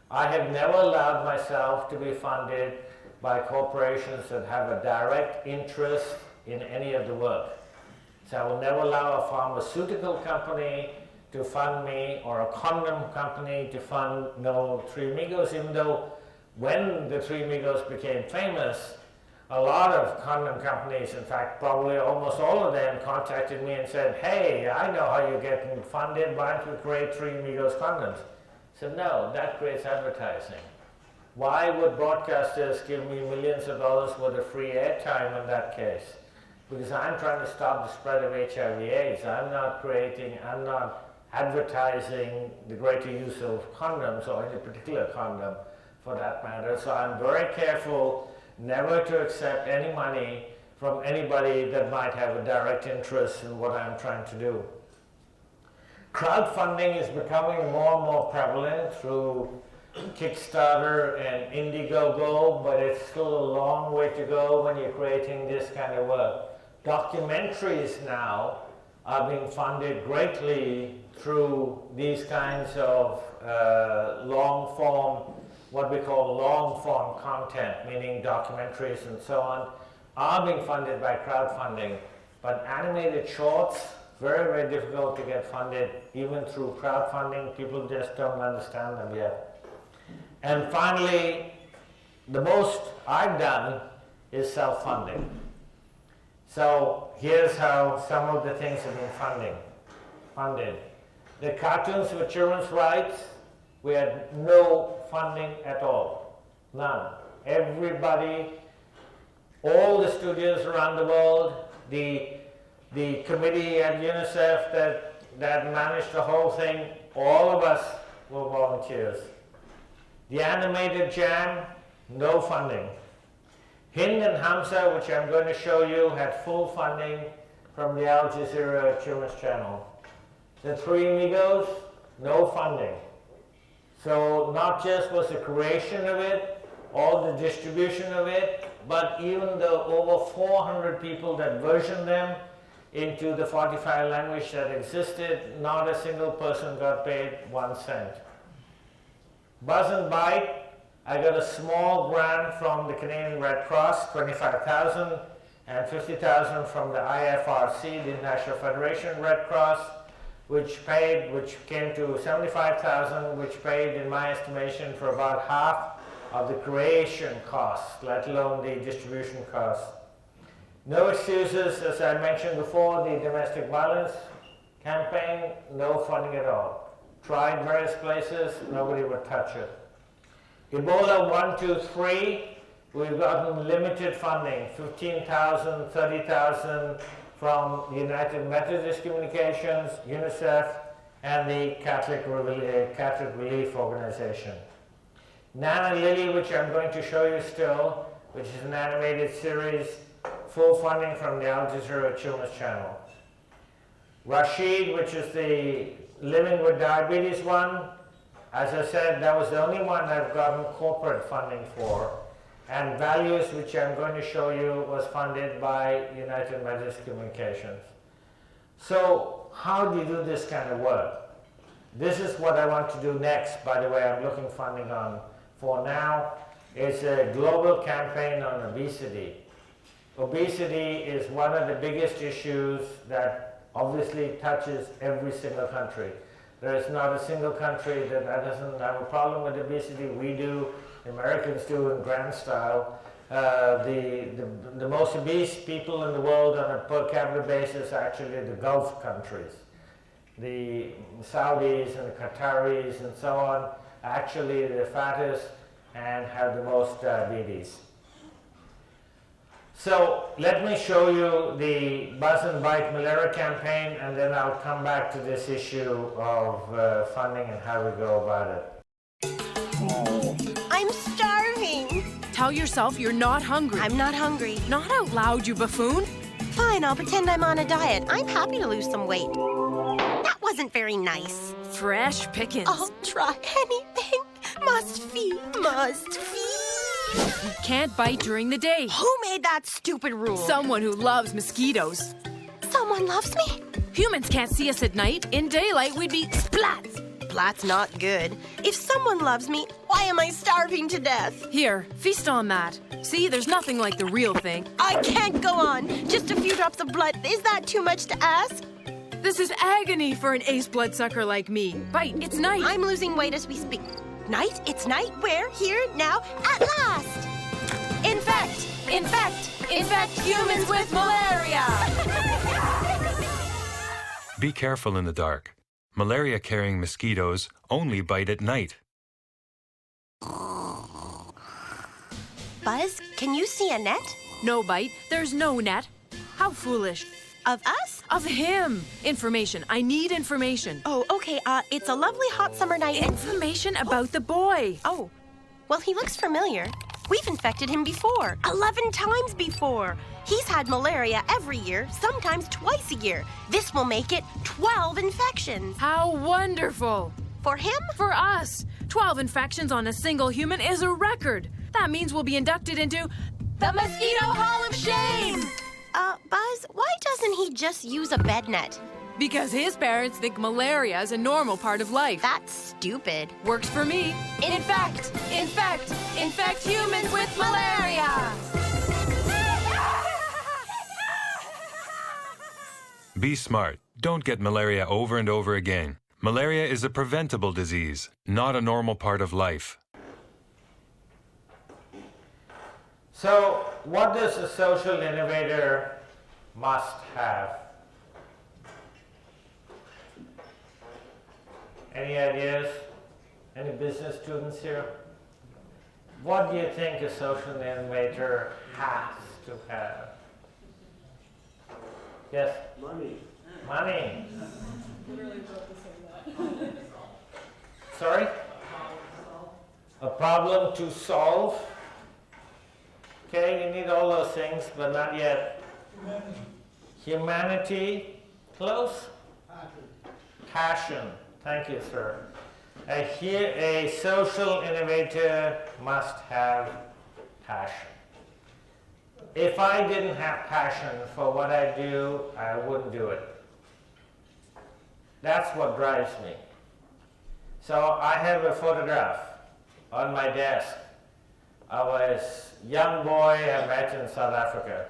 I have never allowed myself to be funded by corporations that have a direct interest in any of the work. So I will never allow a pharmaceutical company to fund me, or a condom company to fund no Three Amigos, even though when the Three Amigos became famous, a lot of condom companies, in fact, probably almost all of them, contacted me and said, hey, I know how you're getting funded, why don't you create Three Amigos condoms? I said, no, that creates advertising. Why would broadcasters give me millions of dollars worth of free airtime in that case? Because I'm trying to stop the spread of HIV/AIDS. I'm not advertising the greater use of condoms, or any particular condom for that matter. So I'm very careful never to accept any money from anybody that might have a direct interest in what I'm trying to do. Crowdfunding is becoming more and more prevalent through Kickstarter and Indiegogo, but it's still a long way to go when you're creating this kind of work. Documentaries now are being funded greatly through these kinds of long form, what we call long form content, meaning documentaries and so on, are being funded by crowdfunding. But animated shorts, very, very difficult to get funded even through crowdfunding. People just don't understand them yet. And finally, the most I've done is self-funding. So here's how some of the things have been funded. The cartoons for children's rights, we had no funding at all, none. Everybody, all the studios around the world, the committee at UNICEF that managed the whole thing, all of us were volunteers. The animated jam, no funding. Hind and Hamza, which I'm going to show you, had full funding from the Al Jazeera Children's Channel. The Three Amigos, no funding. So not just was the creation of it, all the distribution of it, but even the over 400 people that versioned them into the 45 language that existed, not a single person got paid 1 cent. Buzz and Bite, I got a small grant from the Canadian Red Cross, $25,000, and $50,000 from the IFRC, the International Federation Red Cross, which came to $75,000, which paid, in my estimation, for about half of the creation costs, let alone the distribution costs. No excuses, as I mentioned before, the domestic violence campaign, no funding at all. Tried various places, nobody would touch it. Ebola 1, 2, 3, we've gotten limited funding, $15,000, $30,000 from the United Methodist Communications, UNICEF, and the Catholic Relief Organization. Nana Lily, which I'm going to show you still, which is an animated series, full funding from the Al Jazeera Children's Channel. Rashid, which is the Living with Diabetes one, as I said, that was the only one I've gotten corporate funding for. And Values, which I'm going to show you, was funded by United Methodist Communications. So how do you do this kind of work? This is what I want to do next, by the way, I'm looking funding on for now. It's a global campaign on obesity. Obesity is one of the biggest issues that obviously touches every single country. There is not a single country that doesn't have a problem with obesity. We do, the Americans do in grand style. The most obese people in the world on a per capita basis are actually the Gulf countries. The Saudis and the Qataris and so on, actually the fattest and have the most diabetes. So let me show you the Buzz and Bite malaria campaign, and then I'll come back to this issue of funding and how we go about it. I'm starving. Tell yourself you're not hungry. I'm not hungry. Not out loud, you buffoon. Fine, I'll pretend I'm on a diet. I'm happy to lose some weight. That wasn't very nice. Fresh pickings. I'll try anything. Must feed, must feed. You can't bite during the day. Who made that stupid rule? Someone who loves mosquitoes. Someone loves me? Humans can't see us at night. In daylight, we'd be splat. Splat's not good. If someone loves me, why am I starving to death? Here, feast on that. See, there's nothing like the real thing. I can't go on. Just a few drops of blood. Is that too much to ask? This is agony for an ace bloodsucker like me. Bite, it's night. I'm losing weight as we speak. Night? It's night? Where? Here? Now? At last! Infect humans with malaria! Be careful in the dark. Malaria-carrying mosquitoes only bite at night. Buzz, can you see a net? No, Bite, there's no net. How foolish. Of us? Of him. Information. I need information. Oh, okay. It's a lovely hot summer night. Information about the boy. Oh, well, he looks familiar. We've infected him before. 11 times before. He's had malaria every year, sometimes twice a year. This will make it 12 infections. How wonderful. For him? For us. 12 infections on a single human is a record. That means we'll be inducted into the Mosquito Hall of Shame! Buzz, why doesn't he just use a bed net? Because his parents think malaria is a normal part of life. That's stupid. Works for me. Infect humans with malaria! Be smart. Don't get malaria over and over again. Malaria is a preventable disease, not a normal part of life. So, what does a social innovator must have? Any ideas? Any business students here? What do you think a social innovator has to have? Yes? Money. Money. Sorry? A problem to solve? Okay, you need all those things, but not yet. Humanity. Close? Passion. Thank you, sir. A social innovator must have passion. If I didn't have passion for what I do, I wouldn't do it. That's what drives me. So I have a photograph on my desk of a young boy I met in South Africa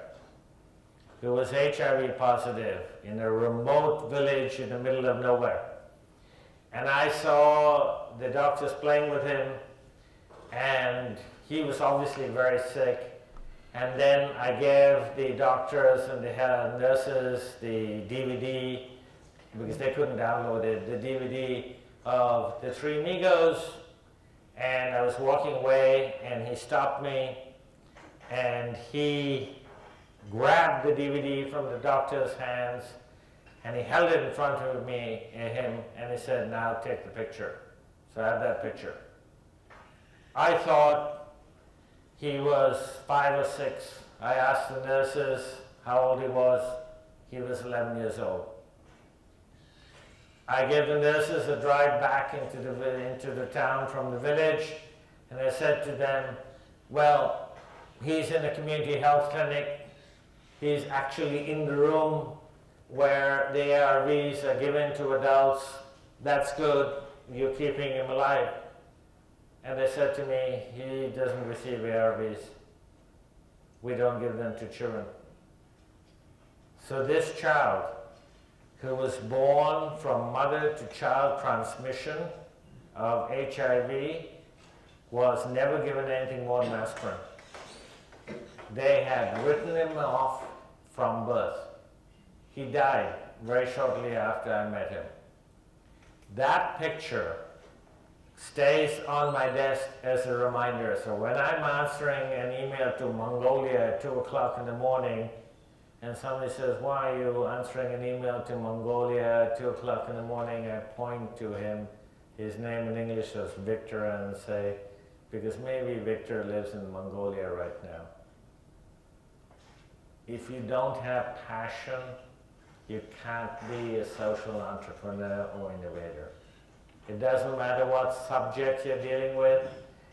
who was HIV positive in a remote village in the middle of nowhere. And I saw the doctors playing with him, and he was obviously very sick. And then I gave the doctors and the nurses the DVD, because they couldn't download it, the DVD of The Three Amigos. And I was walking away, and he stopped me, and he grabbed the DVD from the doctor's hands, and he held it in front of me and him, and he said, "Now take the picture." So I have that picture. I thought he was 5 or 6. I asked the nurses how old he was. He was 11 years old. I gave the nurses a drive back into the town from the village, and I said to them, well, he's in a community health clinic. He's actually in the room where the ARVs are given to adults. That's good. You're keeping him alive. And they said to me, he doesn't receive ARVs. We don't give them to children. So this child, who was born from mother-to-child transmission of HIV, was never given anything more than aspirin. They had written him off from birth. He died very shortly after I met him. That picture stays on my desk as a reminder. So when I'm answering an email to Mongolia at 2 o'clock in the morning, and somebody says, "Why are you answering an email to Mongolia at 2 o'clock in the morning?" I point to him. His name in English is Victor, and say, because maybe Victor lives in Mongolia right now. If you don't have passion, you can't be a social entrepreneur or innovator. It doesn't matter what subject you're dealing with.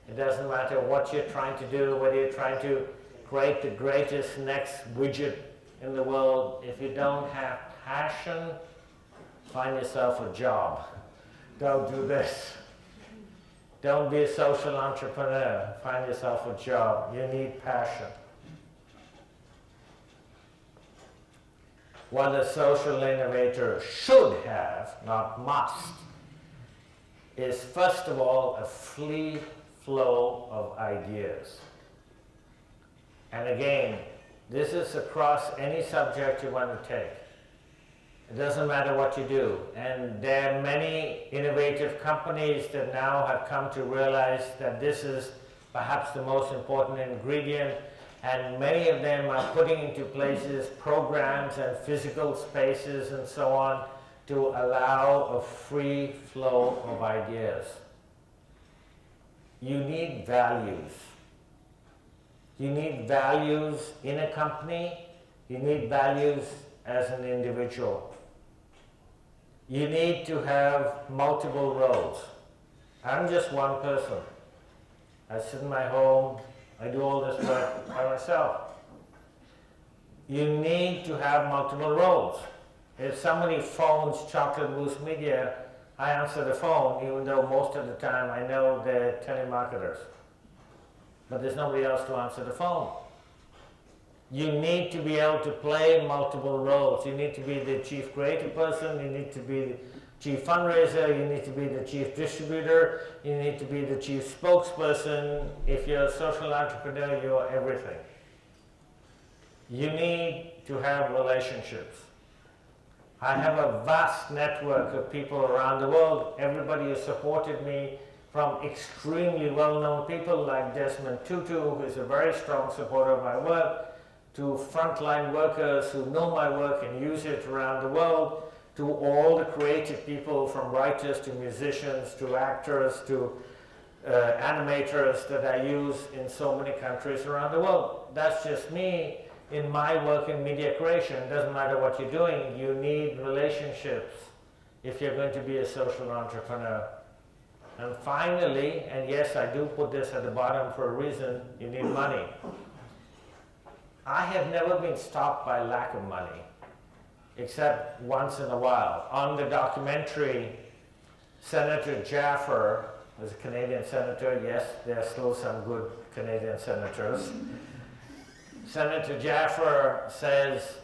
It doesn't matter what you're trying to do, whether you're trying to create the greatest next widget in the world. If you don't have passion, find yourself a job. Don't do this. Don't be a social entrepreneur. Find yourself a job. You need passion. what a social innovator should have, not must, is first of all a free flow of ideas. And again, this is across any subject you want to take. It doesn't matter what you do. And there are many innovative companies that now have come to realize that this is perhaps the most important ingredient, and many of them are putting into places programs and physical spaces and so on to allow a free flow of ideas. You need values. You need values in a company. You need values as an individual. You need to have multiple roles. I'm just one person. I sit in my home, I do all this work by myself. You need to have multiple roles. If somebody phones Chocolate Mousse Media, I answer the phone, even though most of the time I know they're telemarketers. But there's nobody else to answer the phone. You need to be able to play multiple roles. You need to be the chief creative person, you need to be the chief fundraiser, you need to be the chief distributor, you need to be the chief spokesperson. If you're a social entrepreneur, you're everything. You need to have relationships. I have a vast network of people around the world. Everybody has supported me, from extremely well-known people like Desmond Tutu, who is a very strong supporter of my work, to frontline workers who know my work and use it around the world, to all the creative people, from writers to musicians to actors to animators that I use in so many countries around the world. That's just me in my work in media creation. It doesn't matter what you're doing, you need relationships if you're going to be a social entrepreneur. And finally, and yes, I do put this at the bottom for a reason, you need money. I have never been stopped by lack of money, except once in a while. On the documentary, Senator Jaffer was a Canadian senator. Yes, there are still some good Canadian senators. Senator Jaffer says,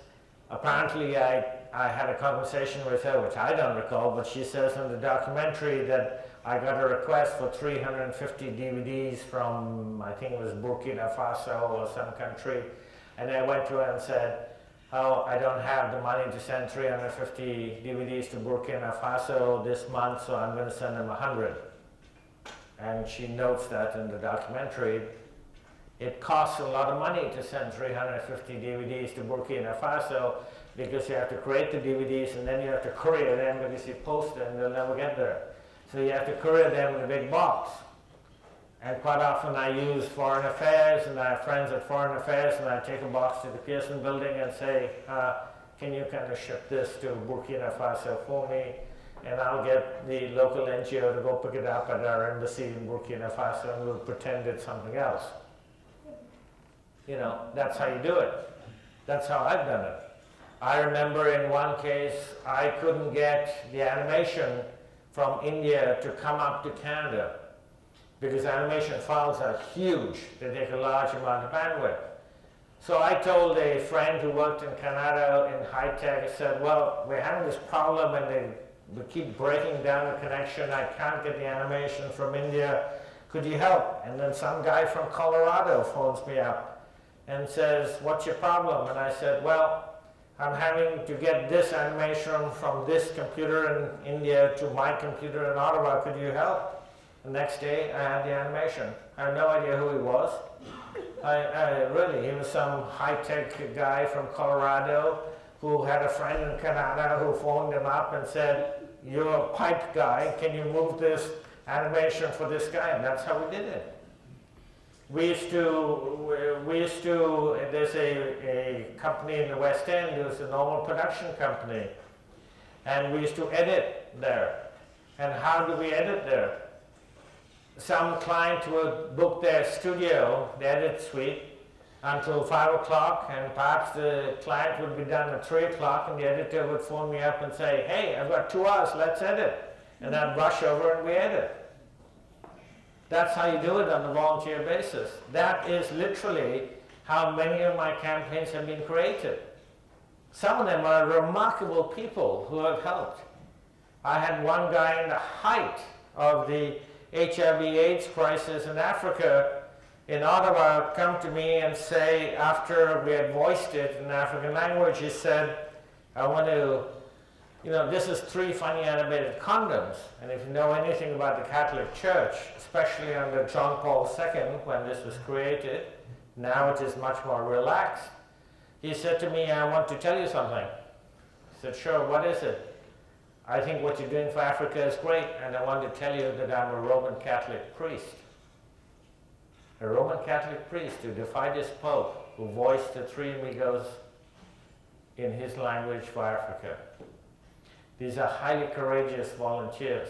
apparently I had a conversation with her, which I don't recall, but she says in the documentary that I got a request for 350 DVDs from, I think it was Burkina Faso or some country. And I went to her and said, oh, I don't have the money to send 350 DVDs to Burkina Faso this month, so I'm going to send them 100. And she notes that in the documentary. It costs a lot of money to send 350 DVDs to Burkina Faso, because you have to create the DVDs and then you have to courier them, because you post them and they'll never get there. So you have to courier them in a big box. And quite often I use Foreign Affairs, and I have friends at Foreign Affairs, and I take a box to the Pearson building and say, can you kind of ship this to Burkina Faso for me? And I'll get the local NGO to go pick it up at our embassy in Burkina Faso, and we'll pretend it's something else. You know, that's how you do it. That's how I've done it. I remember in one case, I couldn't get the animation from India to come up to Canada, because animation files are huge. They take a large amount of bandwidth. So I told a friend who worked in Canada in high tech, I said, well, we're having this problem and we keep breaking down the connection. I can't get the animation from India. Could you help? And then some guy from Colorado phones me up and says, what's your problem? And I said, well, I'm having to get this animation from this computer in India to my computer in Ottawa. Could you help? The next day, I had the animation. I have no idea who he was. Really, he was some high-tech guy from Colorado who had a friend in Canada who phoned him up and said, you're a pipe guy, can you move this animation for this guy? And that's how we did it. We used to, there's a company in the West End, it was a normal production company, and we used to edit there. And how do we edit there? Some client would book their studio, the edit suite, until 5 o'clock, and perhaps the client would be done at 3 o'clock, and the editor would phone me up and say, hey, I've got 2 hours, let's edit. And I'd rush over and we edit. That's how you do it on a volunteer basis. That is literally how many of my campaigns have been created. Some of them are remarkable people who have helped. I had one guy in the height of the HIV/AIDS crisis in Africa, in Ottawa, come to me and say, after we had voiced it in African language, he said, I want to, this is 3 funny animated condoms. And if you know anything about the Catholic Church, especially under John Paul II, when this was created, now it is much more relaxed. He said to me, I want to tell you something. I said, sure, what is it? I think what you're doing for Africa is great, and I want to tell you that I'm a Roman Catholic priest. A Roman Catholic priest who defied his Pope, who voiced the 3 amigos in his language for Africa. These are highly courageous volunteers.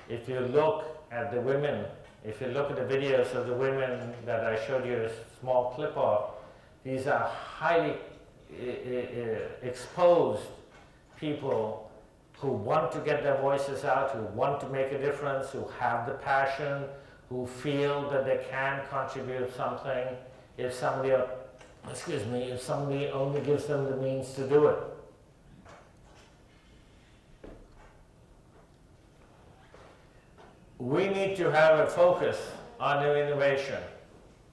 If you look at the women, if you look at the videos of the women that I showed you a small clip of, these are highly exposed people who want to get their voices out, who want to make a difference, who have the passion, who feel that they can contribute something if somebody only gives them the means to do it. We need to have a focus on new innovation.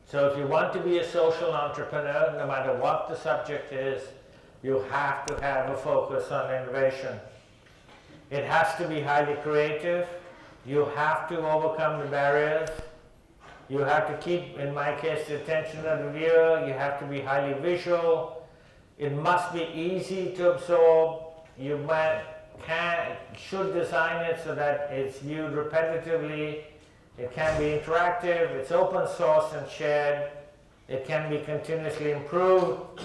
So if you want to be a social entrepreneur, no matter what the subject is, you have to have a focus on innovation. It has to be highly creative. You have to overcome the barriers. You have to keep, in my case, the attention of the viewer. You have to be highly visual. It must be easy to absorb. You should design it so that it's viewed repetitively. It can be interactive. It's open source and shared. It can be continuously improved,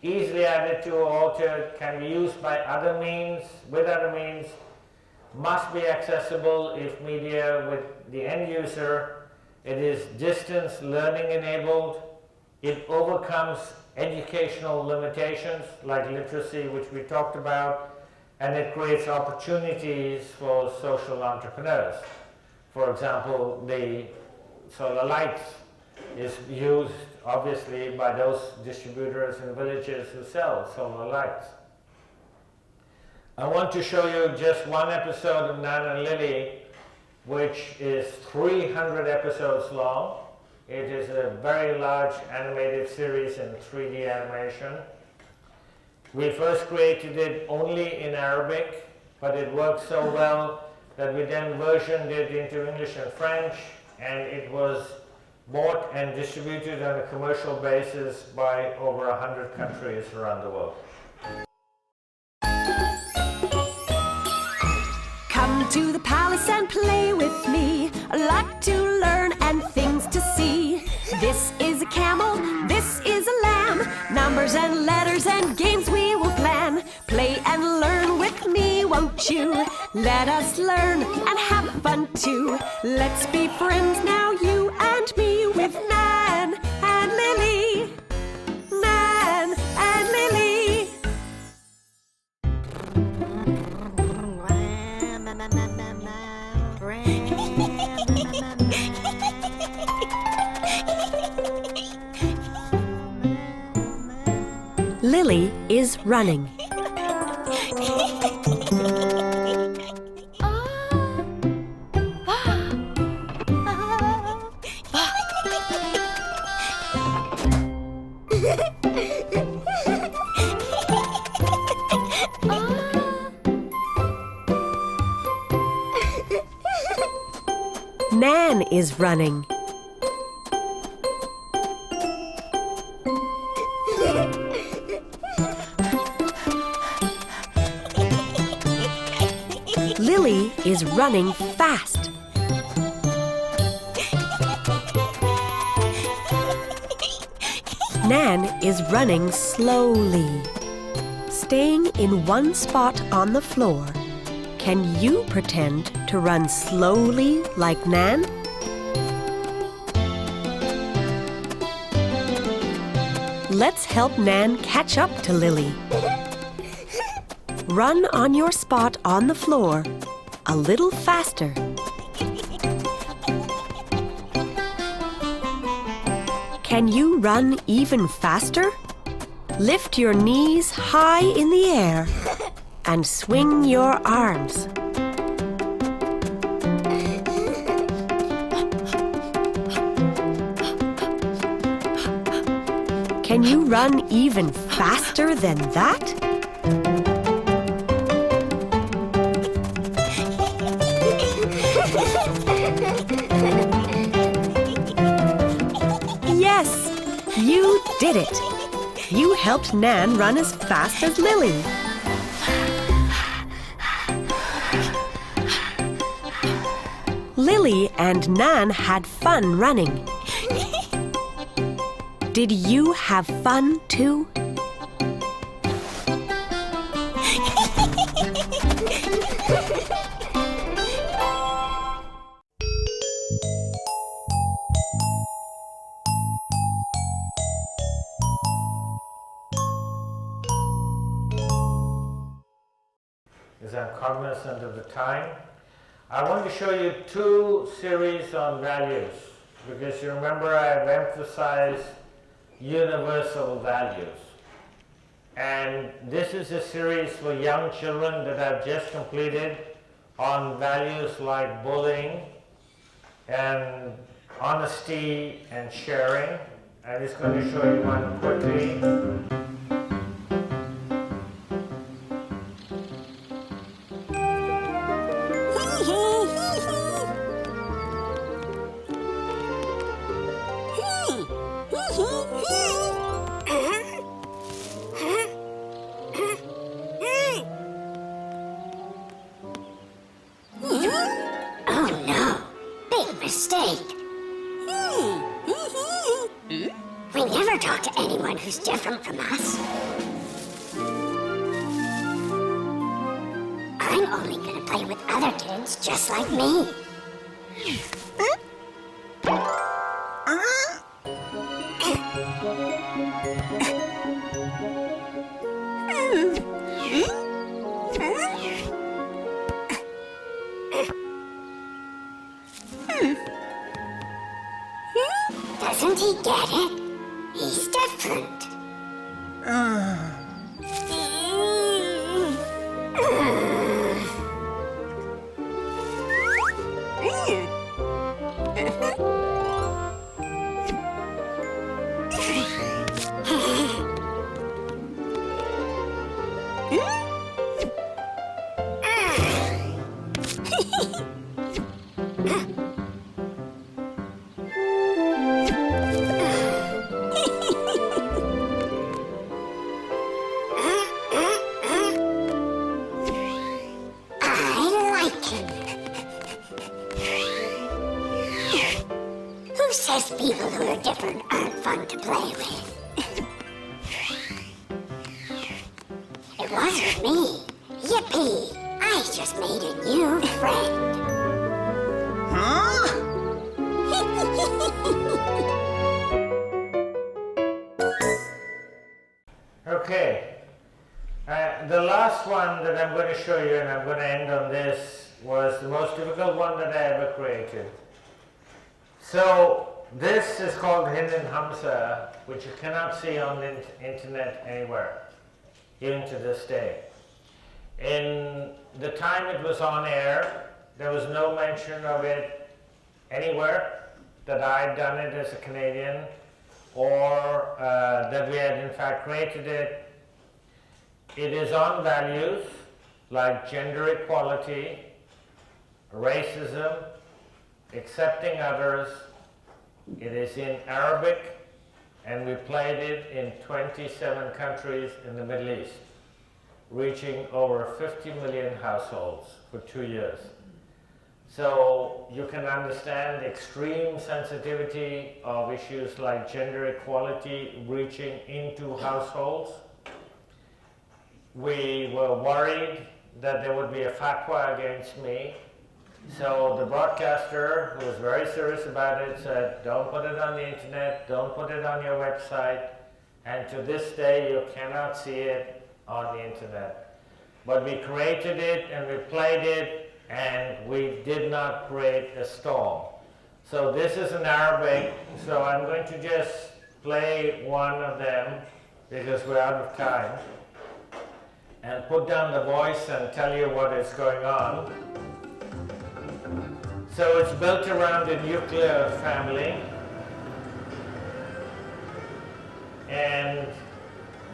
easily added to or altered, can be used by other means, with other means, must be accessible if media with the end user. It is distance learning enabled. It overcomes educational limitations like literacy, which we talked about, and it creates opportunities for social entrepreneurs. For example, the solar lights is used obviously by those distributors in villages who sell solar lights. I want to show you just one episode of Nan and Lily, which is 300 episodes long. It is a very large animated series in 3D animation. We first created it only in Arabic, but it worked so well that we then versioned it into English and French, and it was bought and distributed on a commercial basis by over 100 countries around the world. Come to the palace and play with me. A lot to learn and things to see. This is a camel, this is a lamb. Numbers and letters and games we will plan. Play and learn with me, won't you? Let us learn and have fun too. Let's be friends now, you and me, with Nan and Lily. Nan and Lily. Lily is running. Nan is running. Lily is running fast. Nan is running slowly. Staying in one spot on the floor, can you pretend to run slowly like Nan? Let's help Nan catch up to Lily. Run on your spot on the floor a little faster. Can you run even faster? Lift your knees high in the air and swing your arms. Can you run even faster than that? Yes, you did it. You helped Nan run as fast as Lily. Lily and Nan had fun running. Did you have fun too? As I'm cognizant of the time, I want to show you two series on values, because you remember I've emphasized universal values. And this is a series for young children that I've just completed on values like bullying and honesty and sharing. I'm just going to show you one quickly. We never talk to anyone who's different from us. I'm only gonna play with other kids just like me. Doesn't he get it? He's different. Who says people who are different aren't fun to play with? It wasn't me. Yippee! I just made a new friend. Okay. The last one that I'm going to show you, and I'm going to end on this, was the most difficult one that I ever created. So this is called Hidden Hamsa, which you cannot see on the internet anywhere, even to this day. In the time it was on air, there was no mention of it anywhere that I'd done it as a Canadian, or that we had in fact created it. It is on values like gender equality, racism, accepting others. It is in Arabic, and we played it in 27 countries in the Middle East, reaching over 50 million households for 2 years. So you can understand the extreme sensitivity of issues like gender equality reaching into households. We were worried that there would be a fatwa against me. So the broadcaster, who was very serious about it, said, don't put it on the internet, don't put it on your website, and to this day you cannot see it on the internet. But we created it and we played it, and we did not create a storm. So this is in Arabic, so I'm going to just play one of them because we're out of time, and put down the voice and tell you what is going on. So it's built around the nuclear family, and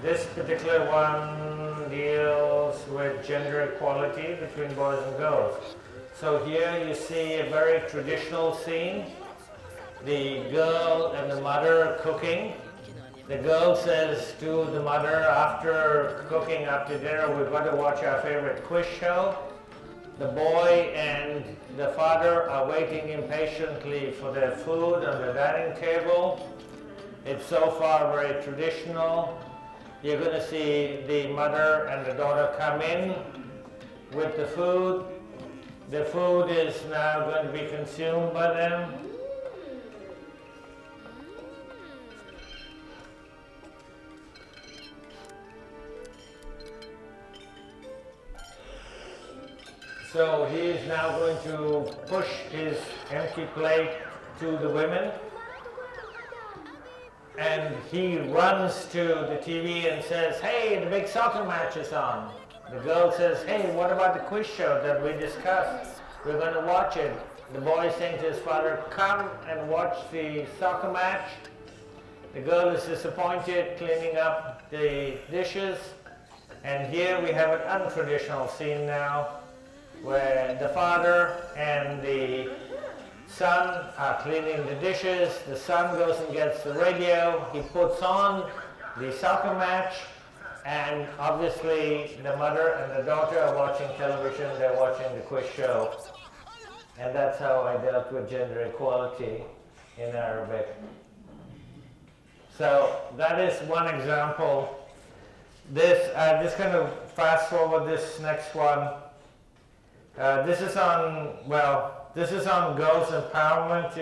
this particular one deals with gender equality between boys and girls. So here you see a very traditional scene, the girl and the mother cooking. The girl says to the mother, after cooking, after dinner, we've got to watch our favorite quiz show. The boy and the father are waiting impatiently for their food on the dining table. It's so far very traditional. You're going to see the mother and the daughter come in with the food. The food is now going to be consumed by them. So he is now going to push his empty plate to the women. And he runs to the TV and says, hey, the big soccer match is on. The girl says, hey, what about the quiz show that we discussed? We're going to watch it. The boy saying to his father, come and watch the soccer match. The girl is disappointed, cleaning up the dishes. And here we have an untraditional scene now, where the father and the son are cleaning the dishes. The son goes and gets the radio. He puts on the soccer match, and obviously the mother and the daughter are watching television. They're watching the quiz show. And that's how I dealt with gender equality in Arabic. So that is one example. I'm just going to fast forward this next one. This is on girls' empowerment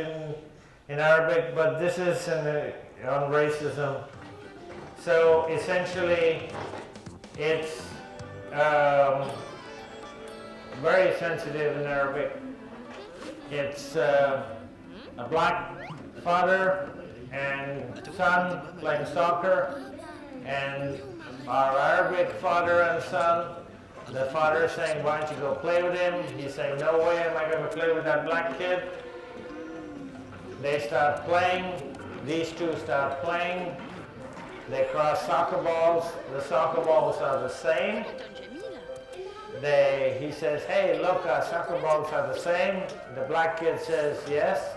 in Arabic, but this is on racism. So essentially, it's very sensitive in Arabic. It's a black father and son playing soccer, and our Arabic father and son. The father is saying, why don't you go play with him? He's saying, no way am I going to play with that black kid. They start playing. These two start playing. They cross soccer balls. The soccer balls are the same. He says, hey, look, our soccer balls are the same. The black kid says, yes.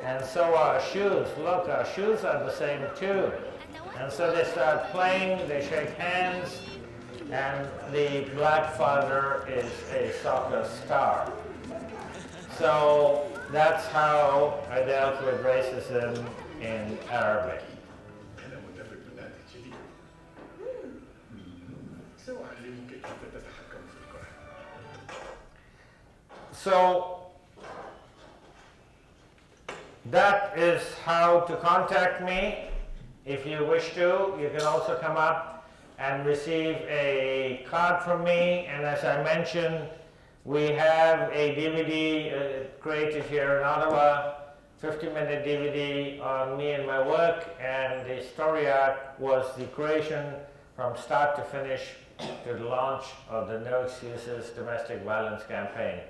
And so are our shoes. Look, our shoes are the same too. And so they start playing. They shake hands. And the black father is a soccer star. So that's how I dealt with racism in Arabic. So that is how to contact me. If you wish to, you can also come up and receive a card from me. And as I mentioned, we have a DVD created here in Ottawa, 50-minute DVD on me and my work, and the story arc was the creation from start to finish to the launch of the No Excuses Domestic Violence Campaign.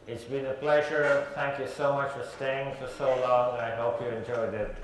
It's been a pleasure. Thank you so much for staying for so long. I hope you enjoyed it.